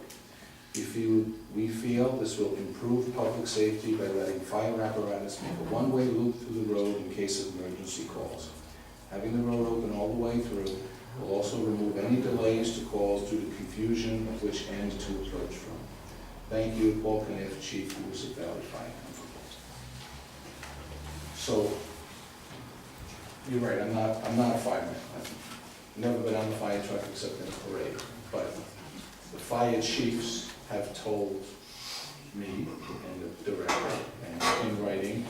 We feel this will improve public safety by letting fire apparatus make a one-way loop through the road in case of emergency calls. Having the road open all the way through will also remove any delays to calls due to confusion of which end to approach from. Thank you, Paul Kniff, Chief, Moose Valley Fire Company. So, you're right, I'm not a fireman. I've never been on the fire truck except in a parade, but the fire chiefs have told me and the director and in writing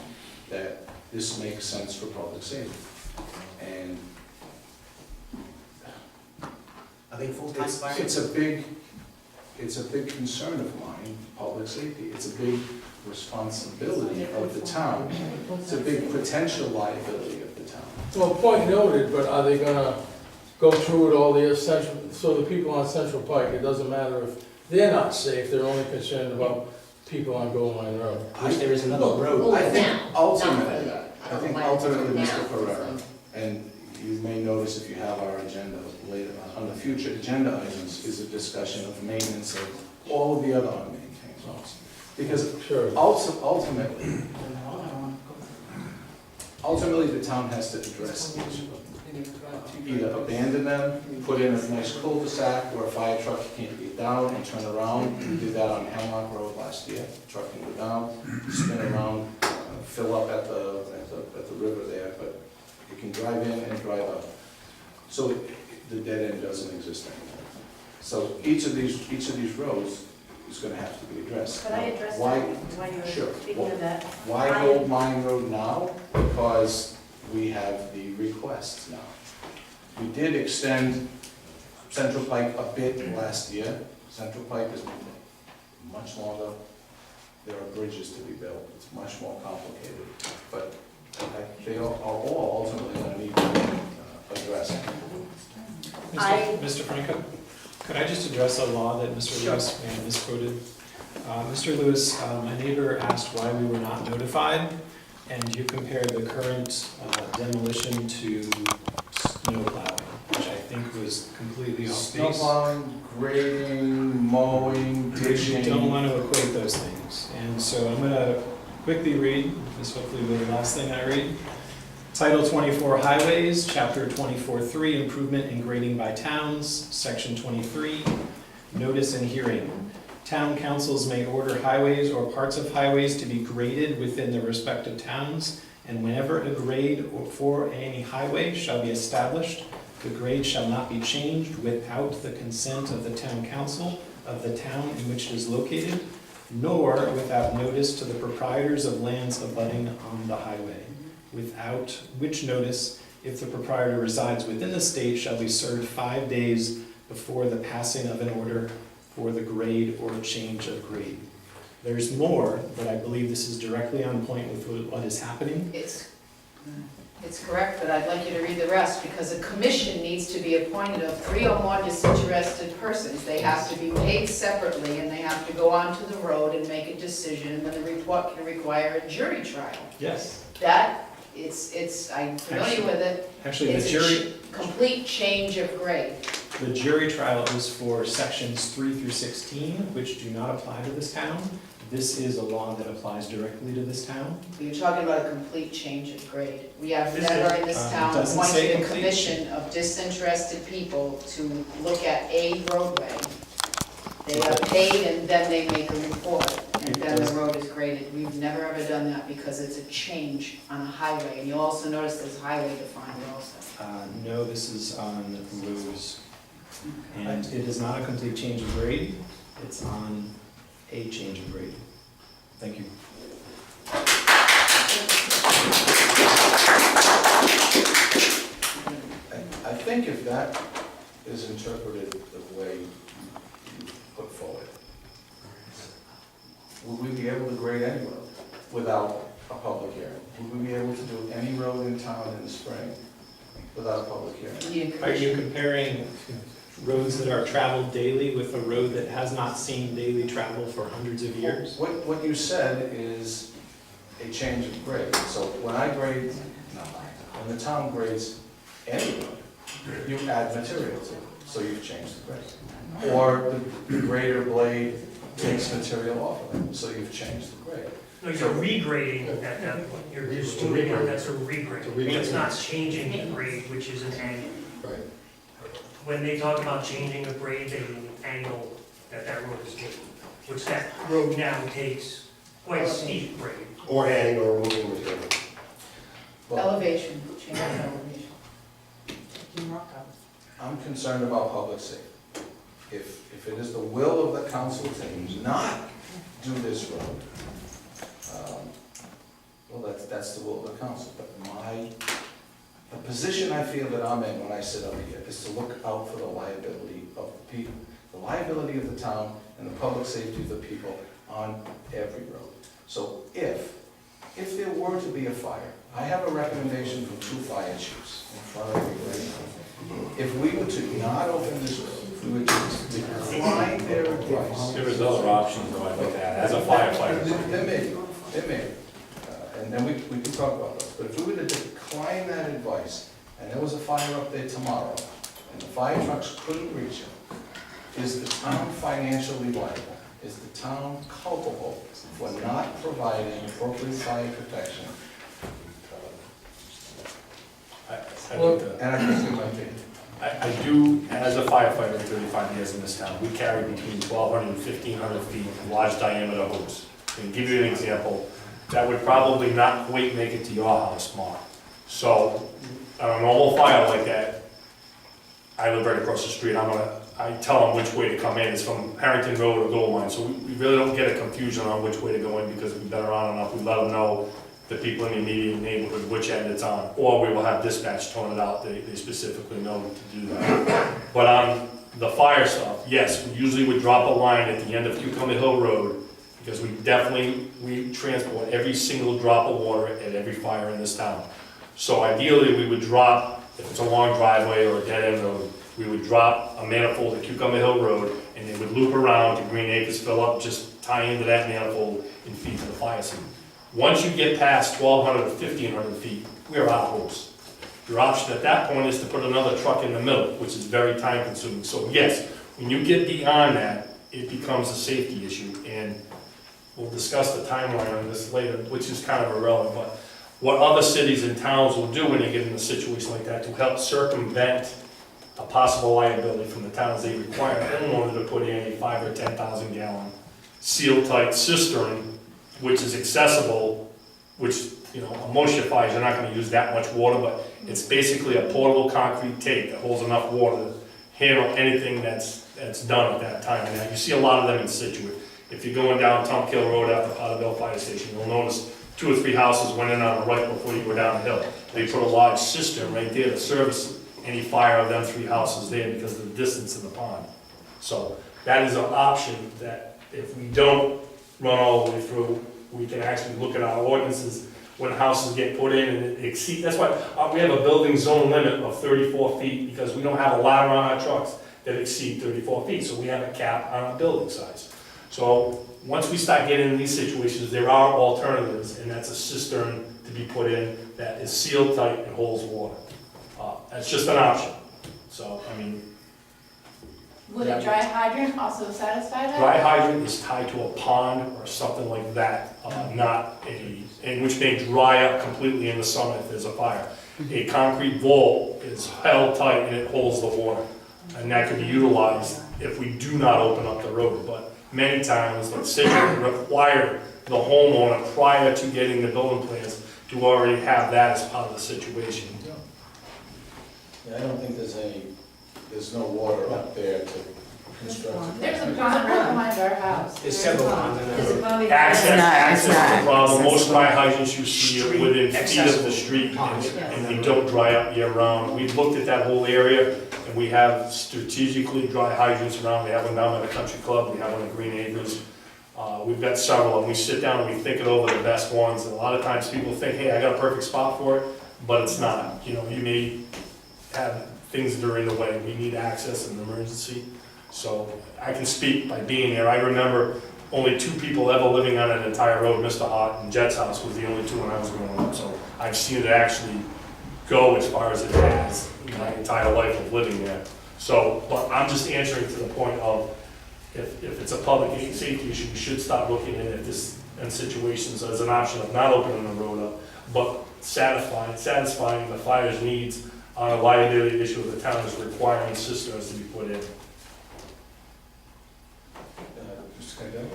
that this makes sense for public safety. And Are they full-time firemen? it's a big concern of mine, public safety. It's a big responsibility of the town. It's a big potential liability of the town. Well, point noted, but are they gonna go through it all the essential, so the people on Central Pike, it doesn't matter if they're not safe, they're only concerned about people on Gold Mine Road. Which there is another road. I think ultimately, Now. Mr. Ferrera, and you may notice if you have our agenda later on the future agenda items, is a discussion of maintenance of all of the other unmaintained roads. Because Sure. ultimately the town has to address each of them. Either abandon them, put in a nice cul-de-sac where a fire truck can't get down and turn around. We did that on Hemlock Road last year. Truck can go down, spin around, fill up at the river there, but you can drive in and drive out. So the dead end doesn't exist anymore. So each of these roads is gonna have to be addressed. Could I address that Why? while you're Sure. speaking of that? Why Gold Mine Road now? Because we have the request now. We did extend Central Pike a bit last year. Central Pike is much longer. There are bridges to be built. It's much more complicated. But they are all ultimately going to need to be addressed. Mr. Franco, could I just address a law that Mr. Lewis may have misquoted? Mr. Lewis, my neighbor asked why we were not notified, and you compared the current demolition to snow plowing, which I think was completely off Snow base. plowing, grading, mowing, We ditching. don't want to equate those things. And so I'm going to quickly read, this hopefully will be the last thing I read. Title 24 Highways, Chapter 24-3 Improvement and Grading by Towns, Section 23 Notice and Hearing. Town councils may order highways or parts of highways to be graded within their respective towns, and whenever a grade for any highway shall be established, the grade shall not be changed without the consent of the town council of the town in which it is located, nor without notice to the proprietors of lands abutting on the highway, without which notice, if the proprietor resides within the state, shall be served 5 days before the passing of an order for the grade or change of grade. There's more, but I believe this is directly on point with what is happening. It's correct, but I'd like you to read the rest, because a commission needs to be appointed of 3 or more disinterested persons. They have to be paid separately, and they have to go onto the road and make a decision, and then the report can require a jury trial. Yes. I'm familiar with it. Actually, the It's a jury, complete change of grade. the jury trial is for sections 3 through 16, which do not apply to this town. This is a law that applies directly to this town. You're talking about a complete change of grade. We have This is- never in this town doesn't say appointed a complete. commission of disinterested people to look at a roadway They are paid and then they make a report, and then the road is graded. We've never ever done that because it's a change on a highway, and you also notice there's highway defined also. No, this is on roads. And it is not a complete change of grade, it's on a change of grade. Thank you. I think if that is interpreted the way you put forward, would we be able to grade any road without a public hearing? Would we be able to do any road in town in the spring without a public hearing? Are you comparing roads that are traveled daily with a road that has not seen daily travel for hundreds of years? What you said is a change of grade. So when I grade, when the town grades any road, you add material to it, so you've changed the grade. Or the grader blade takes material off of it, so you've changed the grade. No, you're regrading at that point. You're just doing it, that's a regrade. It's not changing the grade, which is an angle. Right. When they talk about changing a grade, they mean the angle that that road is taking, which that road now takes quite a steep grade. Or adding or removing material. Elevation, change of elevation. I'm concerned about public safety. If it is the will of the council to not do this road, well, that's the will of the council. But the position I feel that I'm in when I sit up here is to look out for the liability of the people, the liability of the town and the public safety of the people on every road. So if there were to be a fire, I have a recommendation from 2 fire chiefs in front of you right now. If we were to not open this road, we would just decline their advice. There is other options though, I'd like to add, as a firefighter. There may be. And then we can talk about those. But if we were to decline that advice, and there was a fire up there tomorrow, and the fire trucks couldn't reach it, is the town financially liable? Is the town culpable for not providing appropriate fire protection? And I think it might be. I do, as a firefighter, 35 years in this town, we carry between 1,200 and 1,500 feet of large diameter hose. To give you an example, that would probably not quite make it to your house, Mark. So, on a normal fire like that, I live right across the street, I tell them which way to come in. It's from Harrington Road or Gold Mine, so we really don't get a confusion on which way to go in because we've been around enough. We let them know, the people in the immediate neighborhood, which end it's on. Or we will have dispatch tone it out, they specifically know to do that. But on the fire stuff, yes, we usually would drop a line at the end of Cucumber Hill Road because we transport every single drop of water at every fire in this town. So ideally, we would drop, if it's a long driveway or a dead end road, we would drop a manifold at Cucumber Hill Road and they would loop around to Green Acres, fill up, just tie into that manifold and feed to the fire scene. Once you get past 1,200 or 1,500 feet, we're out of hose. Your option at that point is to put another truck in the middle, which is very time consuming. So yes, when you get beyond that, it becomes a safety issue. And we'll discuss the timeline on this later, which is kind of irrelevant. But what other cities and towns will do when they get in a situation like that to help circumvent a possible liability from the towns, they require homeowner to put in a 5,000 or 10,000 gallon seal-tight cistern, which is accessible, which, emulsifies, you're not gonna use that much water, but it's basically a portable concrete tape that holds enough water to handle anything that's done at that time. And you see a lot of them in Situate. If you're going down Tumpkill Road after Potterville Fire Station, you'll notice 2 or 3 houses went in on the right before you go down the hill. They put a large cistern right there to service any fire of them 3 houses there because of the distance of the pond. So that is an option that if we don't run all the way through, we can actually look at our ordinances when houses get put in and it exceed. That's why we have a building zone limit of 34 feet because we don't have a ladder on our trucks that exceed 34 feet. So we have a cap on our building size. So once we start getting in these situations, there are alternatives, and that's a cistern to be put in that is sealed tight and holds water. That's just an option. So, Would a dry hydrant also satisfy that? dry hydrant is tied to a pond or something like that, and which may dry up completely in the summer if there's a fire. A concrete vault is held tight and it holds the water. and that could be utilized if we do not open up the road. But many towns, like Situate, require the homeowner prior to getting the building plans to already have that as part of the situation. Yeah, I don't think there's no water up there to construct. There's a pond right behind our house. There's several ponds in there. Access is the problem. access. Most of my hydrants you see are within feet of the Accessible street, ponds. and they don't dry up year round. We've looked at that whole area, and we have strategically dry hydrants around. We have one down by the country club, we have one at Green Acres. We've got several of them. We sit down and we think it over, the best ones, and a lot of times people think, hey, I got a perfect spot for it, but it's not. You know, you may have things that are in the way. We need access in an emergency. So I can speak by being there. I remember only 2 people ever living on an entire road. Mr. Hart and Jet's house was the only 2 when I was growing up. So I've seen it actually go as far as it has in my entire life of living there. So, but I'm just answering to the point of if it's a public safety issue, we should start looking at this in situations as an option of not opening the road up, but satisfying the fire's needs on a liability issue of the town is requiring cisterns to be put in. Mr. Kendall?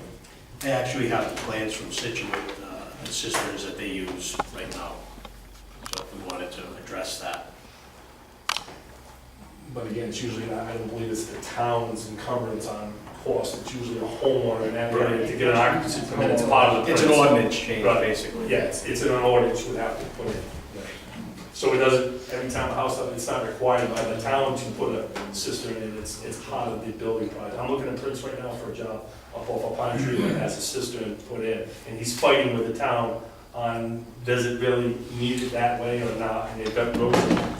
I actually have plans from Situate, and cisterns that they use right now. So if we wanted to address that. But again, it's usually not, I don't believe it's the town's encumbrance on cost, it's usually a homeowner in that area to get an occupancy permit, it's part of the. It's an ordinance change, Right. basically. Yeah, it's an ordinance you would have to put in. So it doesn't, every time a house, it's not required by the town to put a cistern in, it's part of the building project. I'm looking at Prince right now for a job up off a pine tree that has a cistern put in, and he's fighting with the town on, does it really need it that way or not? And they've got roads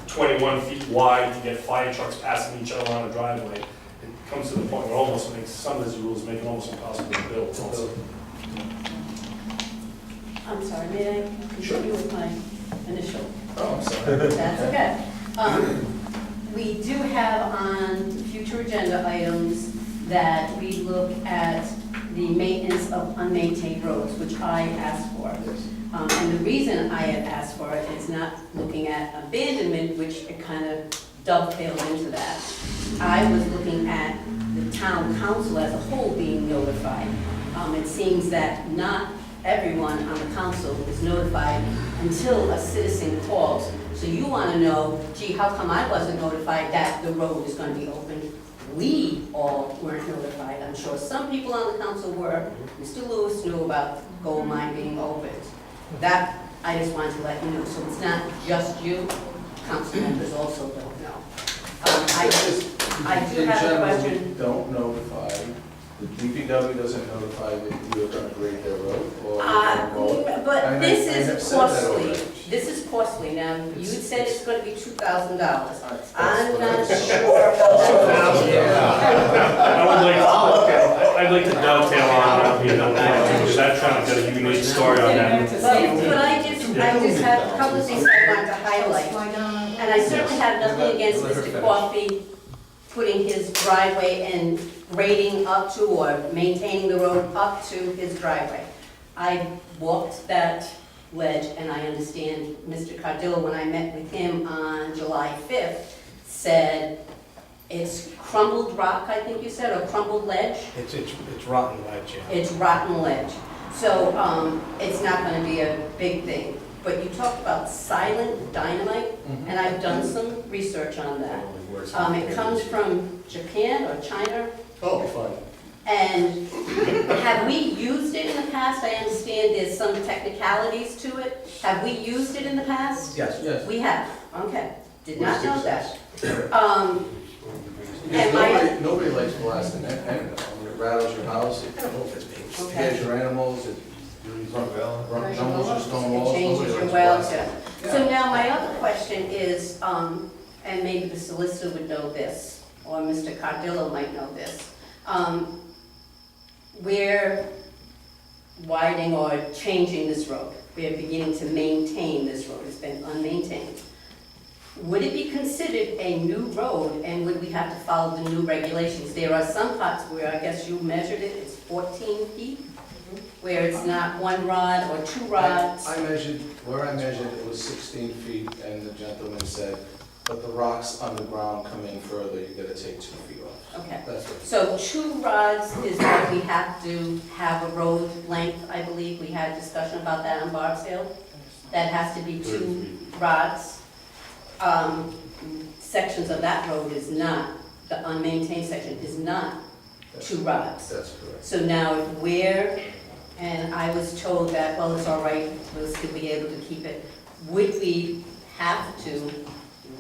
21 feet wide to get fire trucks passing each other on a driveway. It comes to the point where it almost makes, some of these rules make it almost impossible to build also. I'm sorry, may I continue with my initial? Oh, I'm sorry. That's okay. We do have on future agenda items that we look at the maintenance of unmaintained roads, which I asked for. And the reason I had asked for it is not looking at abandonment, which it kind of dovetails into that. I was looking at the town council as a whole being notified. It seems that not everyone on the council is notified until a citizen calls. So you want to know, gee, how come I wasn't notified that the road is going to be open? We all weren't notified. I'm sure some people on the council were. Mr. Lewis knew about gold mine being opened. That, I just wanted to let you know. So it's not just you, council members also don't know. I do have a question. In general, we don't notify, the DPW doesn't notify that you're gonna grade their road or. But this is costly. This is costly. Now, you said it's gonna be $2,000. I'm not sure about that. I'd like to dovetail on, you know, because I'm trying to get a unique story on that. But I just have a couple of things I wanted to highlight. And I certainly have nothing against Mr. Coffey putting his driveway and grading up to or maintaining the road up to his driveway. I walked that ledge and I understand Mr. Cardillo, when I met with him on July 5th, said it's crumbled rock, I think you said, or crumbled ledge? It's rotten ledge, yeah. It's rotten ledge. So it's not going to be a big thing. But you talked about silent dynamite, and I've done some research on that. It comes from Japan or China. Oh, fine. And have we used it in the past? I understand there's some technicalities to it. Have we used it in the past? Yes. Yes. We have, okay. Did not know that. Because nobody likes blasting that anyway. I mean, it rattles your house, it scares your animals, it rumbles your stone It walls. changes Nobody your likes wells, blasting. yeah. So now my other question is, and maybe the solicitor would know this, or Mr. Cardillo might know this. We're widening or changing this road. We're beginning to maintain this road. It's been unmaintained. Would it be considered a new road, and would we have to follow the new regulations? There are some parts where, I guess you measured it, it's 14 feet, where it's not 1 rod or 2 rods. I measured, where I measured, it was 16 feet, and the gentleman said, but the rocks underground come in further, you gotta take 2 feet off. Okay. That's what. So 2 rods is what we have to have a road length, I believe. We had a discussion about that on Barb's Hill. That has to be 2 rods. Sections of that road is not, the unmaintained section is not 2 rods. That's correct. So now if we're, and I was told that, well, it's all right, we'll still be able to keep it. Would we have to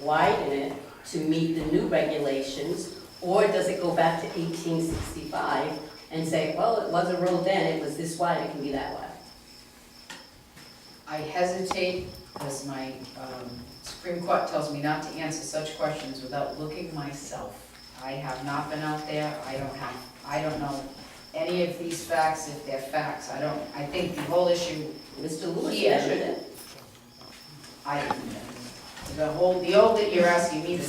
widen it to meet the new regulations? Or does it go back to 1865 and say, well, it was a road then, it was this wide, it can be that wide? I hesitate, because my Supreme Court tells me not to answer such questions without looking myself. I have not been out there, I don't know any of these facts, if they're facts, I think the whole issue Mr. Lewis here. measured it. The old that you're asking me to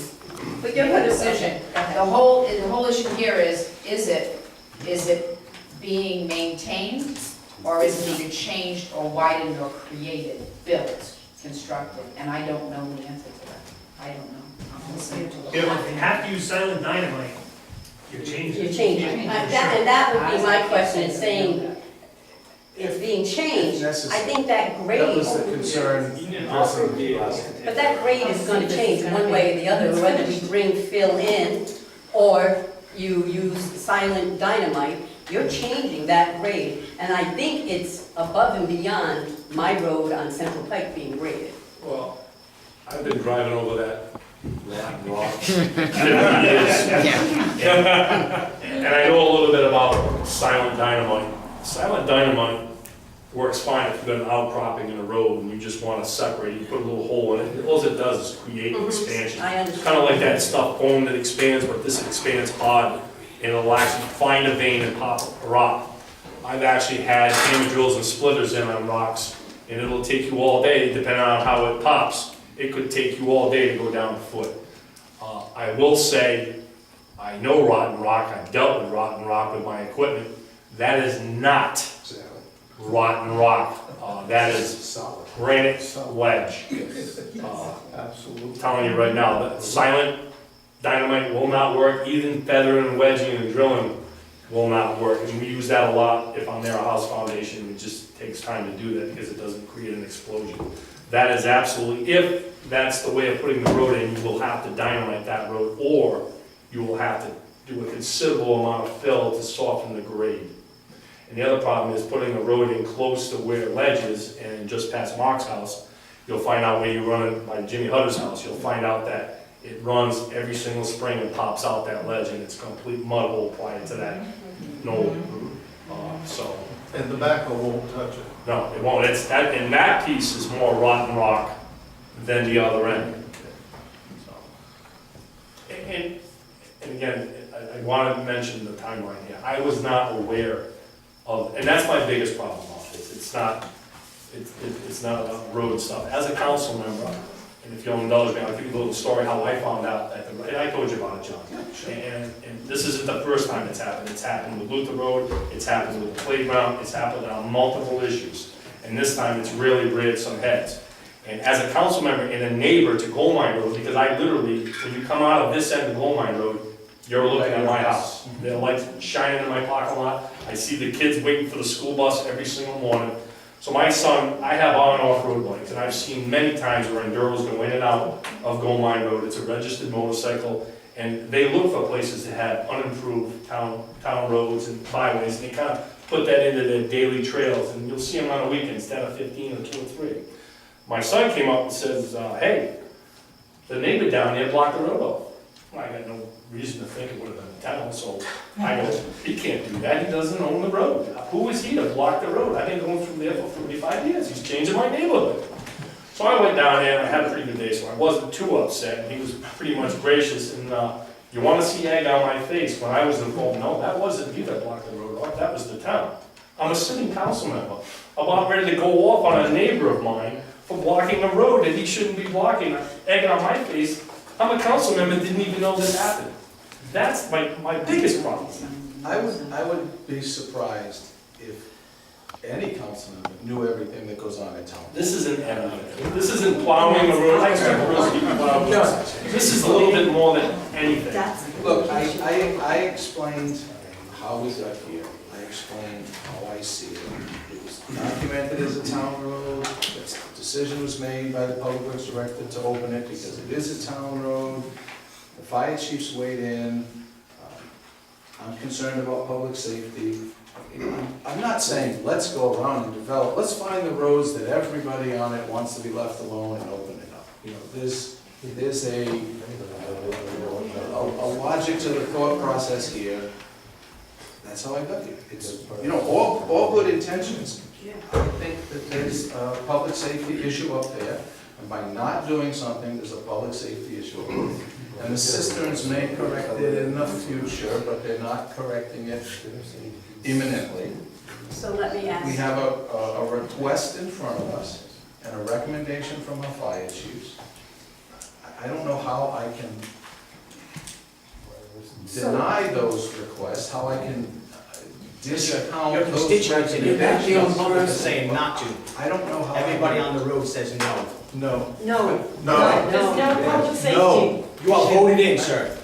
But make you're a decision. The whole issue here is it being maintained, or is it being changed or widened or created, built, constructed? And I don't know the answer to that. I don't know. I'm listening to it. If you have to use silent dynamite, you're changing. You're changing. And that would be my question, it's saying, it's being changed. I think that grade. That was the concern. But that grade is gonna change one way or the other, whether we bring fill in or you use silent dynamite, you're changing that grade. And I think it's above and beyond my road on Central Pike being graded. Well, I've been driving over that rock for years. And I know a little bit about silent dynamite. Silent dynamite works fine if you've got an outcropping in a road and you just want to separate, you put a little hole in it. All it does is create expansion. I understand. Kind of like that stuff foam that expands, but this expands hard and it'll actually find a vein and pop a rock. I've actually had hammer drills and splitters in on rocks, and it'll take you all day, depending on how it pops. It could take you all day to go down a foot. I will say, I know rotten rock, I've dealt with rotten rock with my equipment. That is not rotten rock. That is granite wedge. Absolutely. Telling you right now, that silent dynamite will not work. Even feathering and wedging and drilling will not work. And we use that a lot if I'm near a house foundation. It just takes time to do that because it doesn't create an explosion. That is absolutely, if that's the way of putting the road in, you will have to dynamite that road, or you will have to do a considerable amount of fill to soften the grade. And the other problem is putting a road in close to where ledge is, and just past Mark's house, you'll find out where you run it by Jimmy Hutter's house, you'll find out that it runs every single spring and pops out that ledge, and it's a complete mud hole prior to that knoll. So. And the backhoe won't touch it. No, it won't. It's that, and that piece is more rotten rock than the other end. So. And again, I wanted to mention the timeline here. I was not aware of, and that's my biggest problem about this. It's not about road stuff. As a council member, and if you'll indulge me, I'll give you a little story how I found out that and I told you about it, John. And this isn't the first time it's happened. It's happened with Luther Road, it's happened with the playground, it's happened on multiple issues. And this time it's really reared some heads. And as a council member and a neighbor to Gold Mine Road, because I literally, when you come out of this end of Gold Mine Road, you're looking at my house. They're lights shining in my parking lot. I see the kids waiting for the school bus every single morning. So my son, I have on and off road bikes, and I've seen many times where Enduros go in and out of Gold Mine Road. It's a registered motorcycle, and they look for places that have unimproved town roads and byways, and they kind of put that into their daily trails, and you'll see them on a weekend instead of 15 or 2 or 3. My son came up and says, hey, the neighbor down there blocked the road off. Well, I got no reason to think it would have been the town, so I go, he can't do that, he doesn't own the road. Who is he to block the road? I've been going through there for 45 years, he's changing my neighborhood. So I went down there, and I had a pretty good day, so I wasn't too upset, and he was pretty much gracious, and you want to see egg on my face, when I was involved, no, that wasn't me that blocked the road off, that was the town. I'm a sitting council member, about ready to go off on a neighbor of mine for blocking a road that he shouldn't be blocking, egg on my face. I'm a council member, didn't even know this happened. That's my biggest problem. I would be surprised if any council member knew everything that goes on in town. This isn't everything. This isn't plowing a road, this is a little bit more than anything. Look, I explained how we got here. I explained how I see it. It was documented as a town road. The decision was made by the public works director to open it because it is a town road. The fire chiefs weighed in. I'm concerned about public safety. I'm not saying, let's go around and develop, let's find the roads that everybody on it wants to be left alone and open it up. You know, there's a logic to the thought process here. That's how I got here. It's, you know, all good intentions. I think that there's a public safety issue up there, and by not doing something, there's a public safety issue up there. And the cisterns may correct it in the future, but they're not correcting it imminently. So let me ask. We have a request in front of us and a recommendation from our fire chiefs. I don't know how I can deny those requests, how I can discount Your those constituents in your backyard recommendations. are saying not to. I don't know how. Everybody on the road says no. No. No. No. There's no public safety. No. You are voted in, sir.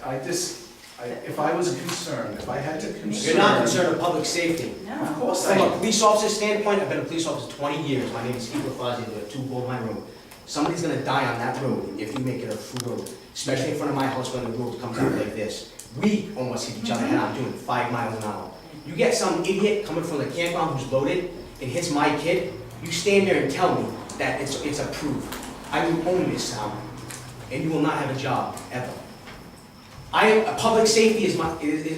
If I was concerned, if I had to concern. You're not concerned with public safety. Of course I From am. a police officer's standpoint, I've been a police officer 20 years. My name is Steve LaFazzi, I live at 2 Gold Mine Road. Somebody's gonna die on that road if you make it a through road, especially in front of my house when the road comes out like this. We almost hit each other head on doing 5 miles an hour. You get some idiot coming from the campground who's loaded and hits my kid, you stand there and tell me that it's approved. I will own this town, and you will not have a job, ever. Public safety is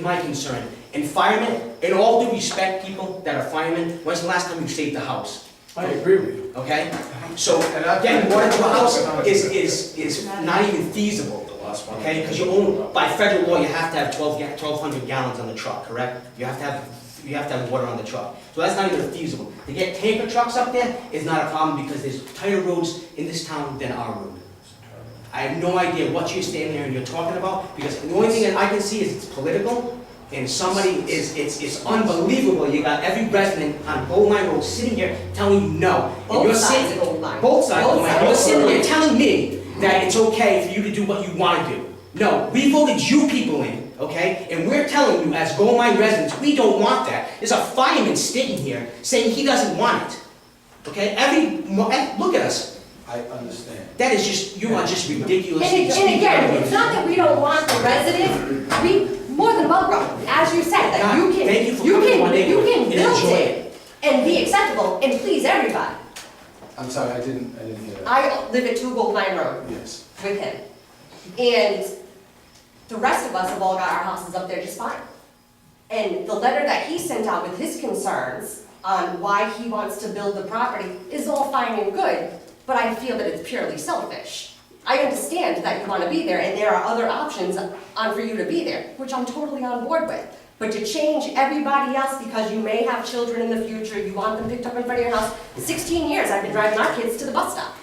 my concern. And firemen, in all due respect, people that are firemen, when's the last time you saved a house? I agree with you. Okay? So, getting water to a house is not even feasible. Okay, because you own, by federal law, you have to have 1,200 gallons on the truck, correct? You have to have water on the truck. So that's not even feasible. To get tanker trucks up there is not a problem because there's tighter roads in this town than our road. I have no idea what you're standing there and you're talking about, because the only thing that I can see is it's political, and it's unbelievable. You got every resident on Gold Mine Road sitting here telling you no. And you're Both sides sitting- of Gold Mine. Both sides of Gold Mine. You're Both sitting there sides. telling me that it's okay for you to do what you want to do. No, we voted you people in, okay? And we're telling you as Gold Mine residents, we don't want that. There's a fireman sitting here saying he doesn't want it. Okay, look at us. I understand. That is just, you are just ridiculous. And again, it's not that we don't want the residents, we more than welcome, as you said, that you can, Thank you for coming to my you neighborhood can and build enjoy it and be acceptable and please everybody. I'm sorry, I didn't hear that. I live at 2 Gold Mine Road Yes. with him. And the rest of us have all got our houses up there just fine. And the letter that he sent out with his concerns on why he wants to build the property is all fine and good, but I feel that it's purely selfish. I understand that you want to be there and there are other options for you to be there, which I'm totally on board with. But to change everybody else because you may have children in the future, you want them picked up in front of your house, 16 years I've been driving our kids to the bus stop.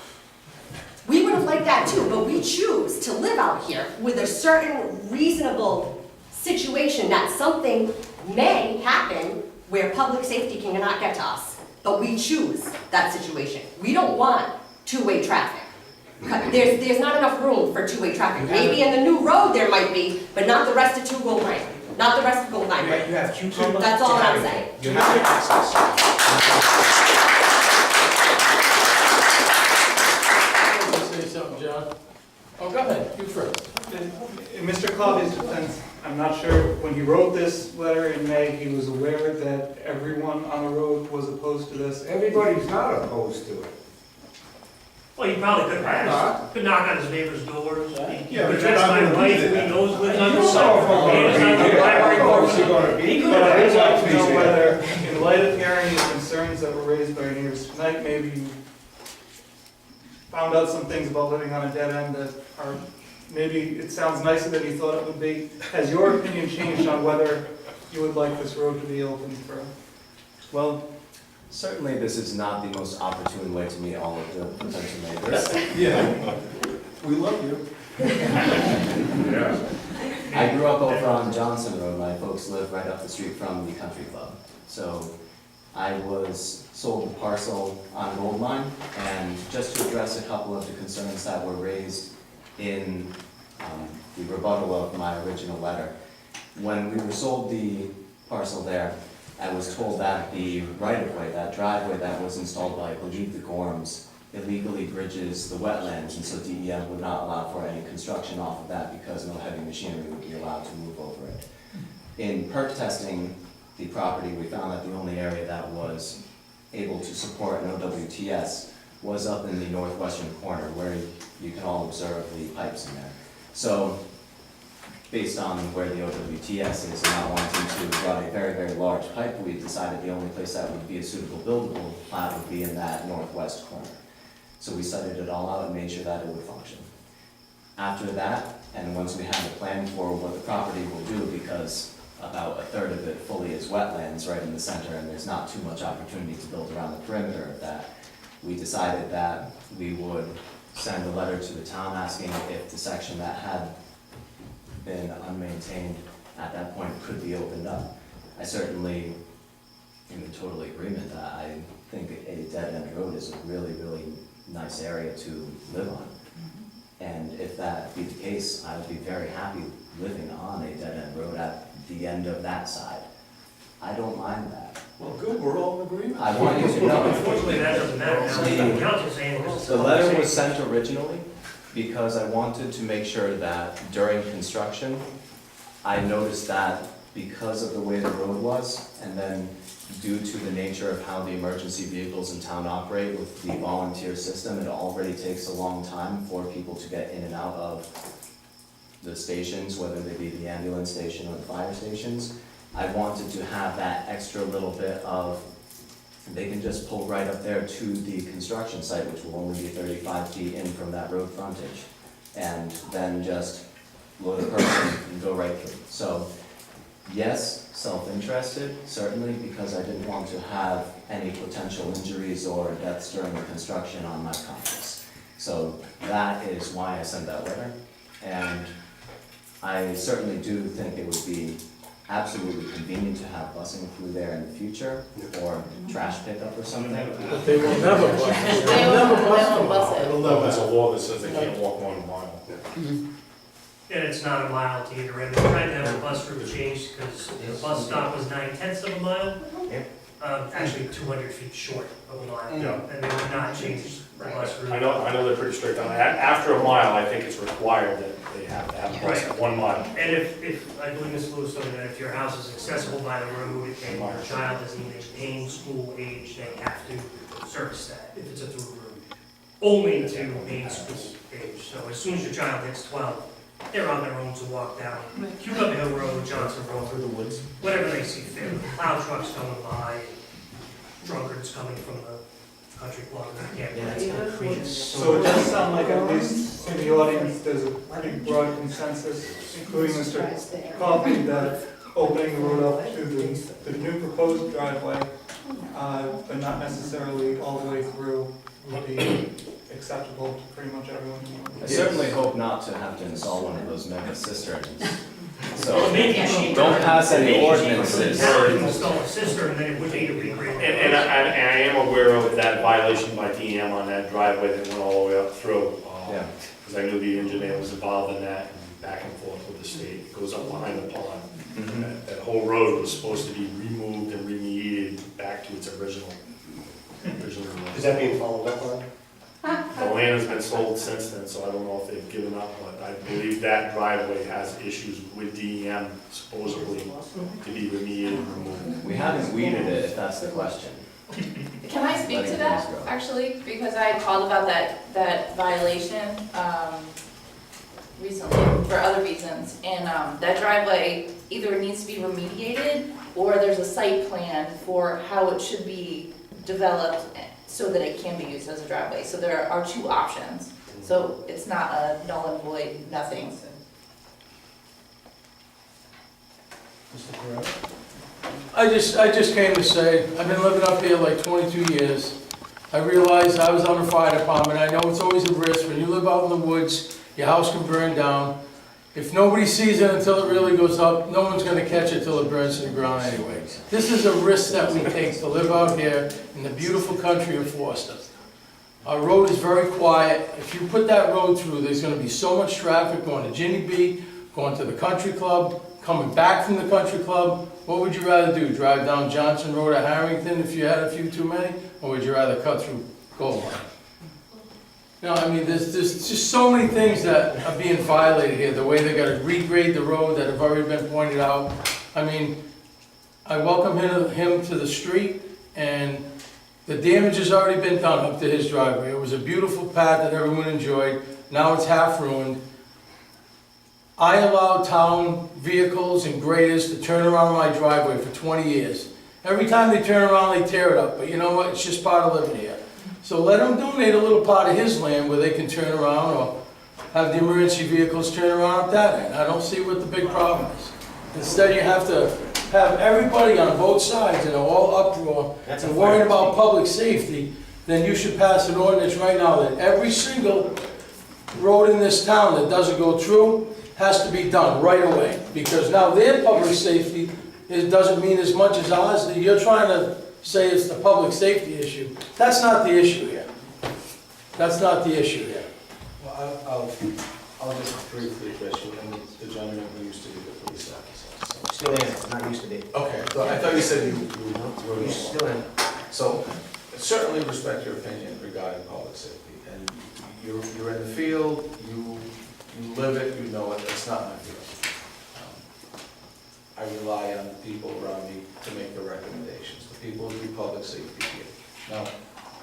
We would have liked that too, but we choose to live out here with a certain reasonable situation that something may happen where public safety cannot get to us. But we choose that situation. We don't want two-way traffic. There's not enough room for two-way traffic. Maybe in the new road there might be, but not the rest of 2 Gold Mine. Not the rest of Gold Mine. You have cucumber. That's all I'm saying. You have your access. Say something, John. Oh, go ahead, you first. In Mr. Covey's defense, I'm not sure, when he wrote this letter in May, he was aware that everyone on the road was opposed to this. Everybody's not opposed to it. Well, he probably could ask, could knock on his neighbor's doors. He Yeah, could but you're text not my gonna do wife, who that. he knows lives on You the know side. if I'm gonna He be doesn't have here. the primary Of course door. you're gonna be. He could But I would like to Please know do whether, in light of hearing the concerns that were raised by neighbors tonight, maybe you found out some things about living on a dead end that are, maybe it sounds nicer than you thought it would be. Has your opinion changed on whether you would like this road to be open for? Well, certainly this is not the most opportune way to meet all of the potential neighbors. Yeah. We love you. I grew up over on Johnson Road. My folks live right up the street from the country club. So I was sold the parcel on Goldmine, and just to address a couple of the concerns that were raised in the rebuttal of my original letter. When we were sold the parcel there, I was told that the right-of-way, that driveway that was installed by, I believe, the Gorms, illegally bridges the wetlands, and so DEM would not allow for any construction off of that because no heavy machinery would be allowed to move over it. In perk testing the property, we found that the only area that was able to support an OWTS was up in the northwestern corner where you can all observe the pipes in there. So, based on where the OWTS is and not wanting to run a very, very large pipe, we decided the only place that would be a suitable buildable plat would be in that northwest corner. So we studied it all out and made sure that it would function. After that, and once we have a plan for what the property will do, because about a third of it fully is wetlands right in the center, and there's not too much opportunity to build around the perimeter of that, we decided that we would send a letter to the town asking if the section that had been unmaintained at that point could be opened up. I certainly am in total agreement that I think a dead-end road is a really, really nice area to live on. And if that be the case, I would be very happy living on a dead-end road at the end of that side. I don't mind that. Well, good, we're all in agreement. I want you to know. Unfortunately, that doesn't matter now. The council's saying this is The letter was sent originally because I wanted to make sure that during construction, I noticed that because of the way the road was, and then due to the nature of how the emergency vehicles in town operate with the volunteer system, it already takes a long time for people to get in and out of the stations, whether they be the ambulance station or the fire stations. I wanted to have that extra little bit of, they can just pull right up there to the construction site, which will only be 35 feet in from that road frontage, and then just load a person and go right through. So, yes, self-interested, certainly, because I didn't want to have any potential injuries or deaths during the construction on my conscience. So that is why I sent that letter, and I certainly do think it would be absolutely convenient to have busing through there in the future, or trash pickup or something. But they will never bus it. They will never bus it. It'll never, it's a law that says they can't walk 1 mile. And it's not a mile to either end. They're trying to have the bus route changed because the bus stop was 9/10 of a mile. Actually 200 feet short of a mile. And they would not change the bus route. I know they're pretty strict on that. After a mile, I think it's required that they have to have a bus at 1 mile. And if, I believe Ms. Lewis told me that if your house is accessible by the road and your child is in a school age, they have to service that if it's a through road. Only to main school age. So as soon as your child hits 12, they're on their own to walk down Cuba Hill Road, Johnson Road, through the woods, whatever they see fit. Plow trucks going by, drunkards coming from the country club. So it does sound like at least in the audience, there's a pretty broad consensus, including Mr. Coffey, that opening the road up to the new proposed driveway, but not necessarily all the way through, would be acceptable to pretty much everyone. I certainly hope not to have to install one of those mega cisterns. So, Maybe don't pass any ordinances. Install a cistern, then it would need to be graded. And I am aware of that violation by DEM on that driveway that went all the way up through. Yeah. Because I knew the engineer was involved in that, and back and forth with the state. It goes up behind the pond. And that whole road was supposed to be removed and remediated back to its original. Is that being followed up on? The land has been sold since then, so I don't know if they've given up, but I believe that driveway has issues with DEM supposedly to be remediated and removed. We haven't weeded it, if that's the question. Can I speak to that, actually? Because I called about that violation recently for other reasons. And that driveway either needs to be remediated or there's a site plan for how it should be developed so that it can be used as a driveway. So there are two options. So it's not a null and void, nothing. I just came to say, I've been living up here like 22 years. I realized I was on the fire department. I know it's always a risk when you live out in the woods, your house can burn down. If nobody sees it until it really goes up, no one's gonna catch it till it burns to the ground anyway. This is a risk that we take to live out here in the beautiful country of Forster. Our road is very quiet. If you put that road through, there's gonna be so much traffic going to Ginny B, going to the country club, coming back from the country club. What would you rather do, drive down Johnson Road to Harrington if you had a few too many? Or would you rather cut through Goldline? No, I mean, there's just so many things that are being violated here, the way they gotta regrade the road that have already been pointed out. I mean, I welcome him to the street, and the damage has already been done up to his driveway. It was a beautiful path that everyone enjoyed, now it's half ruined. I allowed town vehicles and graders to turn around my driveway for 20 years. Every time they turn around, they tear it up, but you know what, it's just part of living here. So let him donate a little part of his land where they can turn around, or have the emergency vehicles turn around up that end. I don't see what the big problem is. Instead, you have to have everybody on both sides in all uproar and worrying about public safety. Then you should pass an ordinance right now that every single road in this town that doesn't go through has to be done right away. Because now their public safety doesn't mean as much as ours. You're trying to say it's the public safety issue. That's not the issue here. That's not the issue here. Well, I'll just briefly address you, and the gentleman who used to be the police officer. So. Still in, not used to be. Okay, so I thought you said you were. You're still in. So, certainly respect your opinion regarding public safety, and you're in the field, you live it, you know it, it's not my field. I rely on the people around me to make the recommendations, the people who do public safety here. Now,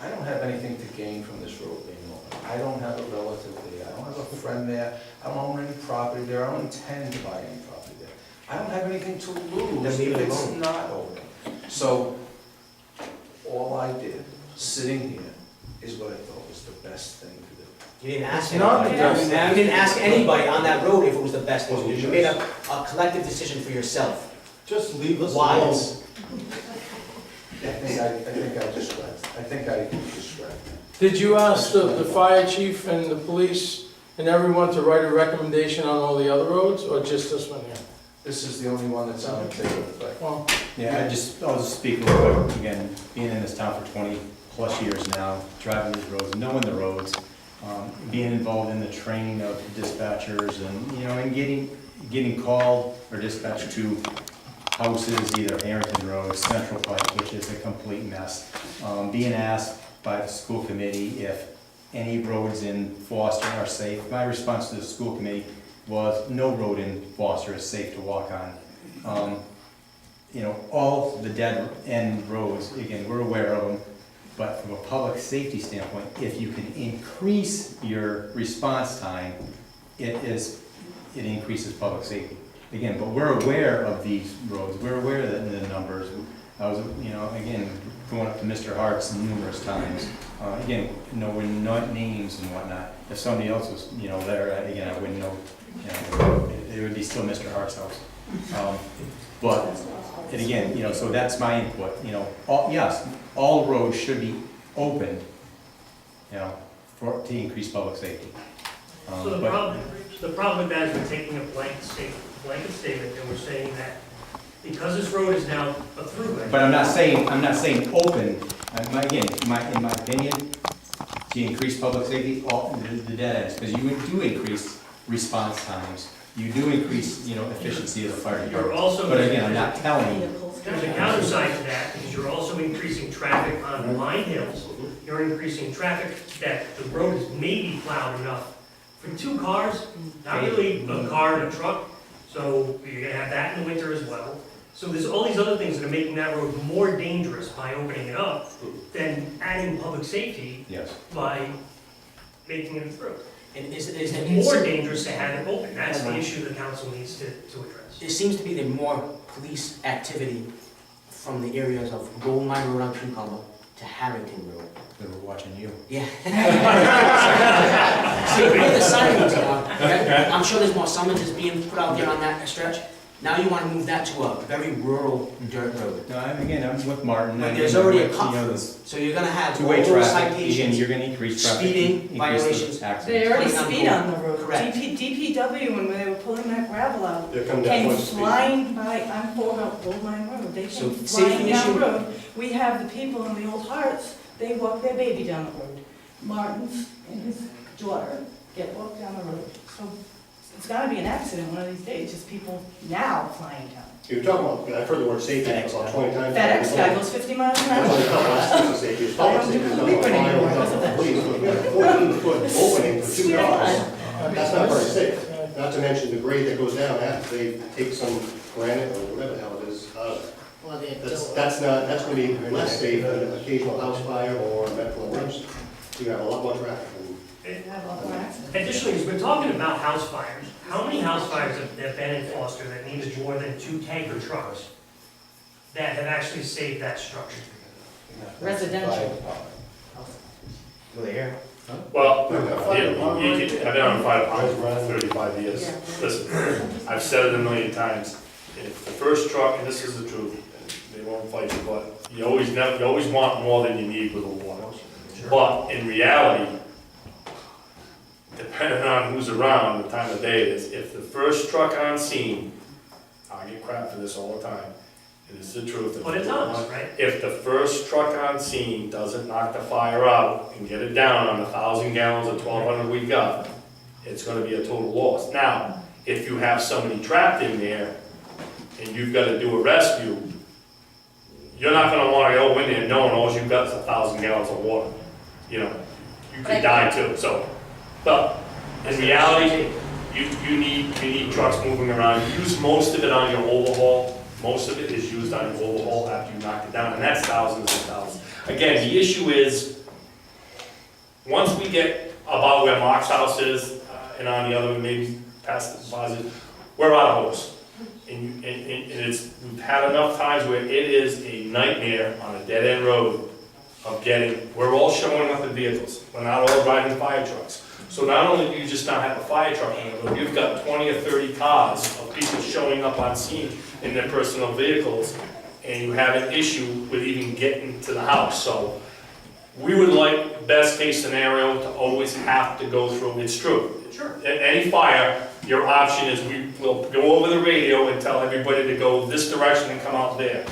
I don't have anything to gain from this road being open. I don't have a relative there, I don't have a friend there, I don't own any property there, I don't intend to buy any property there. I don't have anything to lose Then leave if it it's alone. not open. So, all I did, sitting here, is what I thought was the best thing to do. You didn't ask It's not anybody. the best thing. You didn't ask anybody on that road if it was the best thing to do. You made a collective decision for yourself. Just leave us Why? alone. I think I just read that. Did you ask the fire chief and the police and everyone to write a recommendation on all the other roads, or just this one here? This is the only one that's on the table, but. Well, Yeah, I'll just speak real quick, again, being in this town for 20-plus years now, driving these roads, knowing the roads, being involved in the training of dispatchers and, and getting called or dispatched to houses, either Harrington Road, Central Pike, which is a complete mess. Being asked by the school committee if any roads in Foster are safe. My response to the school committee was no road in Foster is safe to walk on. All the dead end roads, again, we're aware of them, but from a public safety standpoint, if you can increase your response time, it increases public safety. Again, but we're aware of these roads, we're aware of the numbers. I was, again, going up to Mr. Hart's numerous times, again, knowing not names and whatnot. If somebody else was, there, again, I wouldn't know, it would be still Mr. Hart's house. And again, so that's my input, yes, all roads should be opened, to increase public safety. So the problem with that is we're taking a blanket statement, and we're saying that because this road is now a throughway. But I'm not saying open, in my opinion, to increase public safety, the dead ends, because you do increase response times, you do increase, efficiency of the fire department. But again, I'm not telling you. There's a counterside to that, because you're also increasing traffic on Line Hills. You're increasing traffic that the road is maybe plowed enough for 2 cars, not really a car and a truck. So you're gonna have that in the winter as well. So there's all these other things that are making that road more dangerous by opening it up than adding public safety by making it through. And It's more dangerous to have it open. That's the issue the council needs to address. It seems to be that more police activity from the areas of Gold Mine Road on Cucumber to Harrington Road. They were watching you. Yeah. See, where the sirens are, I'm sure there's more summonses being put out there on that stretch. Now you wanna move that to a very rural dirt road. No, I'm with Martin. But I there's mean, already a you know, cut, this so you're gonna have all two-way those traffic, again, citations, you're gonna increase traffic. speeding increase the violations. accidents. They already Coming on speed board. on the road. Correct. DPW, when they were pulling that gravel out, They're coming down came one speed. flying by, I'm for Old Mine Road, they So, came safety flying down issue? the road. We have the people in the Old Hearts, they walk their baby down the road. Martin's and his daughter get walked down the road. So it's gotta be an accident one of these days, just people now flying down. You're talking about, I've heard the word safety about 20 times. FedEx guy goes 50 miles an That's hour. only a couple aspects of safety. It's public safety, it's not a fire or a police. But you got a 14-foot opening for 2 cars. That's not very safe. Not to mention the grade that goes down after they take some granite or whatever the hell it is out of it. Well, they That's going to be less safe than an occasional house fire or a medical emergency. You have a lot more traffic. Additionally, as we're talking about house fires, how many house fires have there been in Foster that needed more than 2 tanker trucks that have actually saved that structure? Residential. Well, I've been on the fire department for 35 years. Yeah. Listen, I've said it a million times. If the first truck, and this is the truth, they won't fight you, but you always want more than you need with a water. But in reality, depending on who's around, the time of day it is, if the first truck on scene, I get crap for this all the time, and it's the truth. But it does, right? If the first truck on scene doesn't knock the fire out and get it down on the 1,000 gallons or 1,200 we got, it's gonna be a total loss. Now, if you have somebody trapped in there and you've gotta do a rescue, you're not gonna wanna go in there knowing all you've got is 1,000 gallons of water. You know, you could die too, so. But in reality, you need trucks moving around. Use most of it on your overhaul. Most of it is used on your overhaul after you knock it down, and that's thousands and thousands. Again, the issue is, once we get about where Mark's house is, and on the other, maybe past the deposit, we're out of hose. And we've had enough times where it is a nightmare on a dead-end road of we're all showing up in vehicles. We're not all driving fire trucks. So not only do you just not have a fire truck on the road, you've got 20 or 30 cars of people showing up on scene in their personal vehicles, and you have an issue with even getting to the house. So we would like, best case scenario, to always have to go through, it's true. Sure. Any fire, your option is we will go over the radio and tell everybody to go this direction and come out there.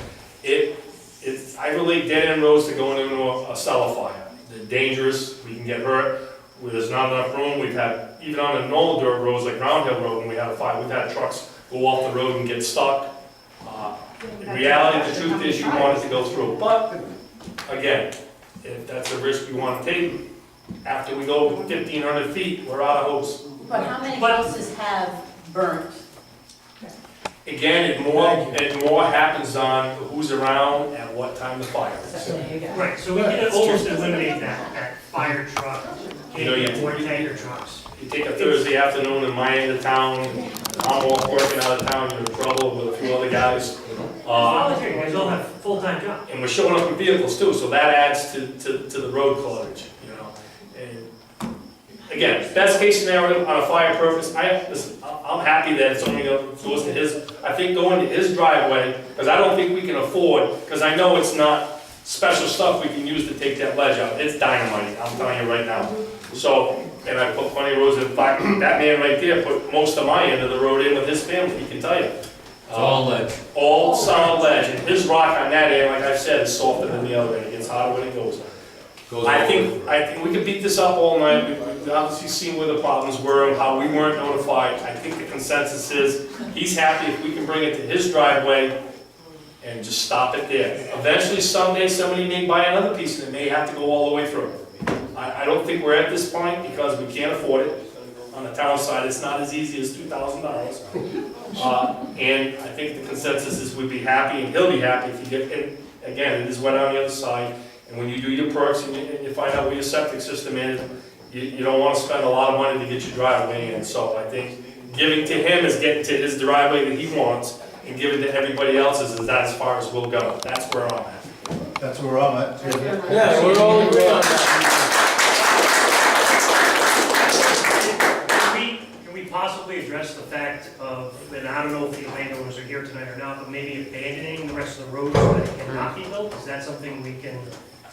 I relate dead-end roads to going into a cellar fire. They're dangerous, we can get hurt, where there's not enough room. We've had, even on the normal dirt roads like Round Hill Road, when we had a fire, we've had trucks go off the road and get stuck. In reality, the truth is you want it to go through. But, again, if that's a risk you want to take, after we go 1,500 feet, we're out of hose. But how many houses have burnt? Again, it more happens on who's around at what time the fire is. Right, so we can almost eliminate that fire truck, You know, and more tanker trucks. You take a Thursday afternoon in my end of town, I'm off working out of town, you're in trouble with a few other guys. Volunteer, you guys all have full-time jobs. And we're showing up in vehicles too, so that adds to the road clutterage, you know. And again, best case scenario on a fire purpose, I'm happy that it's only goes to his, I think going to his driveway, because I don't think we can afford, because I know it's not special stuff we can use to take that ledge out. It's dynamite, I'm telling you right now. So, and I put plenty of roads in, fact, that man right there put most of my end of the road in with his family, he can tell you. It's all ledge. All solid ledge, and his rock on that end, like I said, is softer than the other end, it gets hotter when it goes. I think we could beat this up all night, we've obviously seen where the problems were, and how we weren't notified. I think the consensus is, he's happy if we can bring it to his driveway and just stop it there. Eventually, someday, somebody may buy another piece, and it may have to go all the way through. I don't think we're at this point, because we can't afford it. On the town side, it's not as easy as $2,000. And I think the consensus is we'd be happy, and he'll be happy if you get, and again, it is wet on the other side, and when you do your perks and you find out where your septic system is, you don't want to spend a lot of money to get your driveway in. So I think giving to him is getting to his driveway that he wants, and giving to everybody else's is that as far as we'll go. That's where I'm at. That's where I'm at. Yeah, we're all agreed on that. Can we possibly address the fact of, and I don't know if the landowners are here tonight or not, but maybe abandoning the rest of the road so that it cannot be built, is that something we can?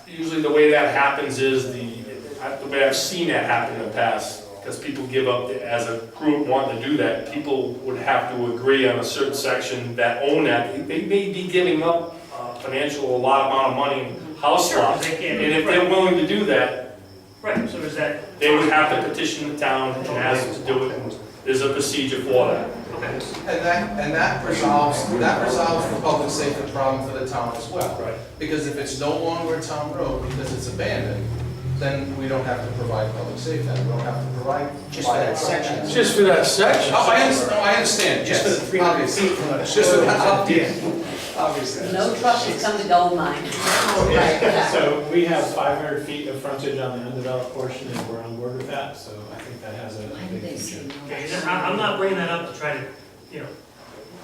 Usually the way that happens is the way I've seen that happen in the past, because people give up, as a group wanting to do that, people would have to agree on a certain section that own that. They may be giving up a lot amount of money in house Sure, 'cause lots. they can't- And if they're willing to do that, Right, so is that? they would have to petition the town and ask to do it, and there's a procedure for that. And that resolves the public safety problem for the town as well. Right. Because if it's no longer a town road because it's abandoned, then we don't have to provide public safety, we don't have to provide. Just for that section. Just for that section. Oh, I understand, Just for the yes, 300 obviously. feet from the. Just for that, obviously. No truck should come to gold mine. Right. So we have 500 feet of frontage on the undeveloped portion, and we're on board with that, so I think that has a big future. Okay, I'm not bringing that up to try to, you know.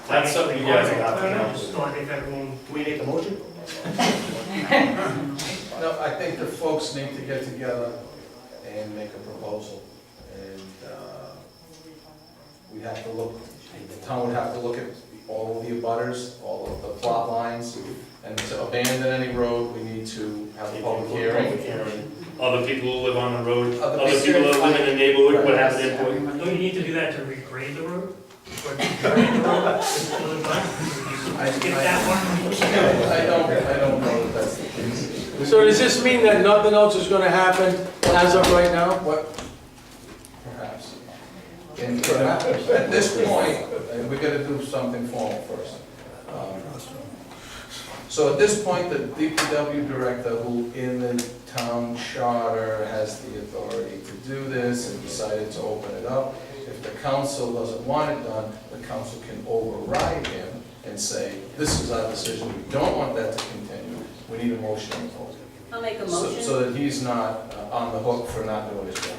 That's something you guys have to know. Just thought if everyone. Do we make a motion? No, I think the folks need to get together and make a proposal. And we have to look, the town would have to look at all of the abutters, all of the plot lines. And to abandon any road, we need to have a public hearing. Other people who live on the road, Other other people that live in the neighborhood would have an input. Don't you need to do that to regrade the road? Or regrade the road? Skip that one? I don't know that that's the case. So does this mean that nothing else is gonna happen as of right now? What, perhaps. And at this point, we gotta do something formal first. So at this point, the DPW director, who in the town charter has the authority to do this and decided to open it up, if the council doesn't want it done, the council can override him and say, this is our decision, we don't want that to continue, we need a motion on the floor. I'll make a So motion. that he's not on the hook for not doing his job.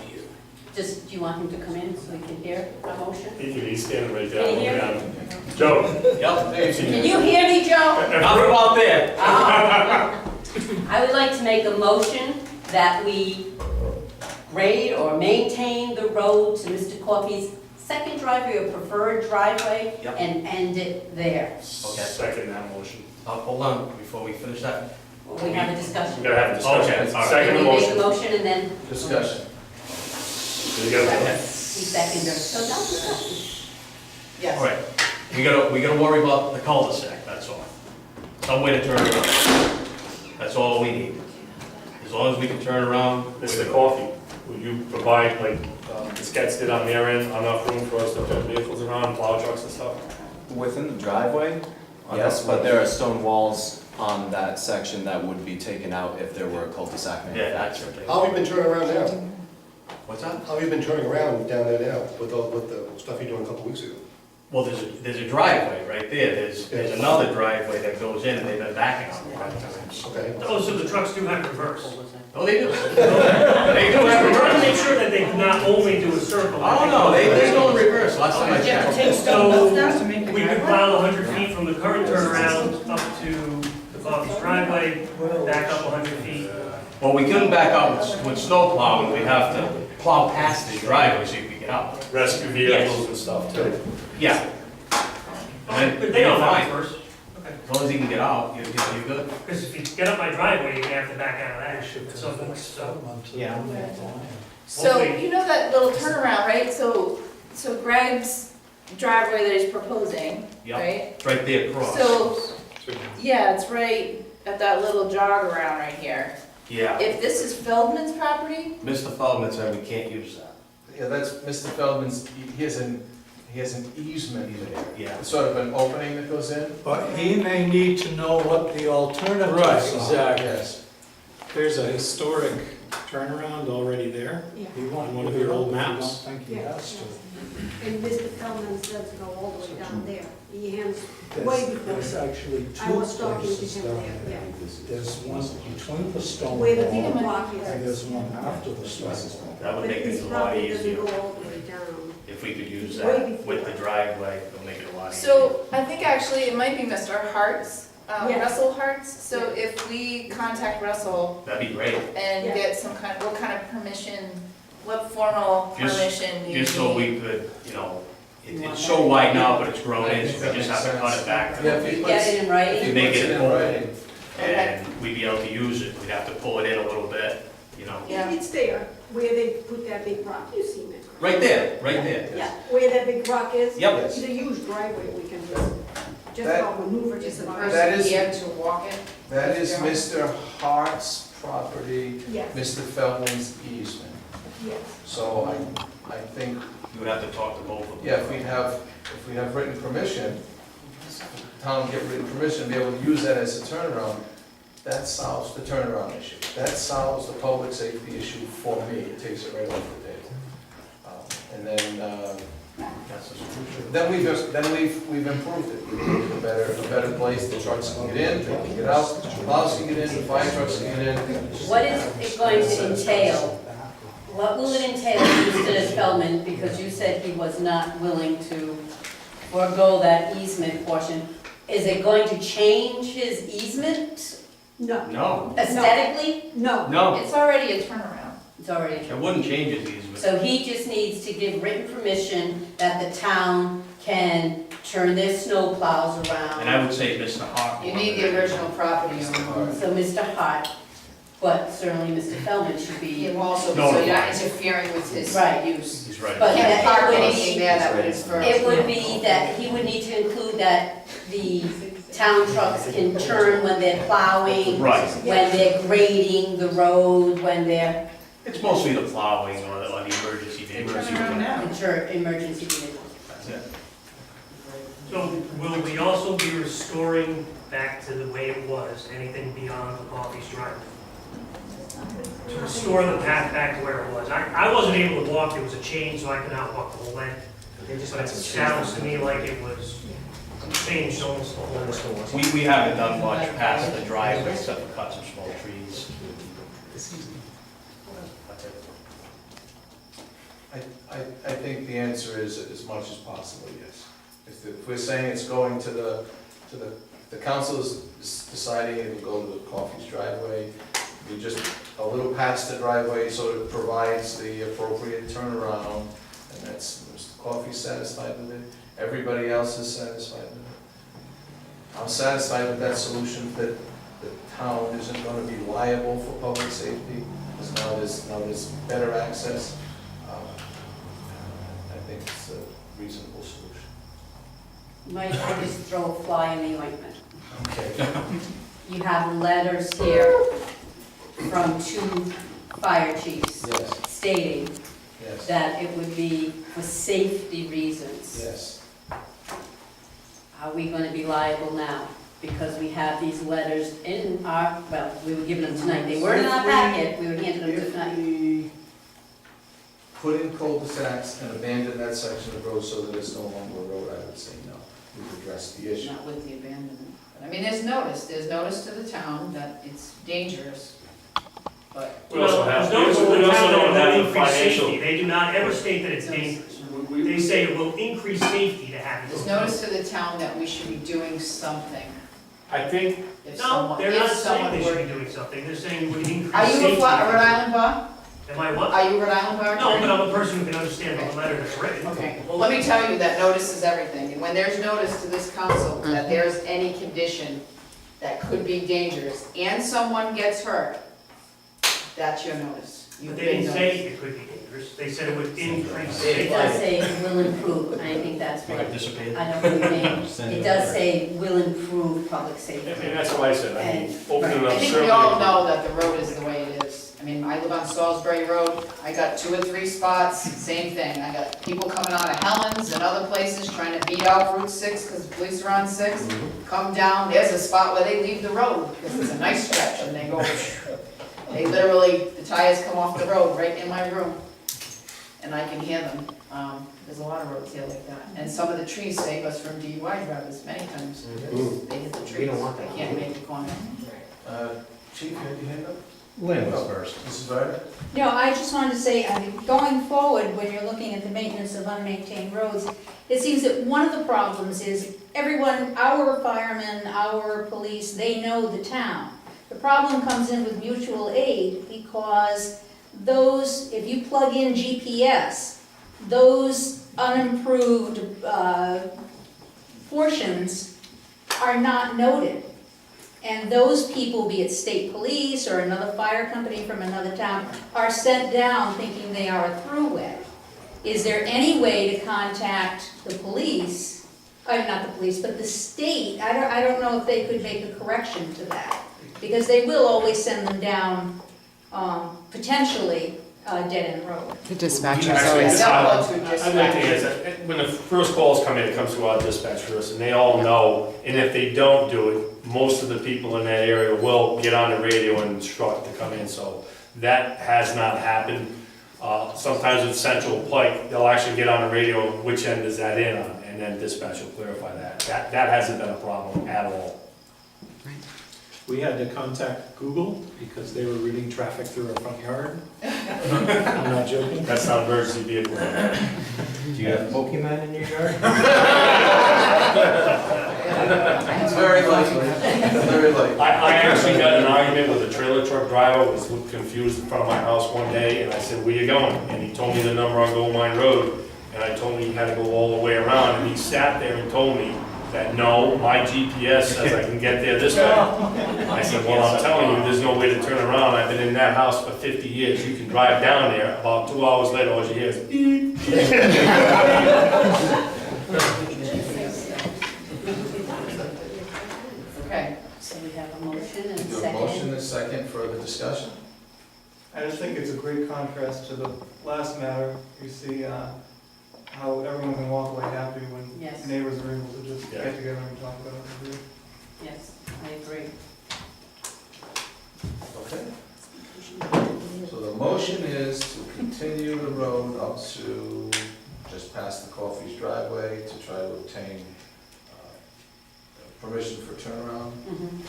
Just, do you want him to come in so he can hear our motion? He's standing right Can you hear there. Joe? Yep. Can you hear me, Joe? How about there? I would like to make a motion that we grade or maintain the road to Mr. Coffey's second driveway or preferred driveway Yep. and end it there. Okay. Second that motion. Hold on, before we finish that. We have a discussion. We gotta have a discussion. Okay, all right. Second Can the we make a motion. motion and then Discussion. You gotta- he seconded? So that's discussion. Yes. All right, we gotta worry about the cul-de-sac, that's all. Some way to turn around. That's all we need. As long as we can turn around. Mr. Coffey, would you provide, like, the sketch did on their end, enough room for us to put vehicles around, plow trucks and stuff? Within the driveway? Yes, but there are stone walls on that section that would be taken out if there were a cul-de-sac Yeah, that's manufactured. right. How have you been turning around now? What's that? How have you been turning around down there now with the stuff you doing a couple weeks ago? Well, there's a driveway right there, there's another driveway that goes in, and they've been backing on it a lot of times. Okay. Oh, so the trucks do have reverse? Oh, they do. They do I'm have trying to reverse. make sure that they not only do a circle. Oh, no, they're going reverse, last time I checked. So, we could plow 100 feet from the current turnaround up to the Coffey's driveway, back up 100 feet. Well, we couldn't back up with snow plowing, we'd have to plow past the driveway so you could get out. Rescue vehicles and stuff too. Yeah. Okay, but they don't fine. have reverse. Okay. As long as he can get out, you're good. Because if you get up my driveway, you're gonna have to back out of that at some point, so. Yeah. So, Hopefully- you know that little turnaround, right? So Greg's driveway that he's proposing, Yep. right? It's right there across. So, yeah, it's right at that little jog around right here. Yeah. If this is Feldman's property, Mr. Feldman said we can't use that. Yeah, that's Mr. Feldman's, he has an easement there. Yeah. It's sort of an opening that goes in. But he may need to know what the alternatives Right, are. exactly. Yes. There's a historic turnaround already there on one of your old maps. I don't think he has to. And Mr. Feldman says go all the way down there. He hands way There's before. there's actually I two was talking to places him down there, there. yeah. There's one between the stone Where the wall, block is. and there's one after the stone wall. That would But make his things a lot property doesn't easier. go all the way down. If we could use Way that before. with the driveway, it'll make it a lot easier. so I think actually it might be Mr. Hart's, Yes. Russell Hart's. So if we contact Russell That'd be great. and Yeah. get some what kind of permission, what formal Just- permission do you need? Just so we could, you know, It's so wide now, but it's grown in, so we just have to cut it back. Yeah, if he Get puts, it in writing? To make puts it in open, writing. and we'd be able to use it. We'd have to pull it in a little bit, you know. Yeah, it's there, where they put that big rock, you've seen it. Right there, right there. Yeah, where that big rock is. Yep. It's a huge driveway, we can just That- about maneuver Is just the about. That person is- here to walk it? That is Mr. Hart's property, Yes, Mr. Feldman's easement. yes. So I think, You would have to talk to both of them. yeah, if we have written permission, town get written permission, be able to use that as a turnaround, that solves the turnaround issue. That solves the public safety issue for me, it takes it right off the table. And then we've improved it, we've made it a better place, the trucks can get in, they can get out, the plows can get in, the fire trucks can get in. What is it going to entail? What will it entail, Mr. Feldman, because you said he was not willing to forego that easement portion? Is it going to change his easement No, No, aesthetically? no. no, It's already a turnaround. It's already. it wouldn't change his easement. So he just needs to give written permission that the town can turn their snow plows around. And I would say Mr. Hawk. You need the original property owner. So Mr. Hart, but certainly Mr. Feldman should be. You also, No, so you're no. not interfering with his Right. use. He's right. But You can't that- park it would anything be- there that would infer. It would be that he would need to include that the town trucks can turn when they're plowing, Right. when they're grading the road, when they're It's mostly the plowing or the emergency. They turn around now. emergency vehicles. That's it. So will we also be restoring back to the way it was, anything beyond the Coffee's driveway? To restore the path back to where it was. I wasn't able to walk, there was a chain, so I could not walk the whole length. But it sounds to me like it was changed almost the whole way. We haven't done much past the driveway except for cut some small trees. That's it. I think the answer is as much as possible, yes. If we're saying it's going to the council is deciding it will go to the Coffee's driveway, we just, a little past the driveway, so it provides the appropriate turnaround, and that's, Mr. Coffee's satisfied with it, everybody else is satisfied with it. I'm satisfied with that solution, that the town isn't gonna be liable for public safety, because now there's better access. I think it's a reasonable solution. Might I just throw a fly in the ointment? Okay. You have letters here from 2 fire chiefs Yes, stating yes, that it would be for safety reasons. yes. Are we gonna be liable now? Because we have these letters in our, well, we were given them tonight, they weren't in our packet, we were handed them If tonight. we put in cul-de-sacs and abandon that section of road so that it's no longer a road, I would say no. We've addressed the issue. Not with the abandonment. But, I mean, there's notice to the town that it's dangerous, but We also have, Well, there's no we also town don't that have will the increase financial. safety. They do not ever state that it's dangerous. They say it will increase safety to have it. there's notice to the town that we should be doing something. I think, If No, someone, they're if not saying someone they should were. be doing something, they're saying it would increase Are safety. you a Rhode Island bar? Am I what? Are you a Rhode Island bar? No, attorney? but I'm a person who can understand the letter that's written. Okay, well, let me tell you that notice is everything, and when there's notice to this council that there's any condition that could be dangerous, and someone gets hurt, that's your notice. You've But they been didn't say noticed. it could be dangerous, they said it would increase It safety. does say it will improve, and I think that's what, Participated. I don't think, it does say will improve public safety. I mean, that's what I said, I mean, opening I up think certainly. we all know that the road is the way it is. I mean, I live on Salisbury Road, I got 2 or 3 spots, same thing. I got people coming out of Helens and other places trying to beat out Route 6 because the police are on 6. Come down, there's a spot where they leave the road, because it's a nice stretch, and they go, they literally, the tires come off the road right in my room, and I can hear them. There's a lot of roads here like that. And some of the trees save us from DUI drivers many times. They hit the trees, We don't want that. they can't make the corner. Chief, you had your hand up? Lynn was first. Mrs. Ryder? No, I just wanted to say, I mean, going forward, when you're looking at the maintenance of unmaintained roads, it seems that one of the problems is everyone, our firemen, our police, they know the town. The problem comes in with mutual aid because those, if you plug in GPS, those unimproved portions are not noted. And those people, be it state police or another fire company from another town, are sent down thinking they are a throughway. Is there any way to contact the police, not the police, but the state? I don't know if they could make a correction to that, because they will always send them down, potentially, a dead-end road. The dispatchers Actually, always. I'd like to answer, when the first calls come in, it comes to our dispatchers, and they all know, and if they don't do it, most of the people in that area will get on the radio and instruct to come in, so that has not happened. Sometimes with Central Pike, they'll actually get on the radio, which end is that in on, and then dispatch will clarify that. That hasn't been a problem at all. We had to contact Google because they were reading traffic through our front yard. I'm not joking. That's not emergency vehicle. Do you have Pokemon in your yard? It's very likely, very likely. I actually got in an argument with a trailer truck driver, was confused in front of my house one day, and I said, "Where you going?" And he told me the number on Gold Mine Road, and I told him he had to go all the way around, and he sat there and told me that, "No, my GPS says I can get there this way." I said, "Well, I'm telling you, there's no way to turn around. I've been in that house for 50 years. You can drive down there, about 2 hours later, all you hear is beep." Okay. So we have a motion and a Do a second. motion and a second, further discussion? I just think it's a great contrast to the last matter. You see how everyone can walk away happy when Yes. neighbors are able to just Yeah. get together and talk about it. Yes, I agree. Okay. So the motion is to continue the road up to just past the Coffee's driveway to try to obtain permission for turnaround. Mhm.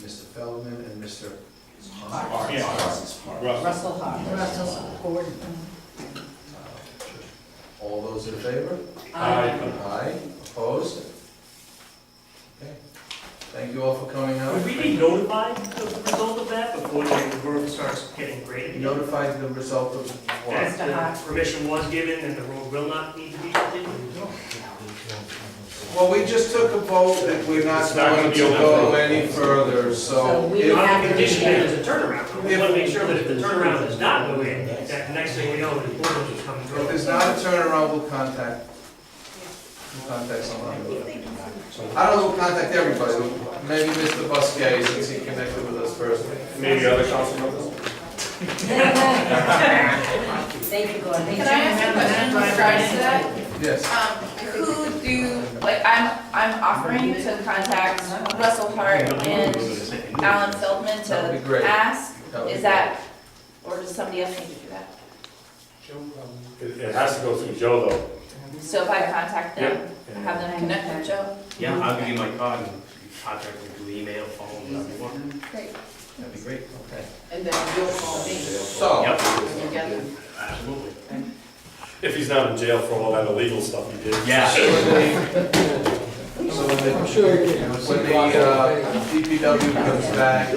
Mr. Feldman and Mr. Hart. Yeah. Russell Hart. Russell. All those in favor? Aye. Aye, opposed? Okay, thank you all for coming out. Would we be notified of the result of that before the road starts getting graded? Notified the result of what? That permission was given and the road will not need to be continued? Well, we just took a vote that we're not It's not gonna going be to open. go any further, so. we if- Not the condition that there's a turnaround. We want to make sure that if the turnaround does not go in, that the next thing we know, the bulldozer is coming If through. there's not a turnaround, we'll contact someone. I don't know, we'll contact everybody, maybe Mr. Busquet, since he connected with us personally. Maybe other council members? Thank you, Gordon. Can I ask a question in regards to that? Yes. Who do, like, I'm offering to contact Russell Hart and Alan Feldman That would be great. to ask, That would be is that, or does somebody else need to do that? It has to go through Joe, though. So if I contact them, Yep. have them connect with Joe? Yeah, I'll give you my card and contact me through email, phone, whatever you want. Great. That'd be great. Okay. And then you'll call me So, Yep. when you get them. Absolutely. If he's not in jail for all that illegal stuff he did. Yeah. so when the DPW comes back,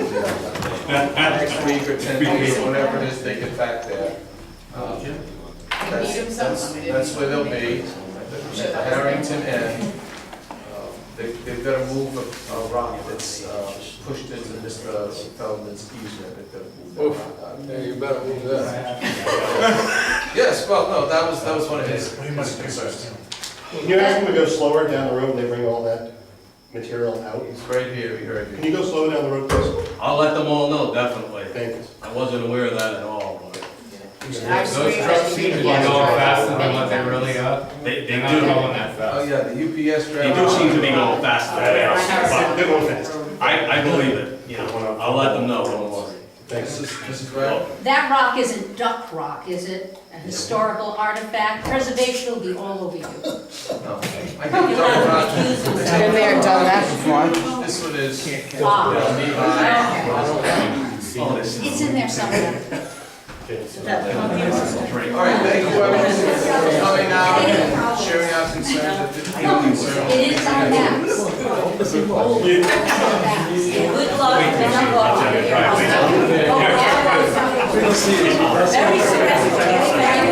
next week or 10 days, whatever it is, they get back there. That's where they'll be, at the Harrington end. They've got to move a rock that's pushed into Mr. Feldman's easement. They've got to move that rock out. Yeah, you better move that. Yes, well, no, that was one of his concerns. Can you ask them to go slower down the road when they bring all that material out? He's right here, he heard Can you. you go slow down the road, please? I'll let them all know, definitely. Thank you. I wasn't aware of that at all, but. Those trucks seem to be going faster than what they really are. They They're not do. going that Oh, fast. yeah, the UPS They driver. do seem to be going faster. They're going fast. I believe it, you know, I'll let them know, don't worry. Mrs. Brown? That rock isn't duck rock, is it? A historical artifact, preservation will be all over you. No. I think you're talking about. Been there and done that before. This one is. Ah. All It's in there somewhere. right, thank you everyone for coming out and sharing our concerns at the concerns. It is on maps. Good luck, and I'm going to your house. Very soon.